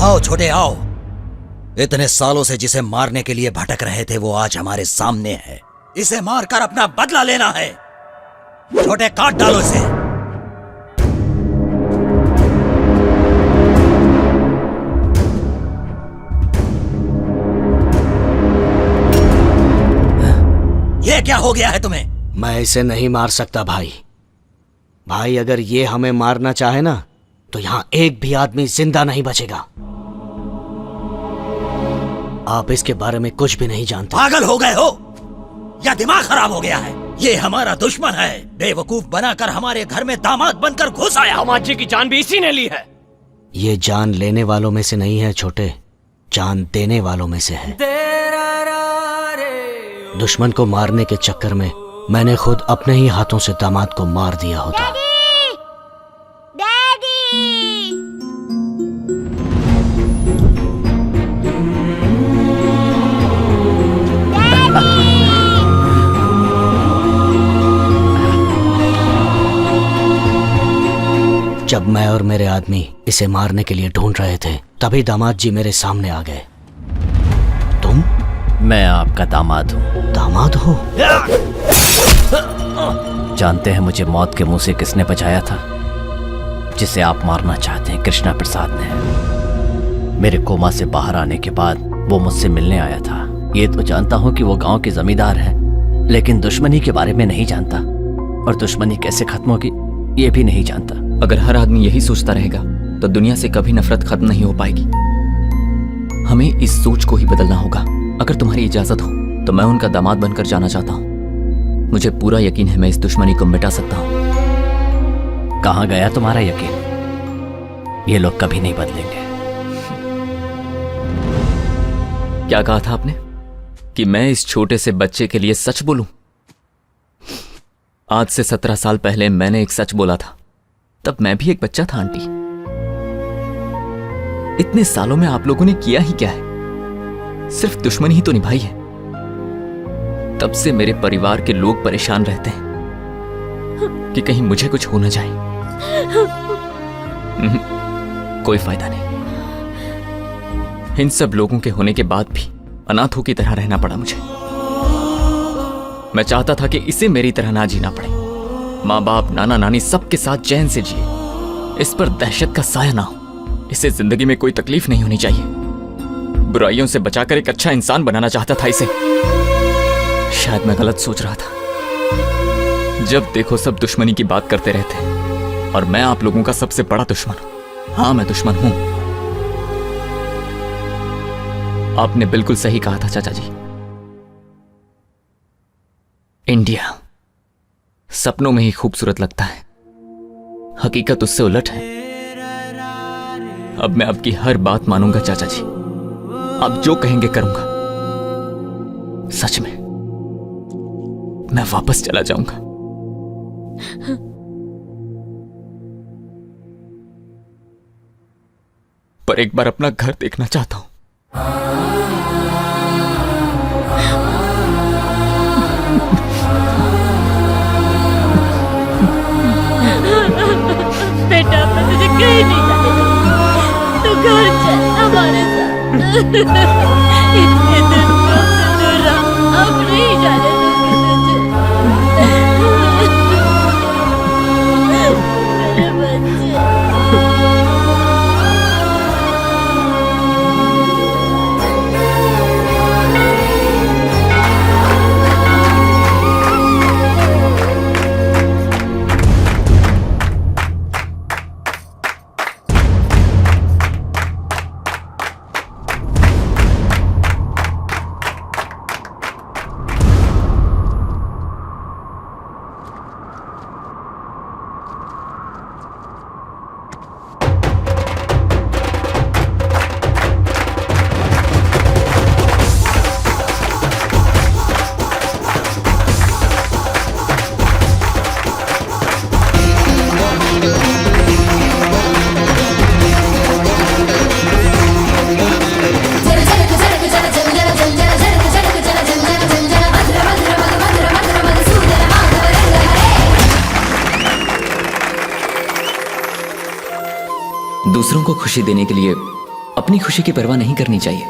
आओ छोटे आओ, इतने सालों से जिसे मारने के लिए भटक रहे थे वो आज हमारे सामने है। इसे मारकर अपना बदला लेना है। छोटे काट डालो इसे। ये क्या हो गया है तुम्हें? मैं इसे नहीं मार सकता भाई। भाई अगर ये हमें मारना चाहे ना तो यहाँ एक भी आदमी जिंदा नहीं बचेगा। आप इसके बारे में कुछ भी नहीं जानते। पागल हो गए हो या दिमाग खराब हो गया है? ये हमारा दुश्मन है। बेवकूफ बनाकर हमारे घर में दामाद बनकर घुस आया। दामाद जी की जान भी इसी ने ली है। ये जान लेने वालों में से नहीं है छोटे, जान देने वालों में से है। दुश्मन को मारने के चक्कर में मैंने खुद अपने ही हाथों से दामाद को मार दिया होता। जब मैं और मेरे आदमी इसे मारने के लिए ढूंढ रहे थे तभी दामाद जी मेरे सामने आ गए। तुम? मैं आपका दामाद हूँ। दामाद हो? जानते हैं मुझे मौत के मुंह से किसने बचाया था? जिसे आप मारना चाहते हैं, कृष्णा प्रसाद ने। मेरे कोमा से बाहर आने के बाद वो मुझसे मिलने आया था। ये तो जानता हूँ कि वो गांव के जमींदार है, लेकिन दुश्मनी के बारे में नहीं जानता, और दुश्मनी कैसे खत्म होगी ये भी नहीं जानता। अगर हर आदमी यही सोचता रहेगा तो दुनिया से कभी नफरत खत्म नहीं हो पाएगी। हमें इस सोच को ही बदलना होगा। अगर तुम्हारी इजाजत हो तो मैं उनका दामाद बनकर जाना चाहता हूँ। मुझे पूरा यकीन है मैं इस दुश्मनी को मिटा सकता हूँ। कहाँ गया तुम्हारा यकीन? ये लोग कभी नहीं बदलेंगे। क्या कहा था आपने कि मैं इस छोटे से बच्चे के लिए सच बोलूं? आज से 17 साल पहले मैंने एक सच बोला था। तब मैं भी एक बच्चा था आंटी। इतने सालों में आप लोगों ने किया ही क्या है? सिर्फ दुश्मनी ही तो निभाई है। तब से मेरे परिवार के लोग परेशान रहते हैं कि कहीं मुझे कुछ हो न जाए। कोई फायदा नहीं। इन सब लोगों के होने के बाद भी अनाथों की तरह रहना पड़ा मुझे। मैं चाहता था कि इसे मेरी तरह ना जीना पड़े। माँ बाप, नाना नानी सबके साथ चैन से जिए। इस पर दहशत का साया ना हो। इसे जिंदगी में कोई तकलीफ नहीं होनी चाहिए। बुराइयों से बचाकर एक अच्छा इंसान बनाना चाहता था इसे। शायद मैं गलत सोच रहा था। जब देखो सब दुश्मनी की बात करते रहते हैं और मैं आप लोगों का सबसे बड़ा दुश्मन हूं। हाँ, मैं दुश्मन हूं। आपने बिल्कुल सही कहा था चाचा जी। इंडिया सपनों में ही खूबसूरत लगता है, हकीकत उससे उलट है। अब मैं आपकी हर बात मानूंगा चाचा जी। आप जो कहेंगे करूंगा। सच में मैं वापस चला जाऊंगा। पर एक बार अपना घर देखना चाहता हूं। बेटा, मैं तुझे कहीं नहीं जाने दूंगी। तू घर चल हमारे साथ। इतने दिन से दूर रहा, अब नहीं जाने दूंगी तुझे। मेरे बच्चे। दूसरों को खुशी देने के लिए अपनी खुशी की परवाह नहीं करनी चाहिए।